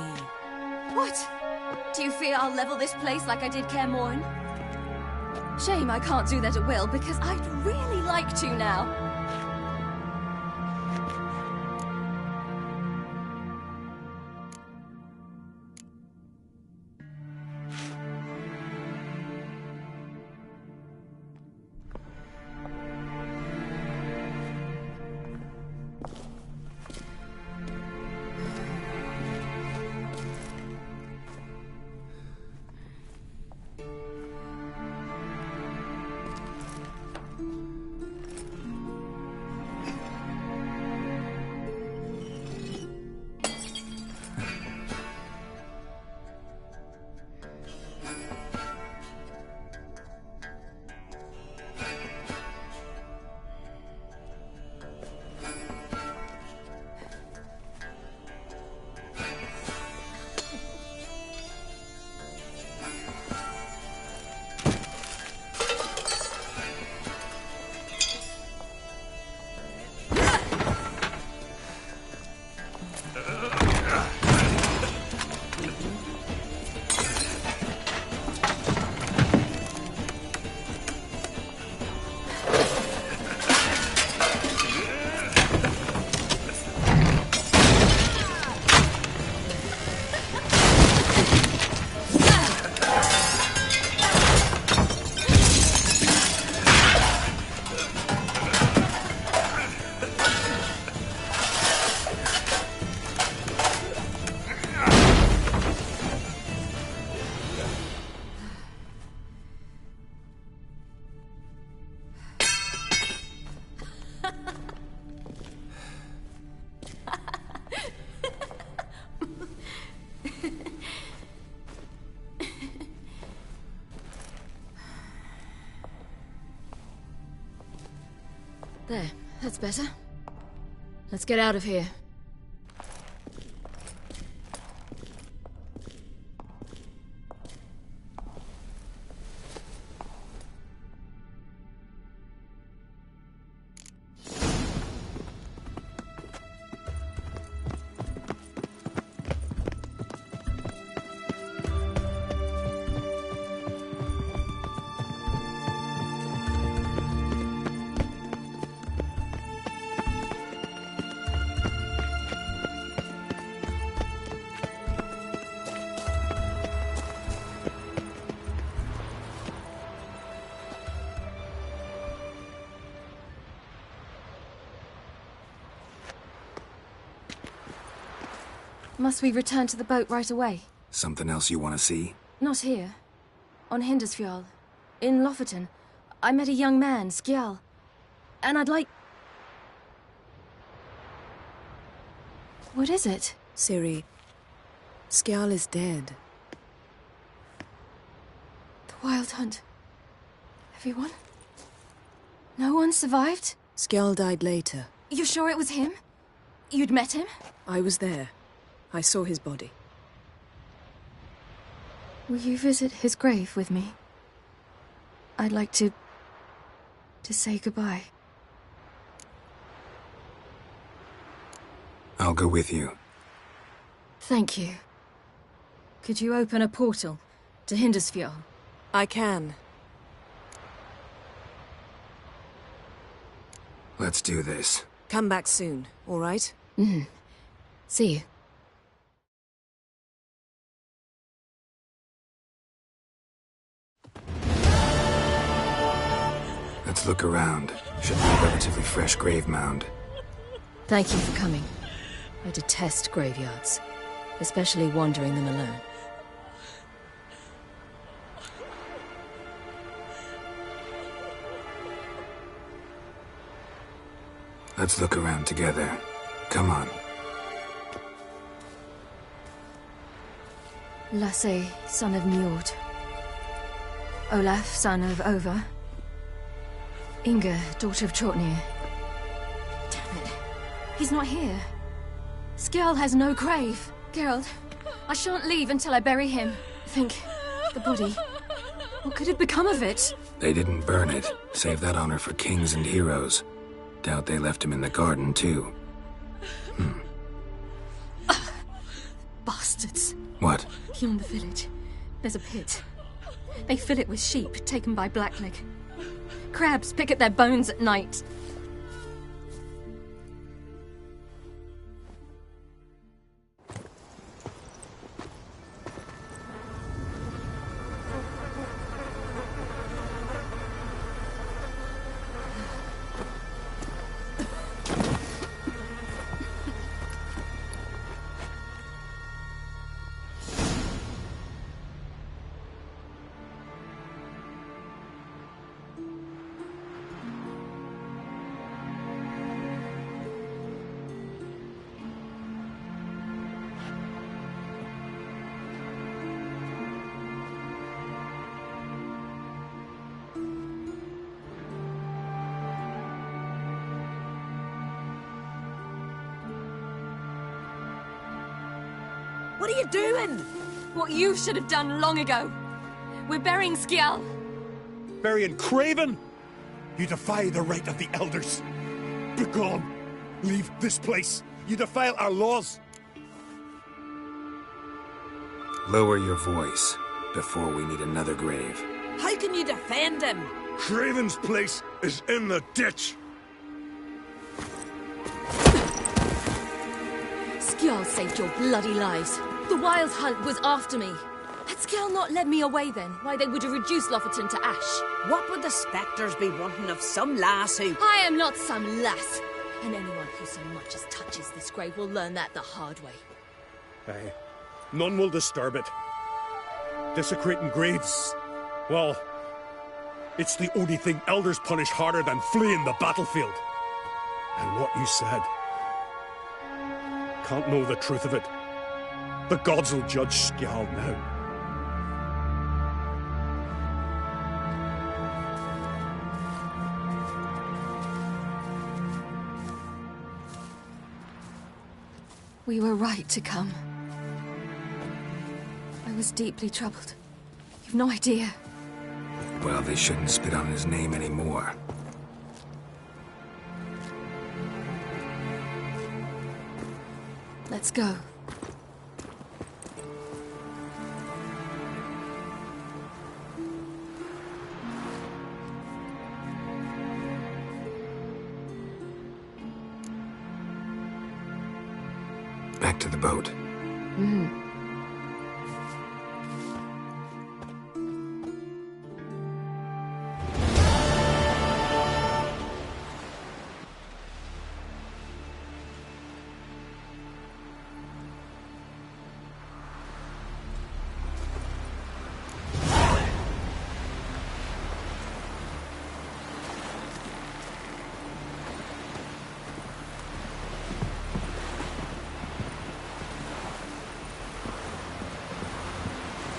What? Do you fear I'll level this place like I did Kaer Morhen? Shame I can't do that at will, because I'd really like to now. There, that's better. Let's get out of here. Must we return to the boat right away? Something else you want to see? Not here. On Hindarsfjall. In Lofoten. I met a young man, Skjal. And I'd like... What is it? Ciri, Skjal is dead. The Wild Hunt. Everyone? No one survived? Skjal died later. You're sure it was him? You'd met him? I was there. I saw his body. Will you visit his grave with me? I'd like to To say goodbye. I'll go with you. Thank you. Could you open a portal to Hindersfjord? I can. Let's do this. Come back soon, all right? See you. Let's look around. Should be a relatively fresh grave mound. Thank you for coming. I detest graveyards, especially wandering them alone. Let's look around together. Come on. Lasse, son of Njord. Olaf, son of Over. Inga, daughter of Trotnir. Damn it. He's not here. Skjall has no grave. Geralt, I shan't leave until I bury him. Think, the body. What could have become of it? They didn't burn it. Save that honor for kings and heroes. Doubt they left him in the garden, too. Bastards. What? Beyond the village, there's a pit. They fill it with sheep taken by Blackleg. Crabs pick at their bones at night. What are you doing? What you should have done long ago. We're burying Skjall. Burying Craven? You defy the right of the elders. Begone. Leave this place. You defile our laws. Lower your voice before we need another grave. How can you defend him? Craven's place is in the ditch. Skjall saved your bloody lives. The Wild Hunt was after me. Had Skjall not led me away then, why they would have reduced Lofoten to ash. What would the spectres be wanting of some lass who... I am not some lass. And anyone who so much as touches this grave will learn that the hard way. Aye. None will disturb it. Desecrating graves, well, it's the only thing elders punish harder than fleeing the battlefield. And what you said, can't know the truth of it. The gods will judge Skjall now. We were right to come. I was deeply troubled. You've no idea. Well, they shouldn't spit on his name anymore. Let's go. Back to the boat.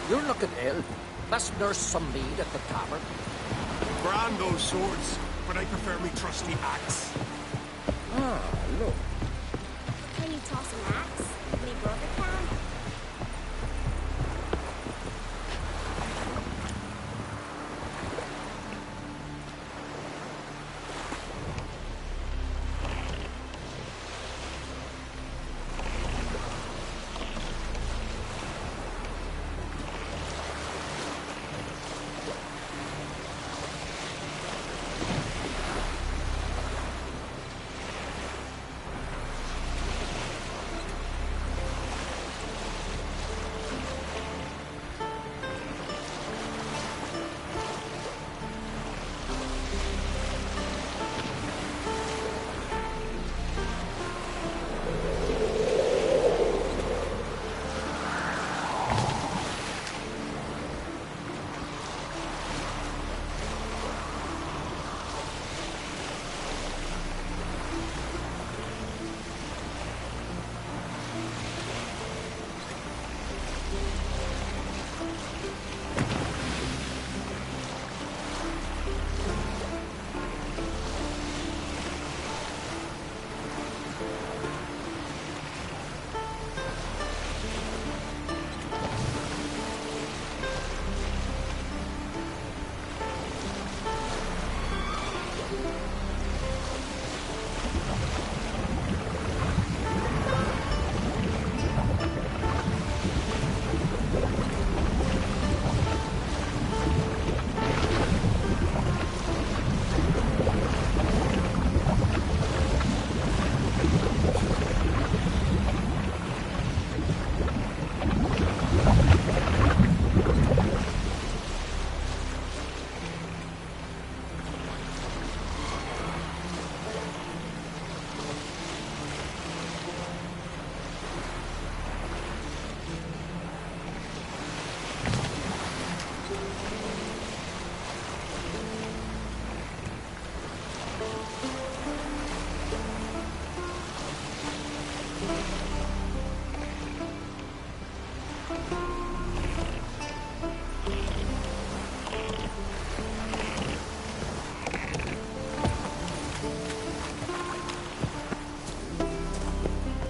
You're looking ill. Must nurse some mead at the tavern. Brand those swords, but I prefer me trusty axe. Ah, look. Can you toss an axe? Me brother can.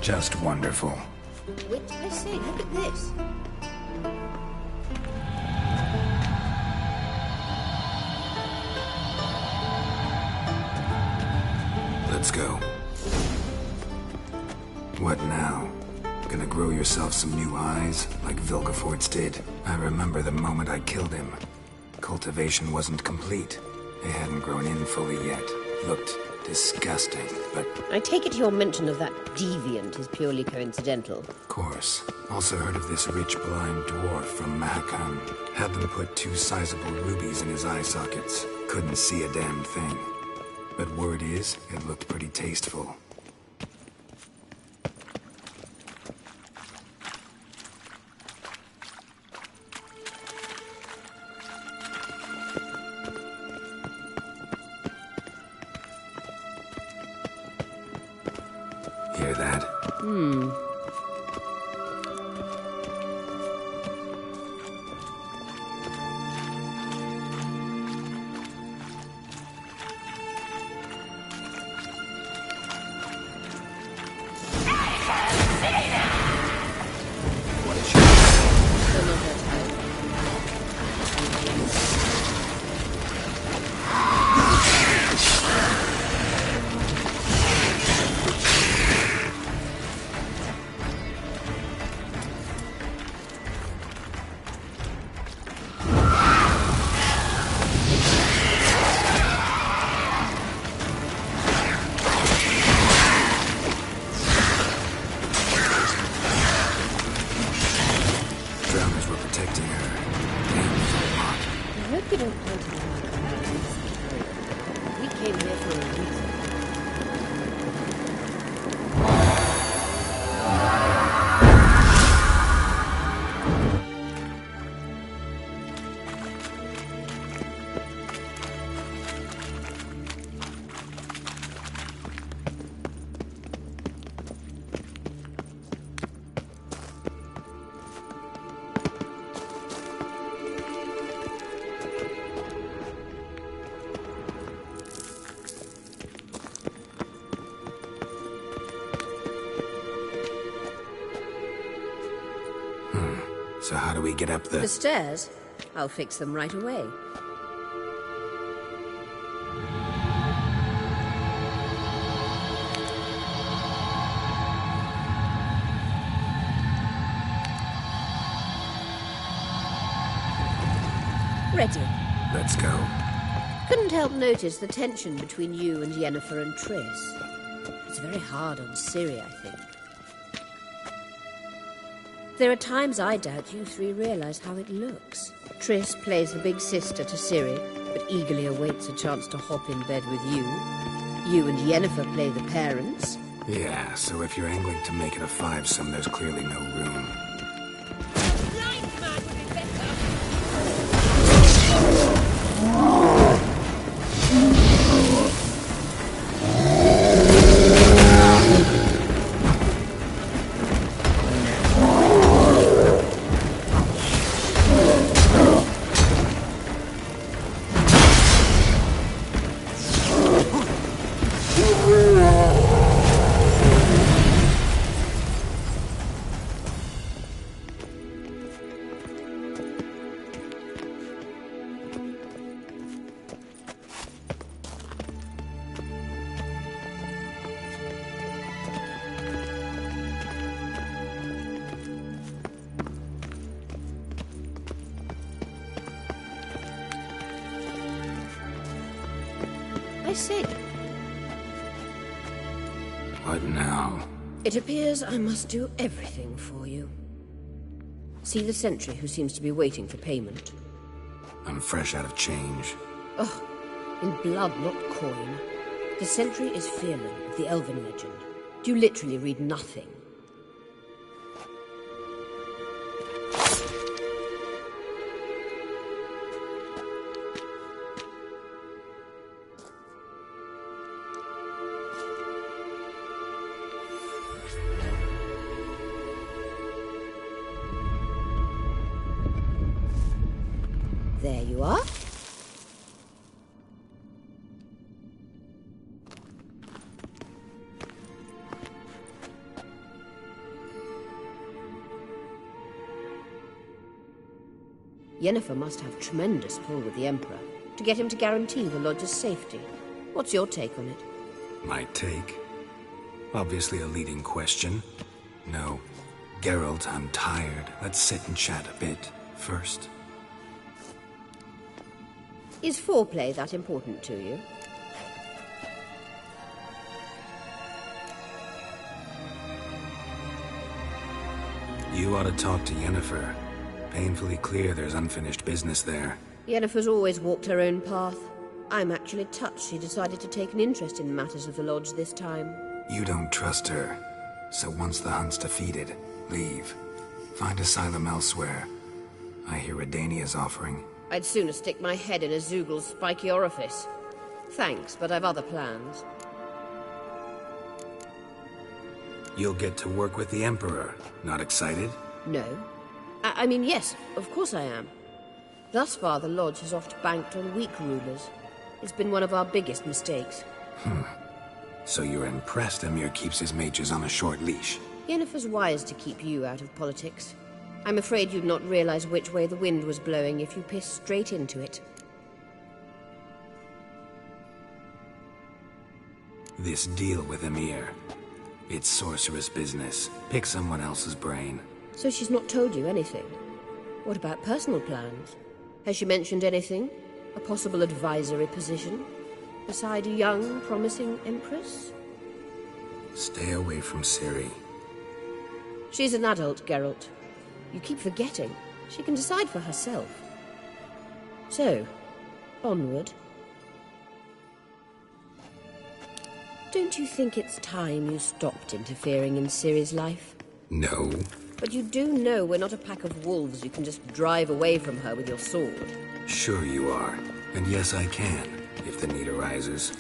Just wonderful. Wait, I say, look at this. Let's go. What now? Gonna grow yourself some new eyes, like Vilgefortz did? I remember the moment I killed him. Cultivation wasn't complete. It hadn't grown in fully yet. Looked disgusting, but... I take it your mention of that deviant is purely coincidental. Of course. Also heard of this rich blind dwarf from Mahakam. Had them put 2 sizable rubies in his eye sockets. Couldn't see a damn thing. But word is, it looked pretty tasteful. Hear that? So how do we get up the... The stairs? I'll fix them right away. Ready. Let's go. Couldn't help notice the tension between you and Yennefer and Triss. It's very hard on Ciri, I think. There are times I doubt you 3 realize how it looks. Triss plays the big sister to Ciri, but eagerly awaits a chance to hop in bed with you. You and Yennefer play the parents. Yeah, so if you're angling to make it a 5-some, there's clearly no room. I say, What now? it appears I must do everything for you. See the sentry who seems to be waiting for payment? I'm fresh out of change. Oh, in blood, not coin. The sentry is Firlan of the Elven legend. You literally read nothing. There you are. Yennefer must have tremendous pull with the Emperor to get him to guarantee the Lodge's safety. What's your take on it? My take? Obviously a leading question. No. Geralt, I'm tired. Let's sit and chat a bit first. Is foreplay that important to you? You ought to talk to Yennefer. Painfully clear there's unfinished business there. Yennefer's always walked her own path. I'm actually touched she decided to take an interest in matters of the Lodge this time. You don't trust her. So once the hunt's defeated, leave. Find asylum elsewhere. I hear Redania's offering. I'd sooner stick my head in a Zoogl's spiky orifice. Thanks, but I've other plans. You'll get to work with the Emperor. Not excited? No. I mean, yes, of course I am. Thus far, the Lodge has oft banked on weak rulers. It's been one of our biggest mistakes. So you're impressed Emir keeps his mages on a short leash? Yennefer's wise to keep you out of politics. I'm afraid you'd not realize which way the wind was blowing if you pissed straight into it. This deal with Emir. It's sorceress business. Pick someone else's brain. So she's not told you anything? What about personal plans? Has she mentioned anything? A possible advisory position? Beside a young, promising Empress? Stay away from Ciri. She's an adult, Geralt. You keep forgetting. She can decide for herself. So, onward. Don't you think it's time you stopped interfering in Ciri's life? No. But you do know we're not a pack of wolves you can just drive away from her with your sword. Sure you are. And yes, I can, if the need arises.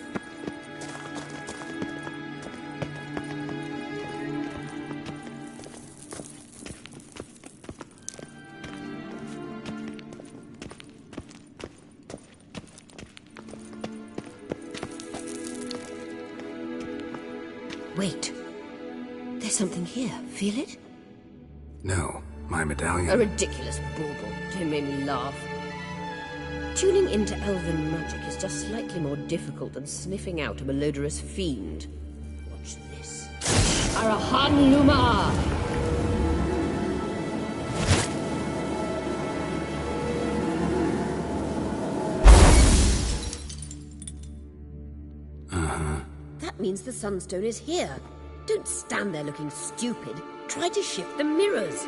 Wait. There's something here. Feel it? No, my medallion. A ridiculous bauble. Don't make me laugh. Tuning into elven magic is just slightly more difficult than sniffing out a malodorous fiend. Watch this. Arahan Luma! That means the Sunstone is here. Don't stand there looking stupid. Try to shift the mirrors.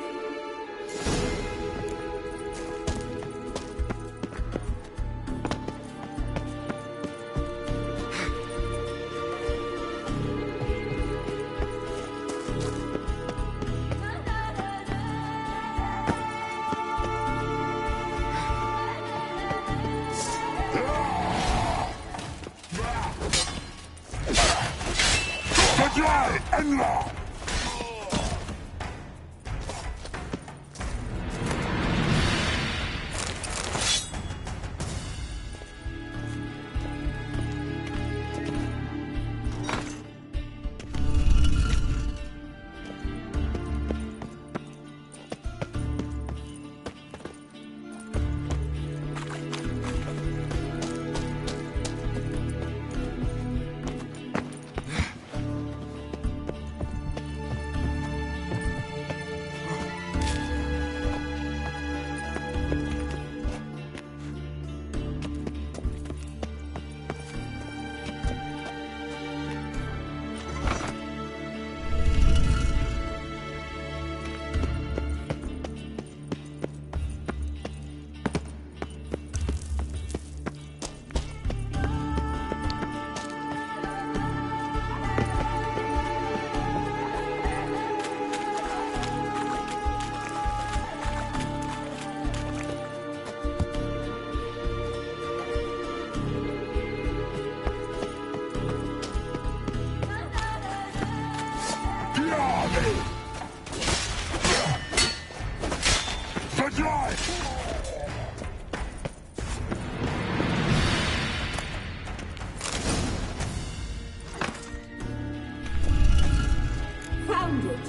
Found it.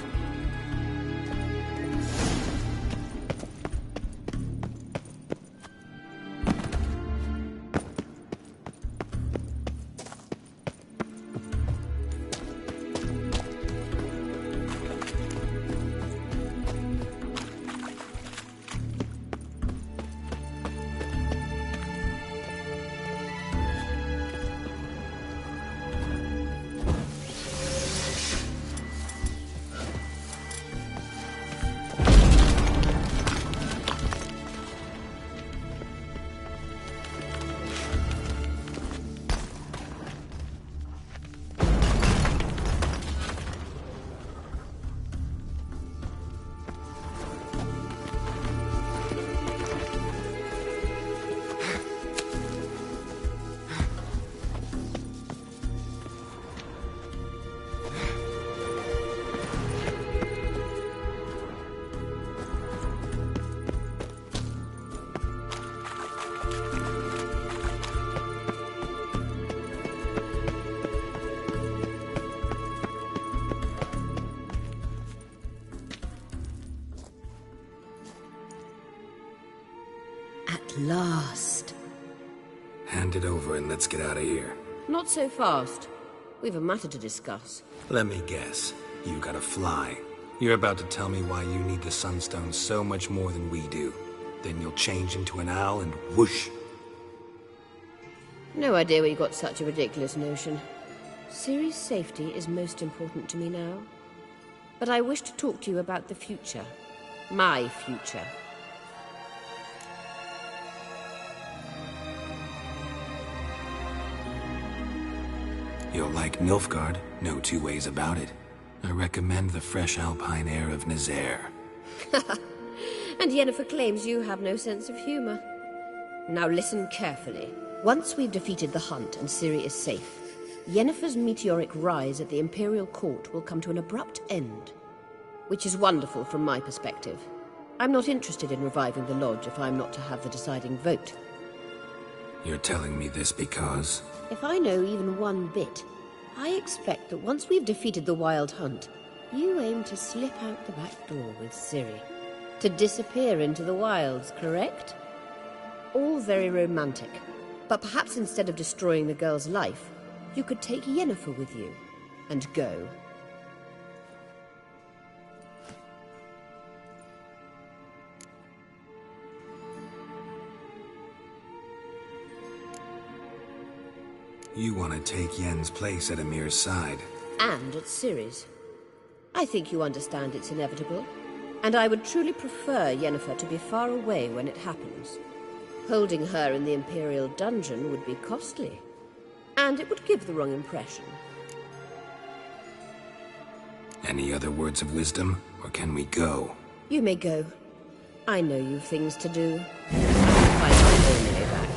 At last. Hand it over and let's get out of here. Not so fast. We've a matter to discuss. Let me guess. You gotta fly. You're about to tell me why you need the Sunstone so much more than we do. Then you'll change into an owl and whoosh. No idea where you got such a ridiculous notion. Ciri's safety is most important to me now. But I wish to talk to you about the future. My future. You'll like Nilfgaard, no two ways about it. I recommend the fresh alpine air of Nazaire. And Yennefer claims you have no sense of humor. Now listen carefully. Once we've defeated the Hunt and Ciri is safe, Yennefer's meteoric rise at the Imperial Court will come to an abrupt end. Which is wonderful from my perspective. I'm not interested in reviving the Lodge if I'm not to have the deciding vote. You're telling me this because... If I know even one bit, I expect that once we've defeated the Wild Hunt, you aim to slip out the back door with Ciri. To disappear into the wilds, correct? All very romantic. But perhaps instead of destroying the girl's life, you could take Yennefer with you and go. You want to take Yen's place at Amir's side. And at Ciri's. I think you understand it's inevitable. And I would truly prefer Yennefer to be far away when it happens. Holding her in the Imperial dungeon would be costly. And it would give the wrong impression. Any other words of wisdom, or can we go? You may go. I know you've things to do. I will find my own way back.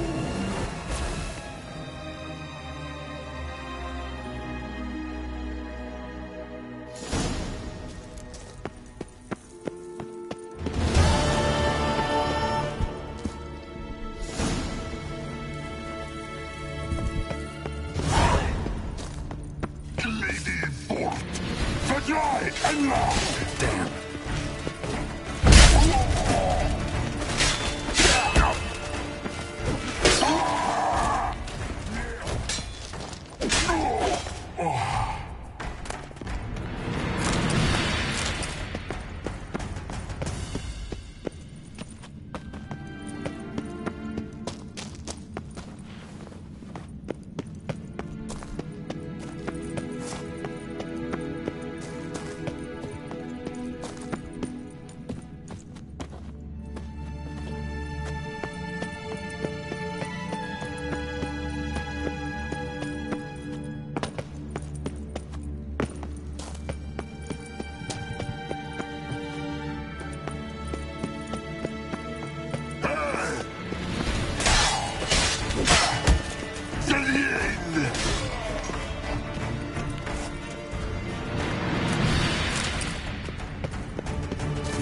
Damn.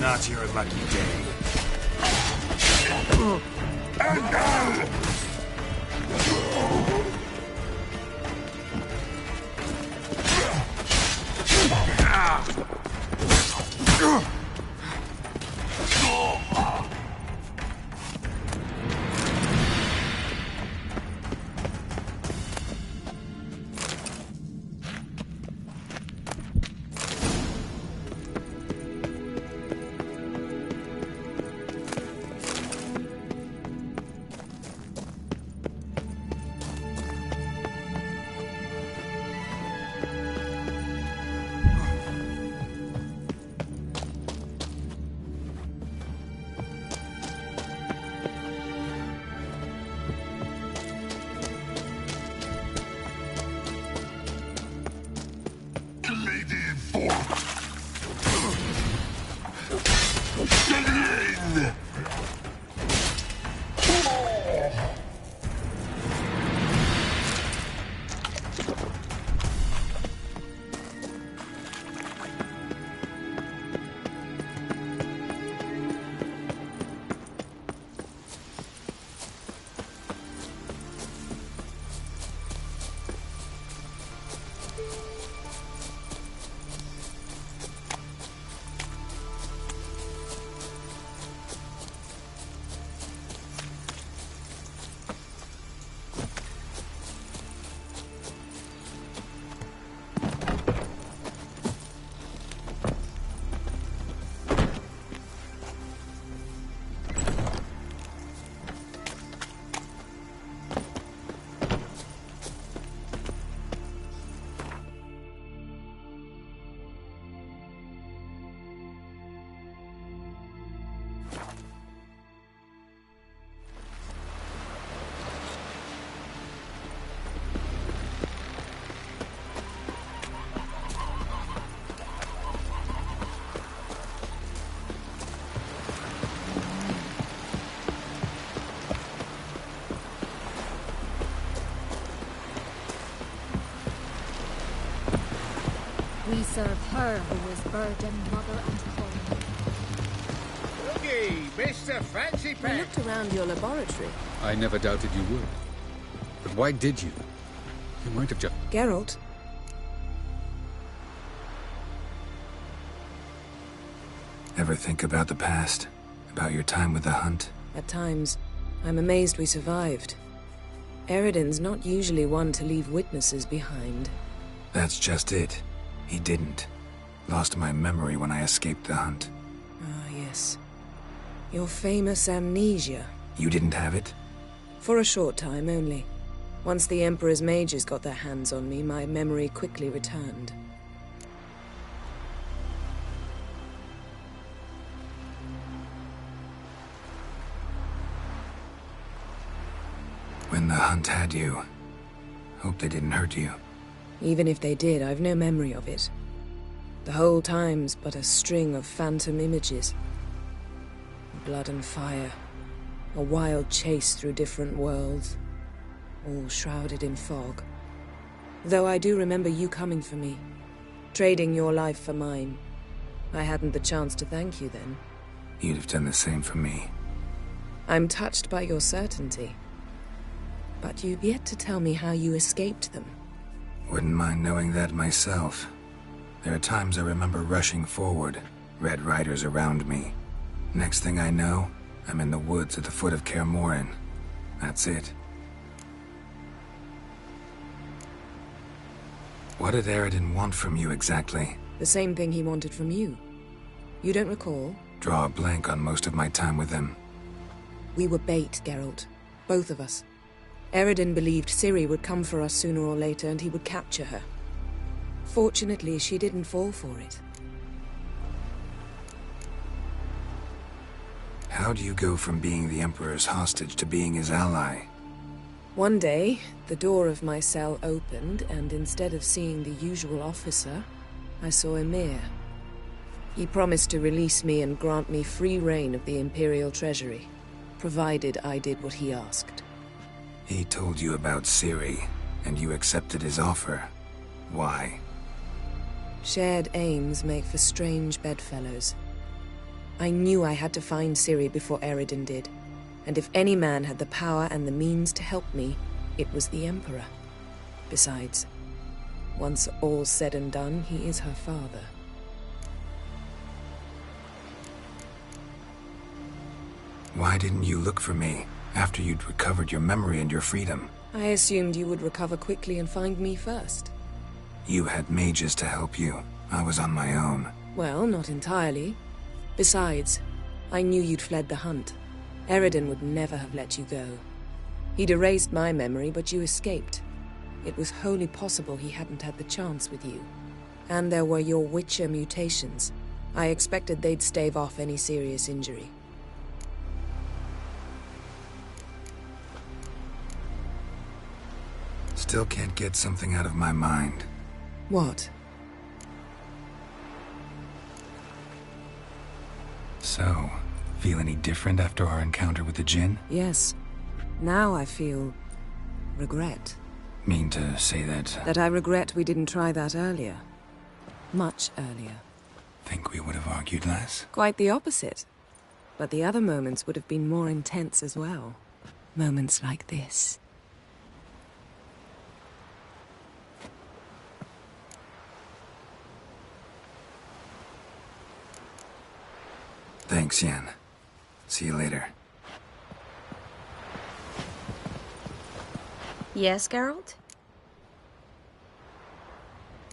Not your lucky day. serve her who was virgin, mother, and queen. Looky, Mr. Fancy I Pants. looked around your laboratory. I never doubted you would. But why did you? You might have just... Geralt, Ever think about the past? About your time with the Hunt? at times, I'm amazed we survived. Eredin's not usually one to leave witnesses behind. That's just it. He didn't. Lost my memory when I escaped the Hunt. Ah, yes. Your famous amnesia. You didn't have it? For a short time only. Once the Emperor's mages got their hands on me, my memory quickly returned. When the Hunt had you. Hope they didn't hurt you. Even if they did, I've no memory of it. The whole time's but a string of phantom images. Blood and fire. A wild chase through different worlds. All shrouded in fog. Though I do remember you coming for me. Trading your life for mine. I hadn't the chance to thank you then. You'd have done the same for me. I'm touched by your certainty. But you've yet to tell me how you escaped them. Wouldn't mind knowing that myself. There are times I remember rushing forward, Red Riders around me. Next thing I know, I'm in the woods at the foot of Kaer Morhen. That's it. What did Eredin want from you exactly? The same thing he wanted from you. You don't recall? Draw a blank on most of my time with him. We were bait, Geralt. Both of us. Eredin believed Ciri would come for us sooner or later and he would capture her. Fortunately, she didn't fall for it. How do you go from being the Emperor's hostage to being his ally? One day, the door of my cell opened, and instead of seeing the usual officer, I saw Emhyr. He promised to release me and grant me free reign of the Imperial Treasury, provided I did what he asked. He told you about Ciri, and you accepted his offer. Why? Shared aims make for strange bedfellows. I knew I had to find Ciri before Eredin did, and if any man had the power and the means to help me, it was the Emperor. Besides, once all's said and done, he is her father. Why didn't you look for me after you'd recovered your memory and your freedom? I assumed you would recover quickly and find me first. You had mages to help you. I was on my own. Well, not entirely. Besides, I knew you'd fled the Hunt. Eredin would never have let you go. He'd erased my memory, but you escaped. It was wholly possible he hadn't had the chance with you. And there were your Witcher mutations. I expected they'd stave off any serious injury. Still can't get something out of my mind. What? So, feel any different after our encounter with the Djinn? Yes. Now I feel... regret. Mean to say that... That I regret we didn't try that earlier. Much earlier. Think we would have argued less? Quite the opposite. But the other moments would have been more intense as well. Moments like this. Thanks, Yen. See you later. Yes, Geralt?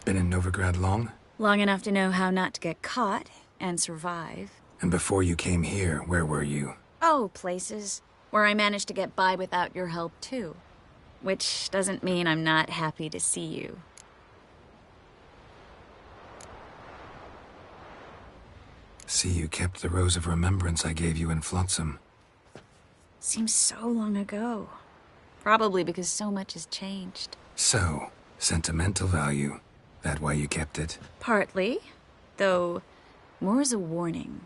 Been in Novigrad long? Long enough to know how not to get caught and survive. And before you came here, where were you? Oh, places where I managed to get by without your help, too. Which doesn't mean I'm not happy to see you. See, you kept the Rose of Remembrance I gave you in Flotsam. Seems so long ago. Probably because so much has changed. So, sentimental value. That why you kept it? Partly. Though, more as a warning.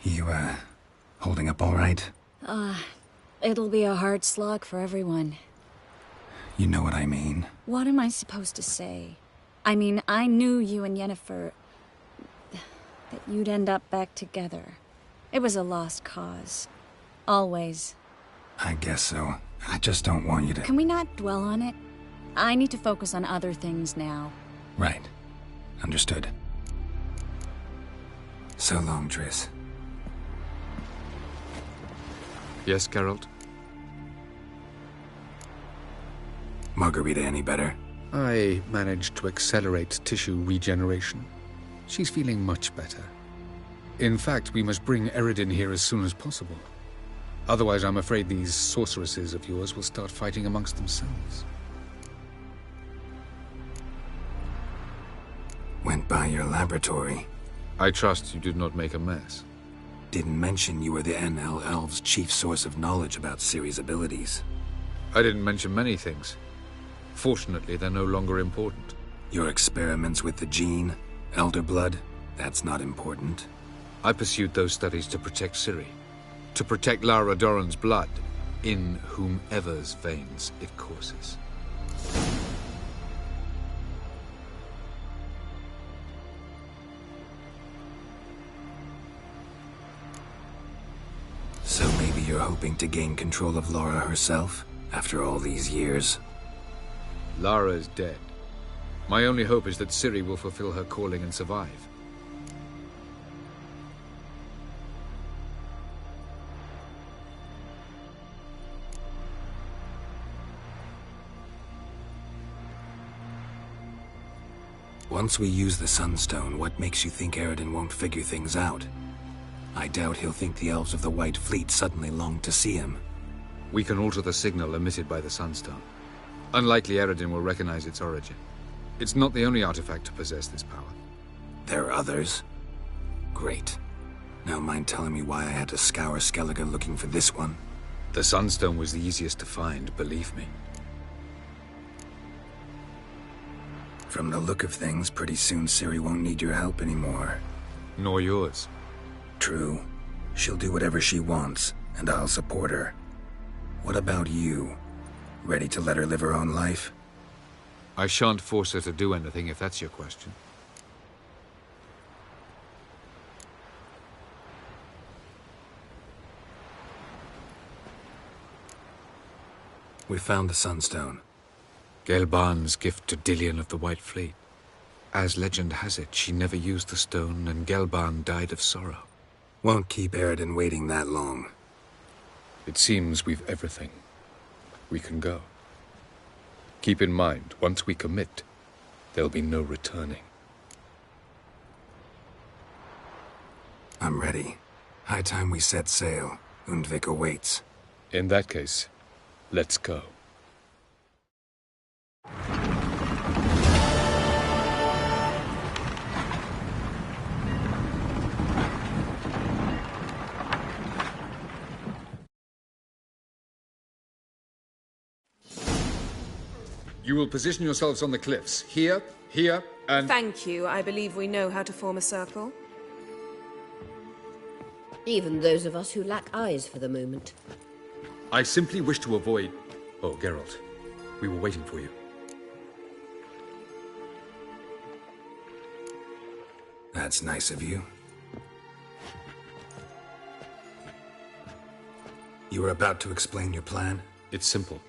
You, holding up all right? It'll be a hard slog for everyone. You know what I mean. What am I supposed to say? I mean, I knew you and Yennefer... that you'd end up back together. It was a lost cause. Always. I guess so. I just don't want you to... Can we not dwell on it? I need to focus on other things now. Right. Understood. So long, Triss. Yes, Geralt? Margarita any better? I managed to accelerate tissue regeneration. She's feeling much better. In fact, we must bring Eredin here as soon as possible. Otherwise, I'm afraid these sorceresses of yours will start fighting amongst themselves. Went by your laboratory. I trust you did not make a mess. Didn't mention you were the NL Elves' chief source of knowledge about Ciri's abilities. I didn't mention many things. Fortunately, they're no longer important. Your experiments with the gene, Elder Blood, that's not important. I pursued those studies to protect Ciri. To protect Lara Dorren's blood, in whomever's veins it courses. So maybe you're hoping to gain control of Lara herself, after all these years? Lara's dead. My only hope is that Ciri will fulfill her calling and survive. Once we use the Sunstone, what makes you think Eredin won't figure things out? I doubt he'll think the Elves of the White Fleet suddenly long to see him. We can alter the signal emitted by the Sunstone. Unlikely Eredin will recognize its origin. It's not the only artifact to possess this power. There are others? Great. Now mind telling me why I had to scour Skellige looking for this one? The Sunstone was the easiest to find, believe me. From the look of things, pretty soon Ciri won't need your help anymore. Nor yours. True. She'll do whatever she wants, and I'll support her. What about you? Ready to let her live her own life? I shan't force her to do anything, if that's your question. We found the Sunstone. Gelban's gift to Dillion of the White Fleet. As legend has it, she never used the stone, and Gelban died of sorrow. Won't keep Eredin waiting that long. It seems we've everything. We can go. Keep in mind, once we commit, there'll be no returning. I'm ready. High time we set sail. Undvik awaits. In that case, let's go. You will position yourselves on the cliffs. Here, here, and... Thank you. I believe we know how to form a circle. Even those of us who lack eyes for the moment. I simply wish to avoid... Oh, Geralt. We were waiting for you. That's nice of you. You were about to explain your plan? It's simple.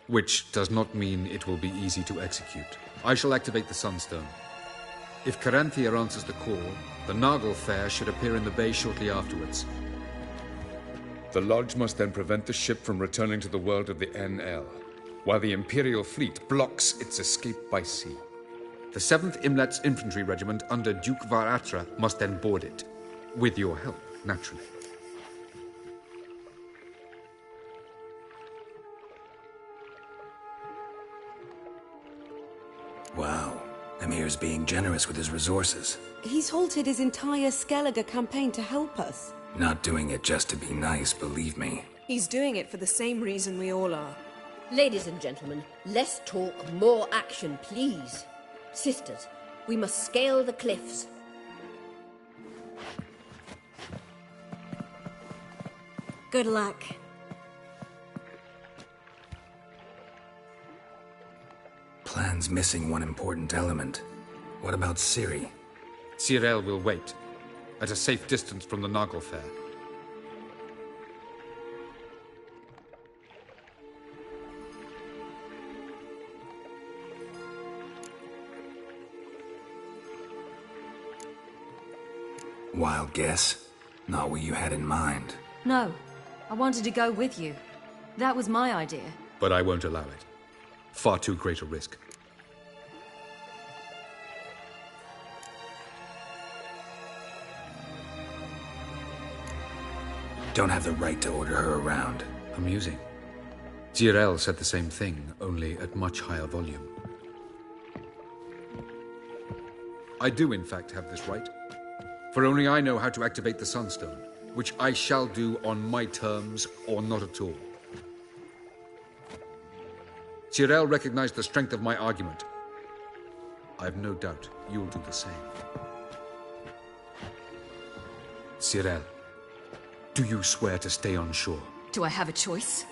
Which does not mean it will be easy to execute. I shall activate the Sunstone. If Caranthia answers the call, the Naglfar should appear in the bay shortly afterwards. The Lodge must then prevent the ship from returning to the world of the NL, while the Imperial fleet blocks its escape by sea. The 7th Imlet's infantry regiment under Duke Var-Attre must then board it. With your help, naturally. Wow. Emir's being generous with his resources. He's halted his entire Skellige campaign to help us. Not doing it just to be nice, believe me. He's doing it for the same reason we all are. Ladies and gentlemen, less talk, more action, please. Sisters, we must scale the cliffs. Good luck. missing one important element. What about Ciri? Cyril will wait, at a safe distance from the Naglfar. Wild guess? Not what you had in mind. No, I wanted to go with you. That was my idea. But I won't allow it. Far too great a risk. Don't have the right to order her around. Amusing. Cyril said the same thing, only at much higher volume. I do, in fact, have this right. For only I know how to activate the Sunstone, which I shall do on my terms or not at all. Cyril recognized the strength of my argument. I've no doubt you'll do the same. Cyril, do you swear to stay on shore? Do I have a choice?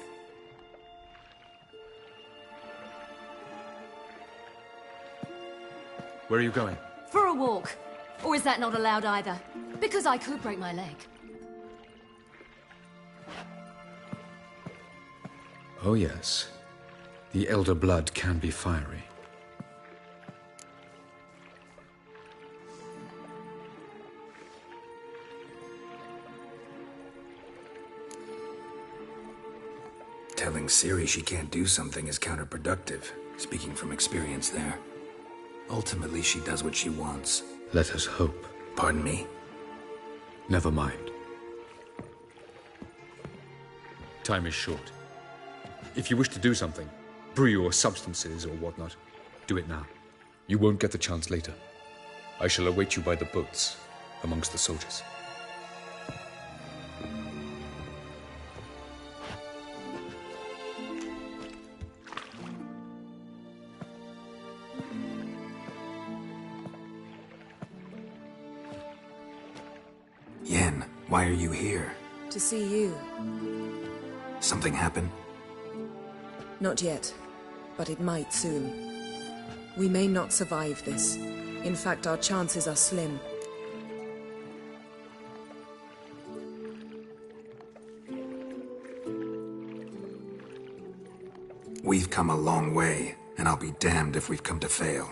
Where are you going? For a walk. Or is that not allowed either? Because I could break my leg. Oh yes. The Elder blood can be fiery. Telling Ciri she can't do something is counterproductive, speaking from experience there. Ultimately, she does what she wants. Let us hope. Pardon me? Never mind. Time is short. If you wish to do something, brew your substances or whatnot, do it now. You won't get the chance later. I shall await you by the boats, amongst the soldiers. Yen, why are you here? To see you. Something happened? Not yet, but it might soon. We may not survive this. In fact, our chances are slim. We've come a long way, and I'll be damned if we've come to fail.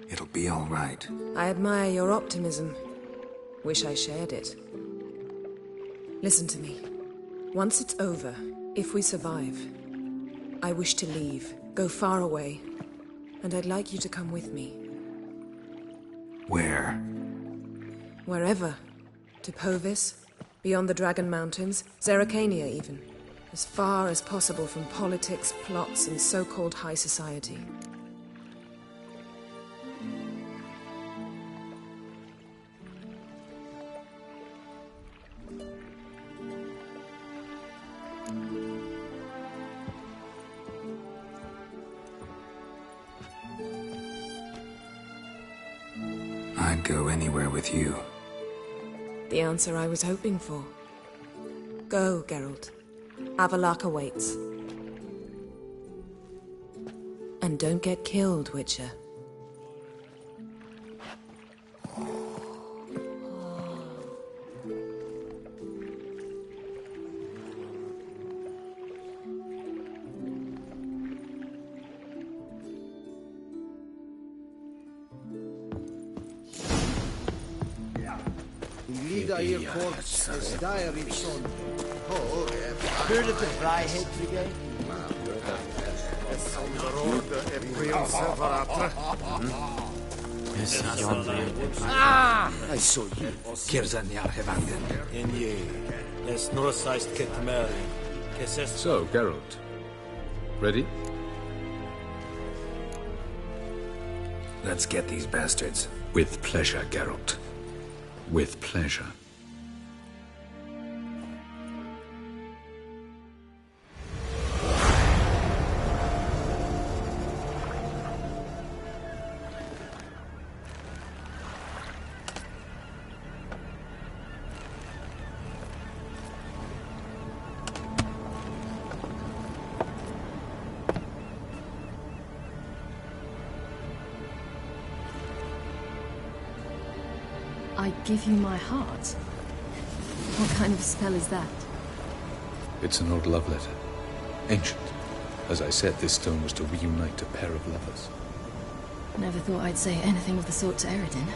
It'll be all right. I admire your optimism. Wish I shared it. Listen to me. Once it's over, if we survive, I wish to leave, go far away, and I'd like you to come with me. Where? Wherever. To Povis, beyond the Dragon Mountains, Zerrikania even. As far as possible from politics, plots, and so-called high society. I'd go anywhere with you. The answer I was hoping for. Go, Geralt. Avallac'h awaits. And don't get killed, Witcher. Heard of the Fryhead Brigade? I saw you. So, Geralt. Ready? Let's get these bastards. With pleasure, Geralt. With pleasure. Give you my heart? What kind of spell is that? It's an old love letter. Ancient. As I said, this stone was to reunite a pair of lovers. Never thought I'd say anything of the sort to Eredin.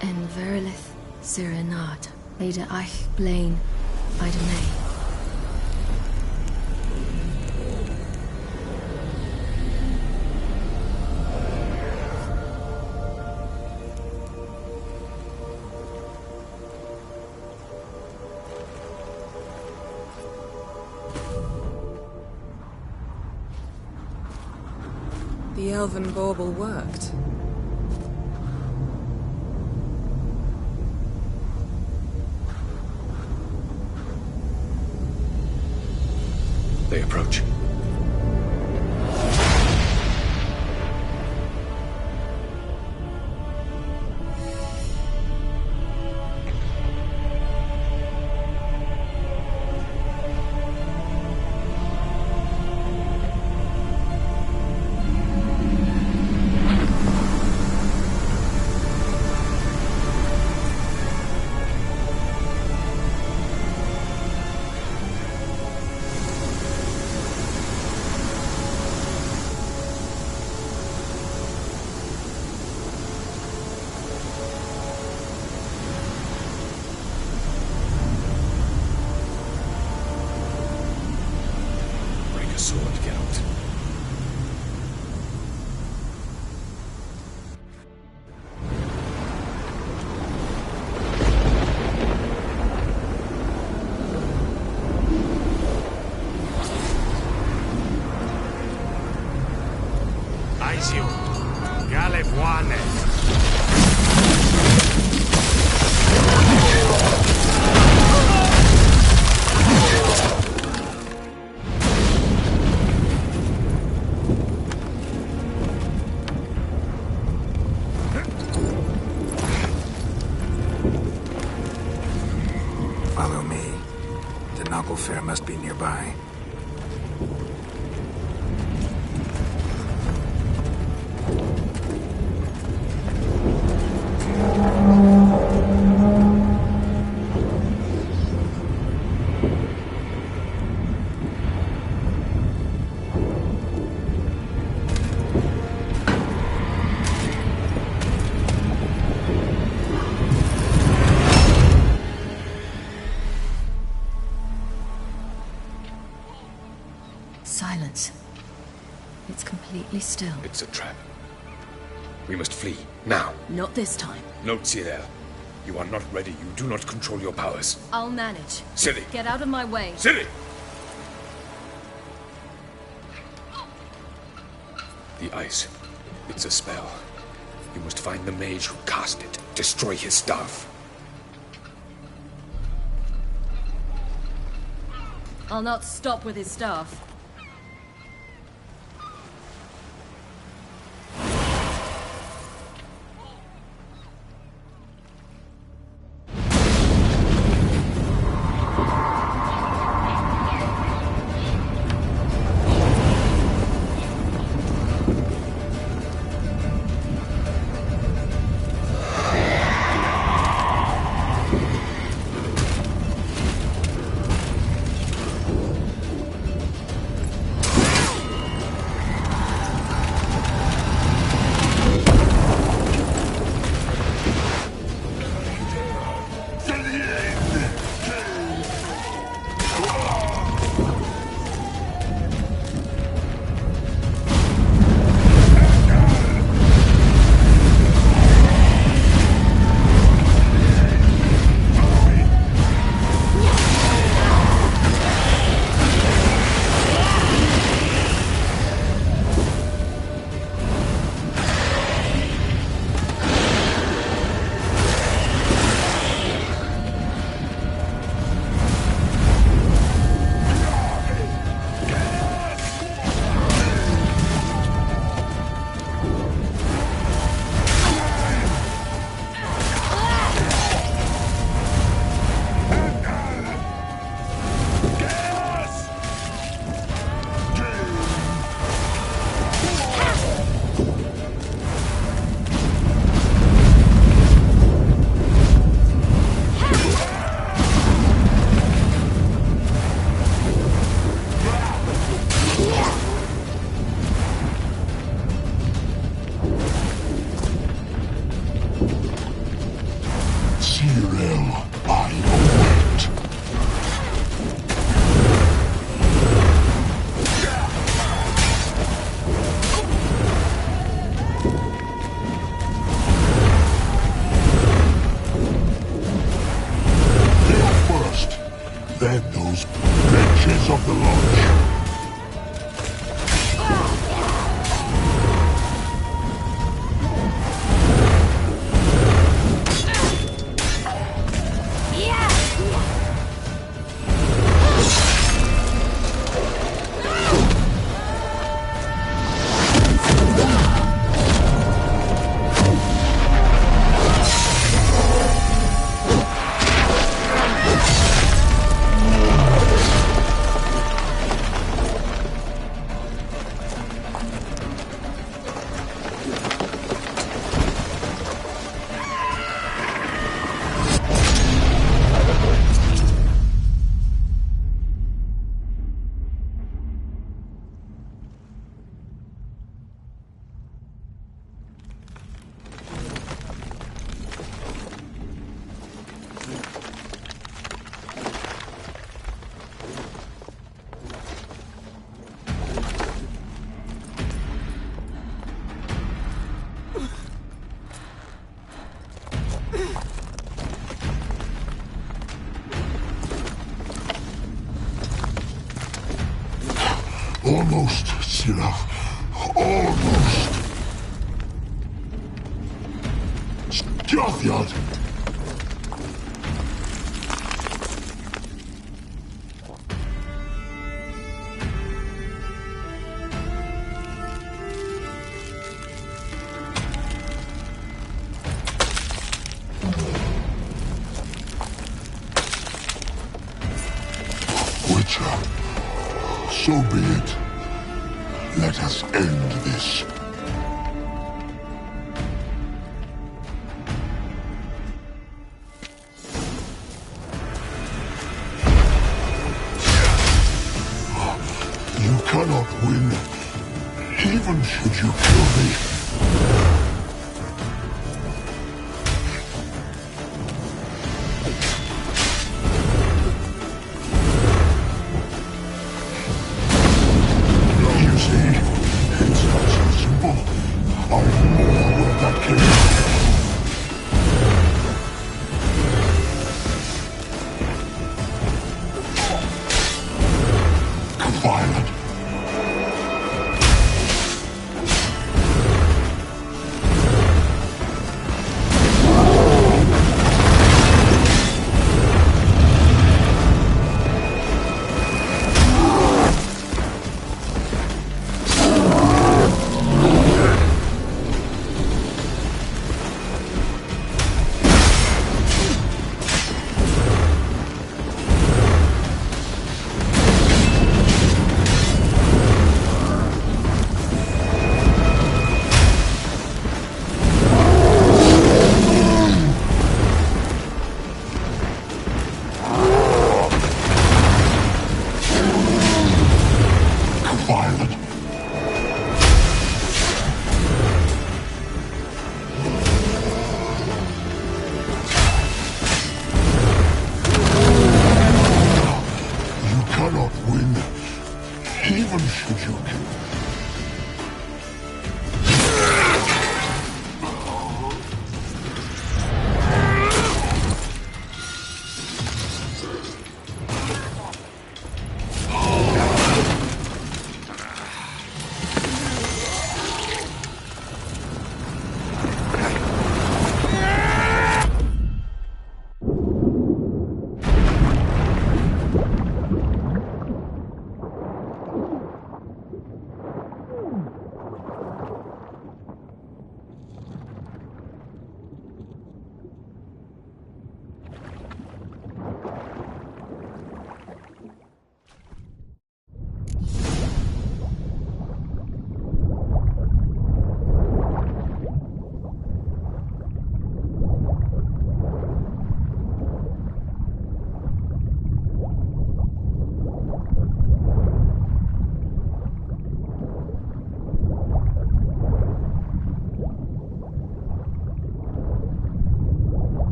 En verilith Sirenad, Leda eich blaen, Ida May. The elven bauble worked. They approach. Follow me. The Naglfar must be nearby. Silence. It's completely still. It's a trap. We must flee, now. Not this time. Note, Cyril. You are not ready. You do not control your powers. I'll manage. Ciri! Get out of my way. Ciri! The ice. It's a spell. You must find the mage who cast it. Destroy his staff. I'll not stop with his staff. Cyril, I await. First, then those benches of the lodge. Almost, Sirach. Almost. Stjathyad. Witcher, so be it. Let us end this. You cannot win, even should you kill me. Violent. Even should you kill.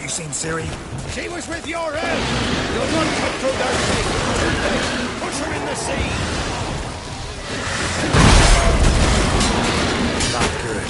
You seen Ciri? She was with your help! You'll not cut through their feet! Push her in the sea! Not good.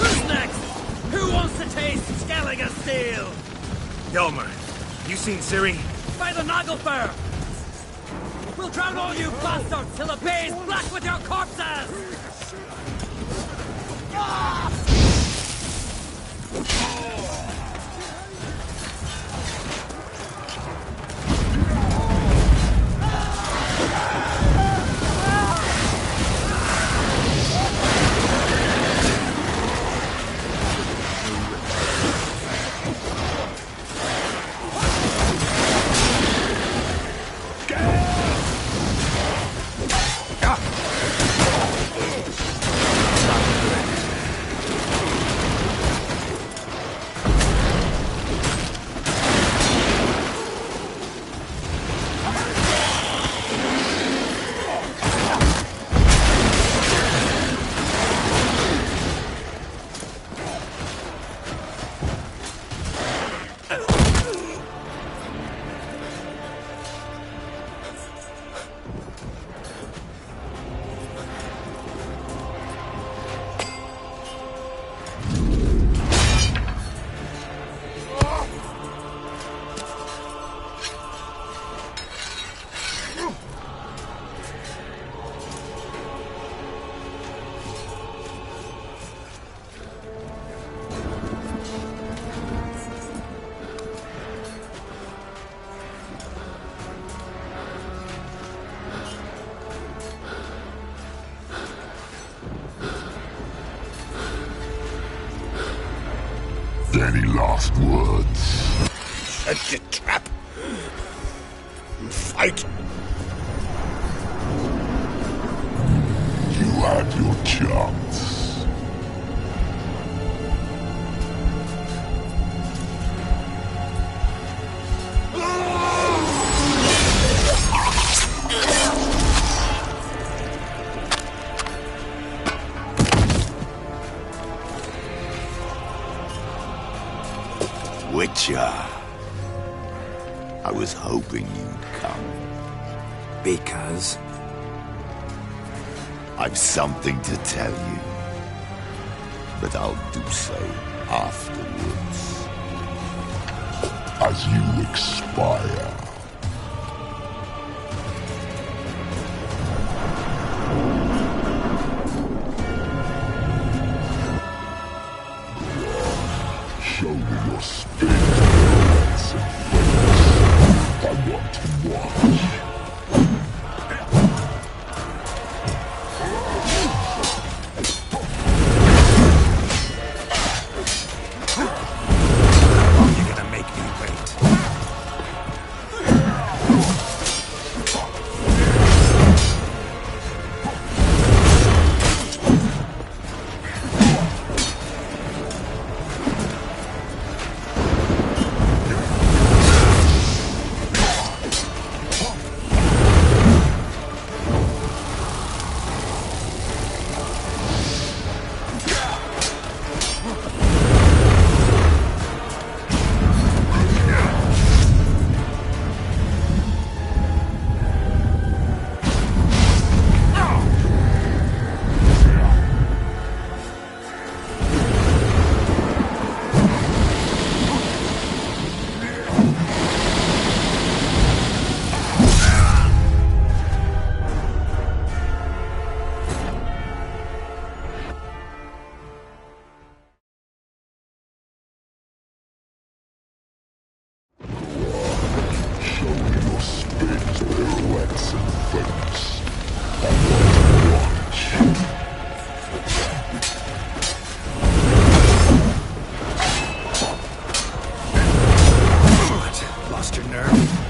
Who's next? Who wants to taste Skellige steel? Yelmer, you seen Ciri? By the Naglfar! We'll drown all you bastards till the bay's black with your corpses! Any last words? Set your trap. Fight. You had your chance. Witcher. I was hoping you'd come. Because? I've something to tell you. But I'll do so afterwards. As you expire. Show me your spirits and face. I want to watch. You're gonna make me wait. What? Lost your nerve?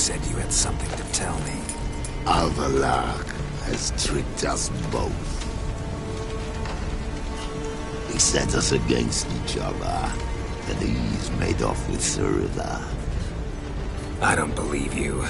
said you had something to tell me. Avallac'h has tricked us both. He set us against each other, and he's made off with Surda. I don't believe you.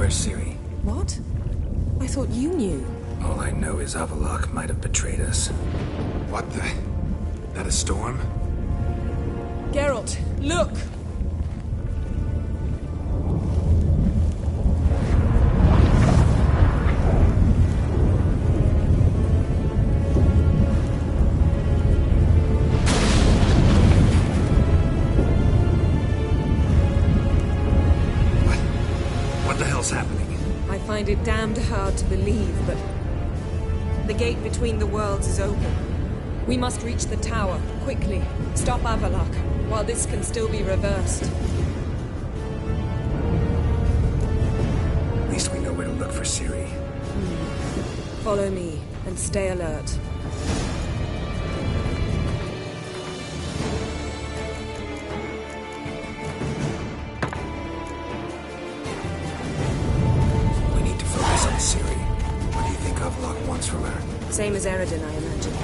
Ciri. What? I thought you knew. All I know is Avallac'h might have betrayed us. What the? That a storm? Geralt, look! I find it damned hard to believe, but the gate between the worlds is open. We must reach the tower, quickly. Stop Avallac'h, while this can still be reversed. At least we know where to look for Ciri. Follow me, and stay alert. From her. Same as Eredin, I imagine.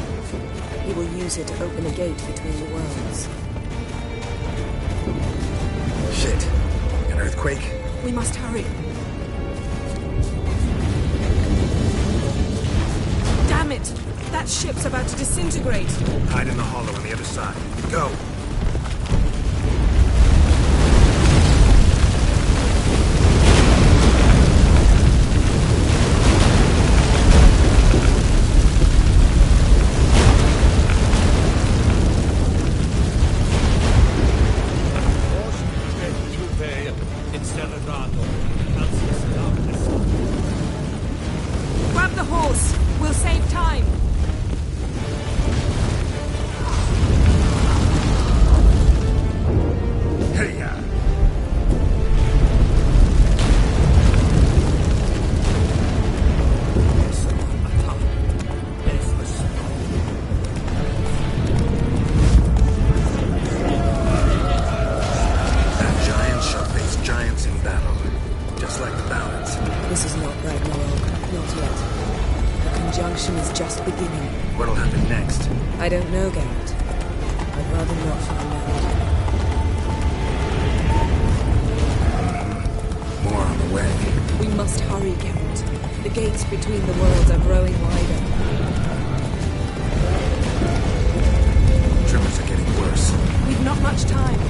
He will use her to open a gate between the worlds. Shit. An earthquake? We must hurry. Damn it! That ship's about to disintegrate. Hide in the hollow on the other side. Go! Grab the horse! We'll save time! This is not Ragnarok. Not yet. The conjunction is just beginning. What'll happen next? I don't know, Geralt. I'd rather not find out. More on the way. We must hurry, Geralt. The gates between the worlds are growing wider. Tremors are getting worse. We've not much time.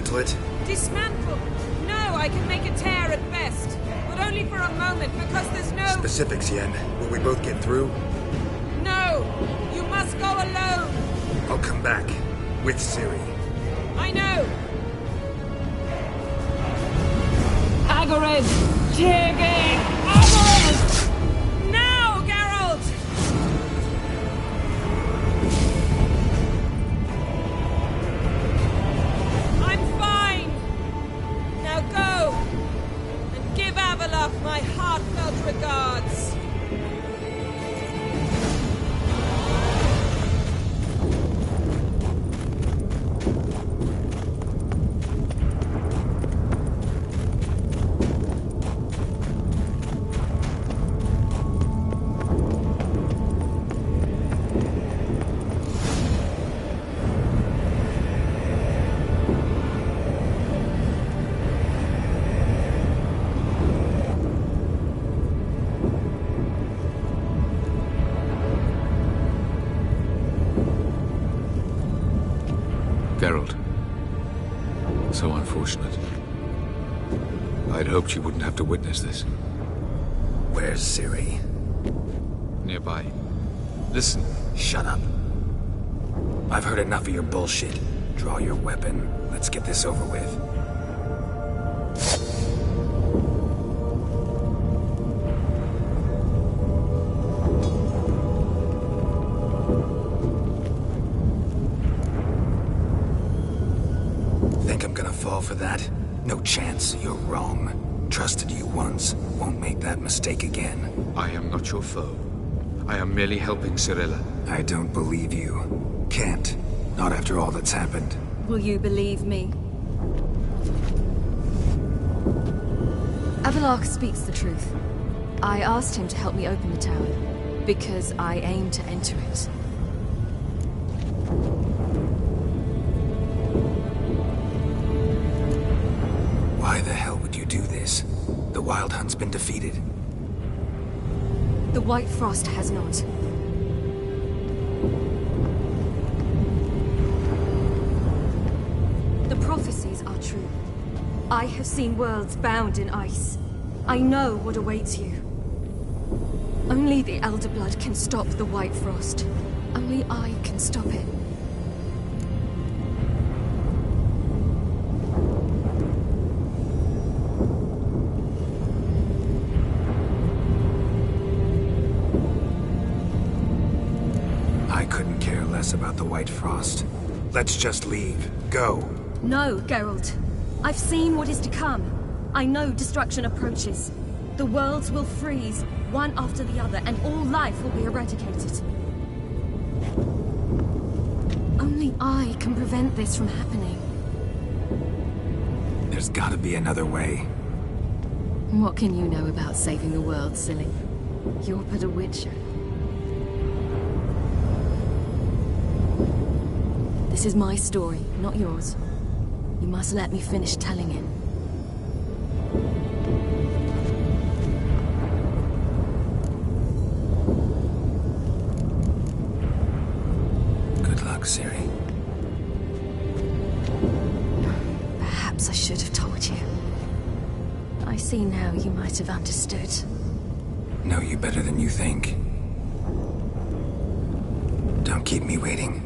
dismantle it? Dismantle? No, I can make a tear at best. But only for a moment, because there's no... Specifics, Yen. Will we both get through? No! You must go alone! I'll come back. With Ciri. I know! Hagrid! Tiggy! Hagrid! Now, Geralt! I'm fine! Now go! And give Avalok my heartfelt regards! Geralt. So unfortunate. I'd hoped you wouldn't have to witness this. Where's Ciri? Nearby. Listen. Shut up. I've heard enough of your bullshit. Draw your weapon. Let's get this over with. Think I'm gonna fall for that? No chance. You're wrong. Trusted you once. Won't make that mistake again. I am not your foe. I am merely helping Cirilla. I don't believe you. Can't. Not after all that's happened. Will you believe me? Avalok speaks the truth. I asked him to help me open the tower, because I aim to enter it. Why the hell would you do this? The Wild Hunt's been defeated. The White Frost has not. The prophecies are true. I have seen worlds bound in ice. I know what awaits you. Only the Elder Blood can stop the White Frost. Only I can stop it. I couldn't care less about the White Frost. Let's just leave. Go. No, Geralt. I've seen what is to come. I know destruction approaches. The worlds will freeze, one after the other, and all life will be eradicated. Only I can prevent this from happening. There's gotta be another way. What can you know about saving the world, silly? You're but a witcher. This is my story, not yours. You must let me finish telling it. Good luck, Ciri. Perhaps I should have told you. I see now you might have understood. Know you better than you think. Don't keep me waiting.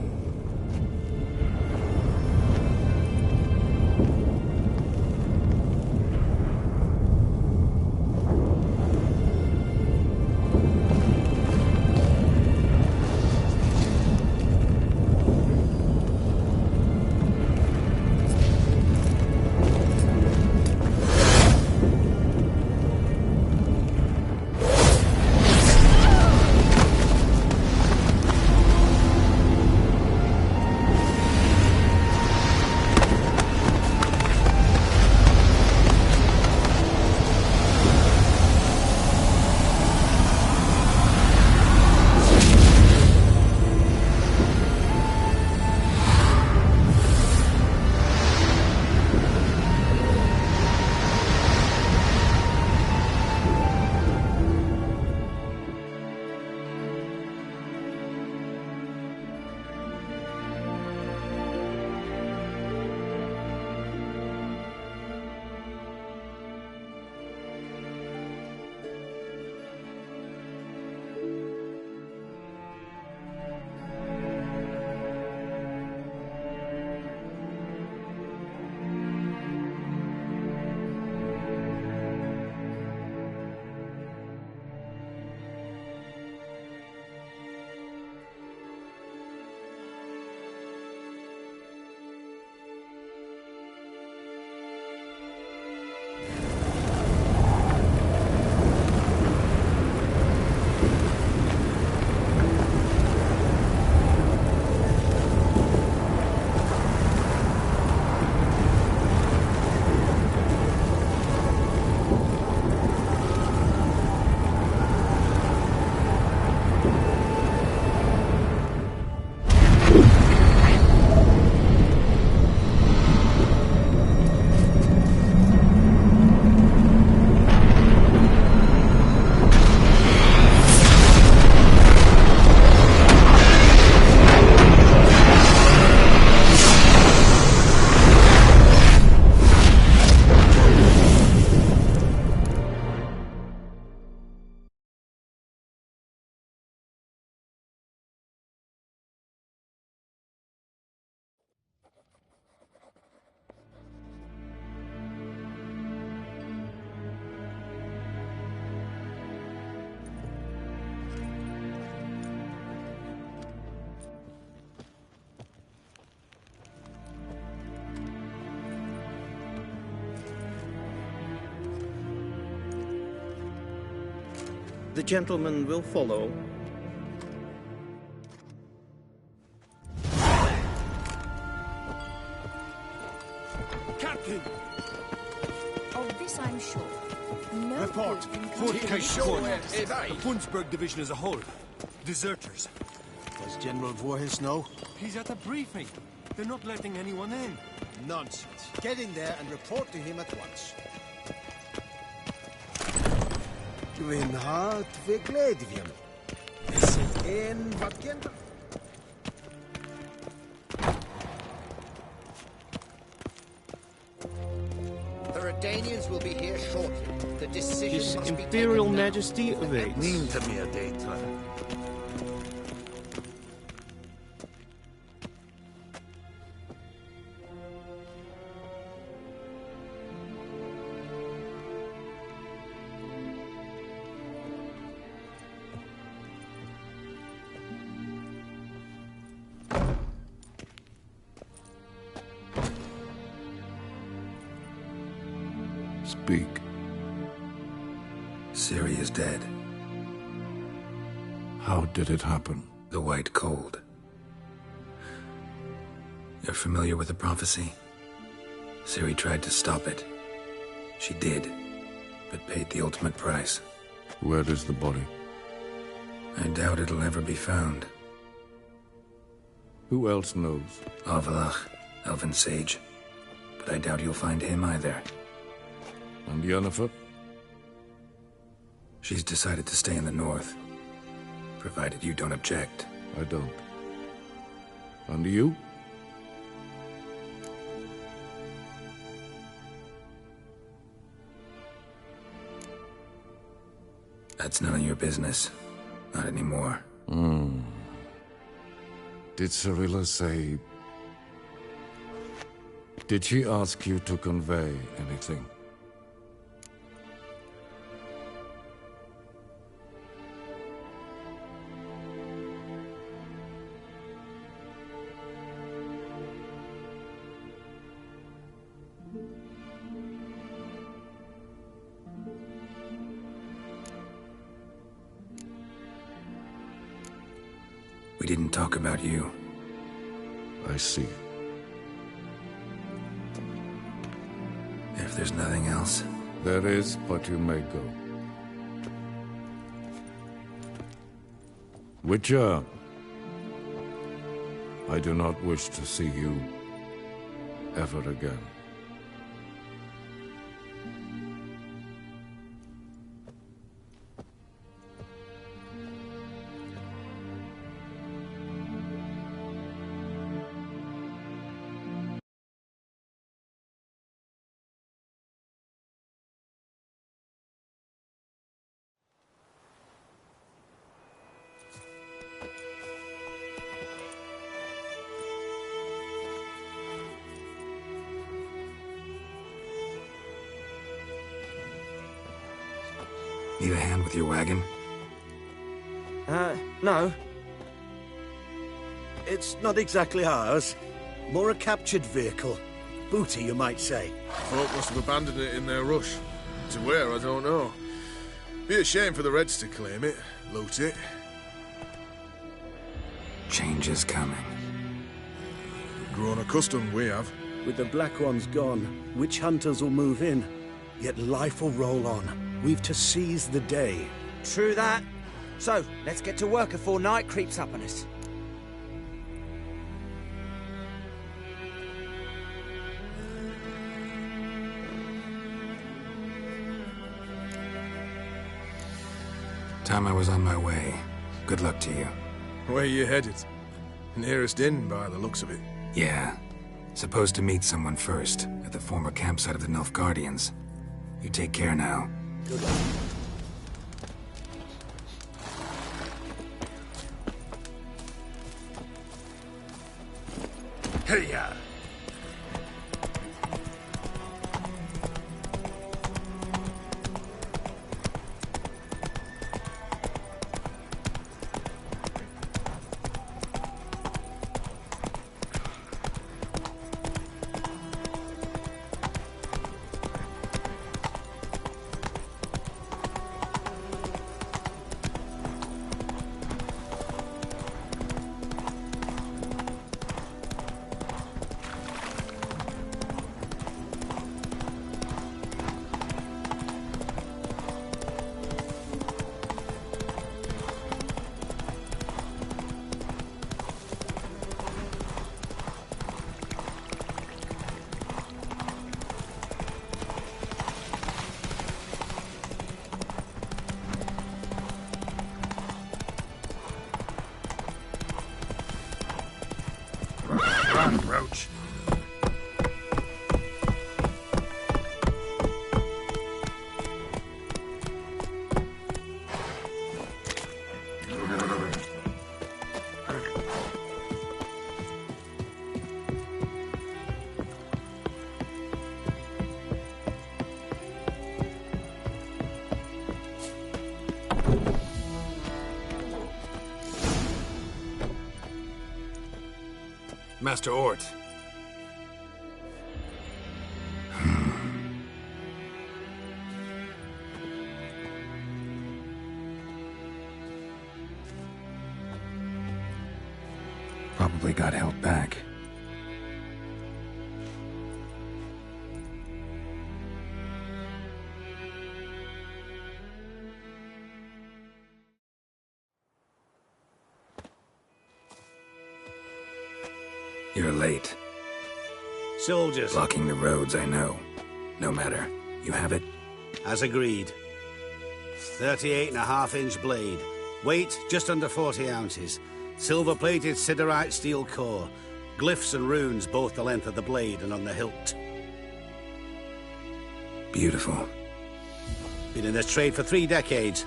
The gentleman will follow. Captain! Of this I'm sure. No Report. good can come Fort from Case this. Court. The Hunsberg division as a whole. Deserters. Does General Voorhis know? He's at a briefing. They're not letting anyone in. Nonsense. Get in there and report to him at once. Gwynhard Vigledvium. Is it in Vakenda? The Redanians will be here shortly. The decision His must be Imperial taken now. Majesty awaits. Niente mia data. Speak. Ciri is dead. How did it happen? The White Cold. You're familiar with the prophecy? Ciri tried to stop it. She did, but paid the ultimate price. Where is the body? I doubt it'll ever be found. Who else knows? Avallac'h, Elven Sage. But I doubt you'll find him either. And Yennefer? She's decided to stay in the north. Provided you don't object. I don't. And you? That's none of your business. Not anymore. Did Cirilla say... Did she ask you to convey anything? We didn't talk about you. I see. If there's nothing else... There is, but you may go. Witcher, I do not wish to see you ever again. Need a hand with your wagon? No. It's not exactly ours. More a captured vehicle. Booty, you might say. Folk must have abandoned it in their rush. To where, I don't know. Be a shame for the Reds to claim it, loot it. Change is coming. Grown accustomed, we have. With the Black Ones gone, witch hunters will move in. Yet life will roll on. We've to seize the day. True that. So, let's get to work before night creeps up on us. Time I was on my way. Good luck to you. Where you headed? Nearest inn, by the looks of it. Yeah. Supposed to meet someone first, at the former campsite of the Nilfgaardians. You take care now. Good luck. Hey-ya! Run, Roach. Master Ort. Probably got held back. You're late. Soldiers. Blocking the roads, I know. No matter. You have it? As agreed. 38.5-inch blade. Weight, just under 40 ounces. Silver-plated siderite steel core. Glyphs and runes both the length of the blade and on the hilt. Beautiful. Been in this trade for 3 decades.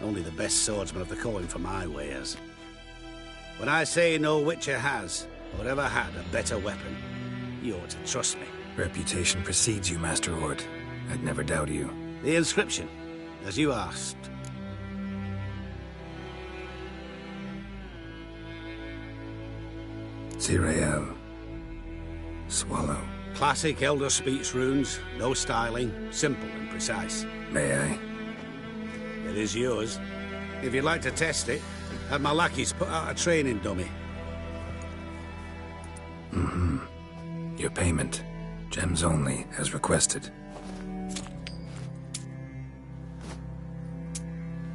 Only the best swordsman of the calling for my wares. When I say no Witcher has, or ever had, a better weapon, you ought to trust me. Reputation precedes you, Master Ort. I'd never doubt you. The inscription, as you asked. Zirael. Swallow. Classic Elder Speech runes, no styling, simple and precise. May I? It is yours. If you'd like to test it, have my lackeys put out a training dummy. Mm-hmm. Your payment. Gems only, as requested.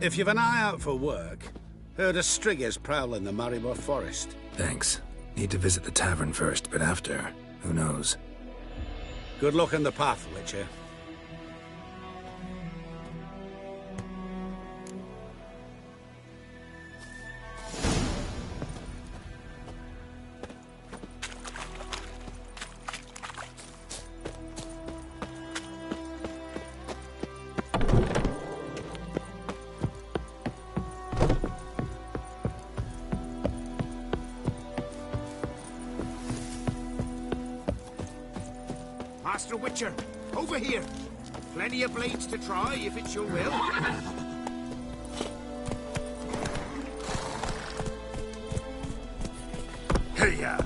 If you've an eye out for work, heard of Striggers prowling the Maribor Forest. Thanks. Need to visit the tavern first, but after, who knows? Good luck on the path, Witcher. Master Witcher, over here. Plenty of blades to try, if it's your will. Hey-ya!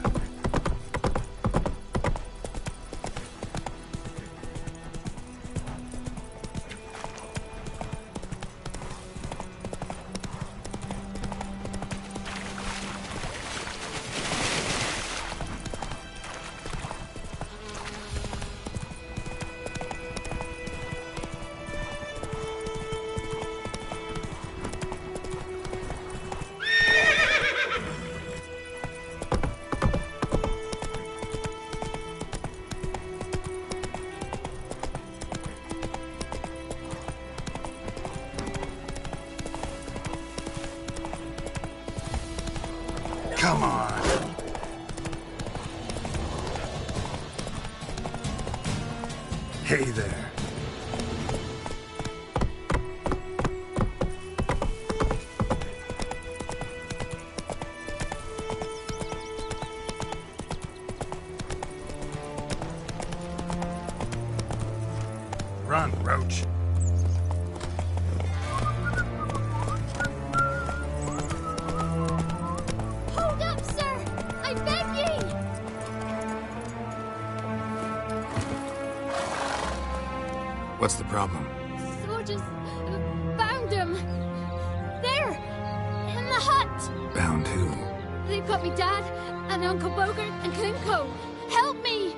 Come on. Hey there. Run, Roach. Hold up, sir! I beg ye! What's the problem? Soldiers bound him. There! In the hut! Bound who? They've got me dad and Uncle Bogart and Klimko. Help me!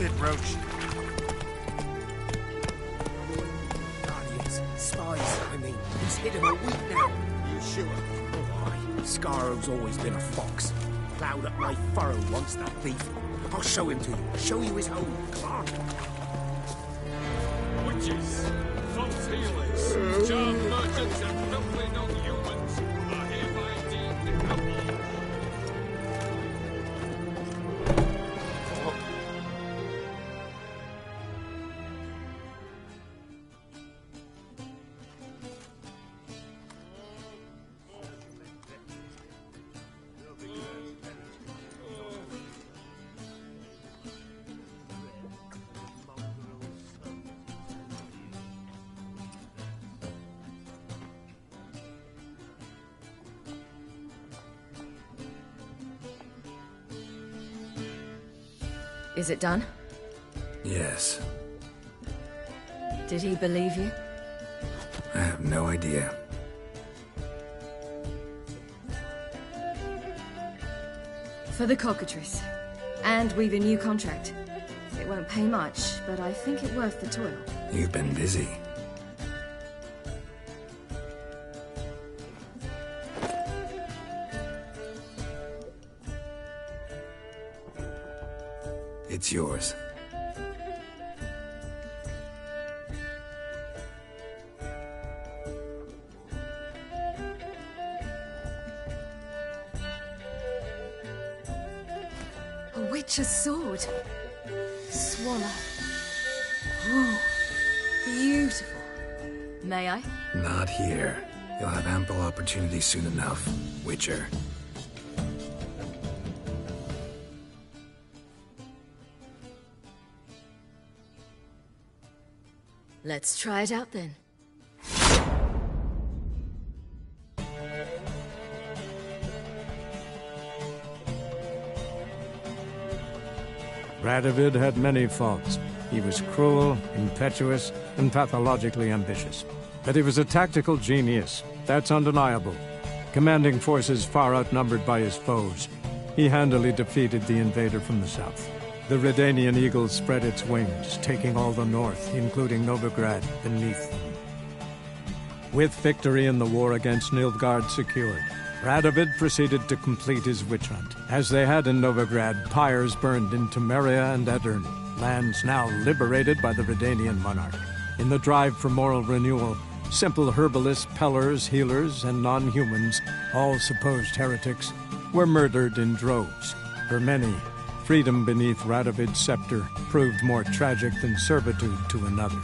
it, Roach. Guardians, spies, I mean. He's hid him a week now. You sure? Oh, aye. Scaro's always been a fox. Ploughed up my furrow once, that thief. I'll show him to you. Show you his home. Come on. Witches, false healers, charm merchants, and filthy non-humans are hereby deemed couple. Is it done? Yes. Did he believe you? I have no idea. For the cockatrice. And we've a new contract. It won't pay much, but I think it worth the toil. You've been busy. It's yours. A witch's sword. Swallow. Oh, beautiful. May I? Not here. You'll have ample opportunity soon enough, Witcher. Let's try it out then. Radovid had many faults. He was cruel, impetuous, and pathologically ambitious. But he was a tactical genius. That's undeniable. Commanding forces far outnumbered by his foes, he handily defeated the invader from the south. The Redanian eagle spread its wings, taking all the north, including Novigrad, beneath them. With victory in the war against Nilfgaard secured, Radovid proceeded to complete his witch hunt. As they had in Novigrad, pyres burned in Temeria and Aedirn, lands now liberated by the Redanian monarch. In the drive for moral renewal, simple herbalists, pellers, healers, and non-humans, all supposed heretics, were murdered in droves. For many, freedom beneath Radovid's scepter proved more tragic than servitude to another.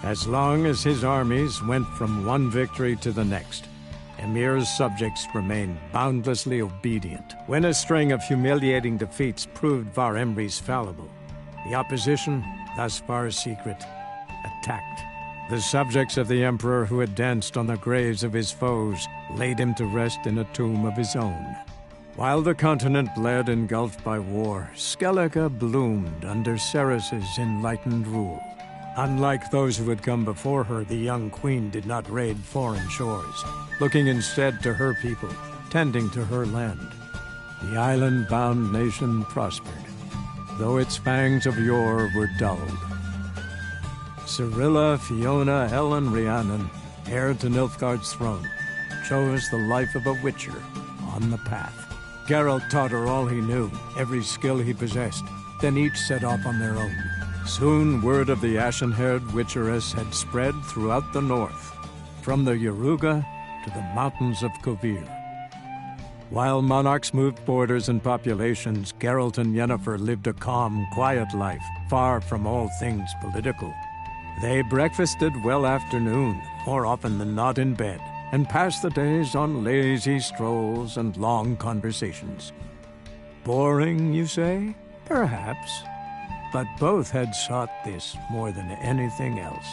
As long as his armies went from one victory to the next, Emir's subjects remained boundlessly obedient. When a string of humiliating defeats proved Var Emreis fallible, the opposition, thus far secret, attacked. The subjects of the Emperor who had danced on the graves of his foes laid him to rest in a tomb of his own. While the continent bled engulfed by war, Skellige bloomed under Ceres's enlightened rule. Unlike those who had come before her, the young queen did not raid foreign shores, looking instead to her people, tending to her land. The island-bound nation prospered, though its fangs of yore were dulled. Cirilla, Fiona, Ellen, Rhiannon, heir to Nilfgaard's throne, chose the life of a witcher on the path. Geralt taught her all he knew, every skill he possessed. Then each set off on their own. Soon word of the ashen-haired witcheress had spread throughout the north, from the Yaruga to the mountains of Kovir. While monarchs moved borders and populations, Geralt and Yennefer lived a calm, quiet life, far from all things political. They breakfasted well after noon, more often than not in bed, and passed the days on lazy strolls and long conversations. Boring, you say? Perhaps. But both had sought this more than anything else.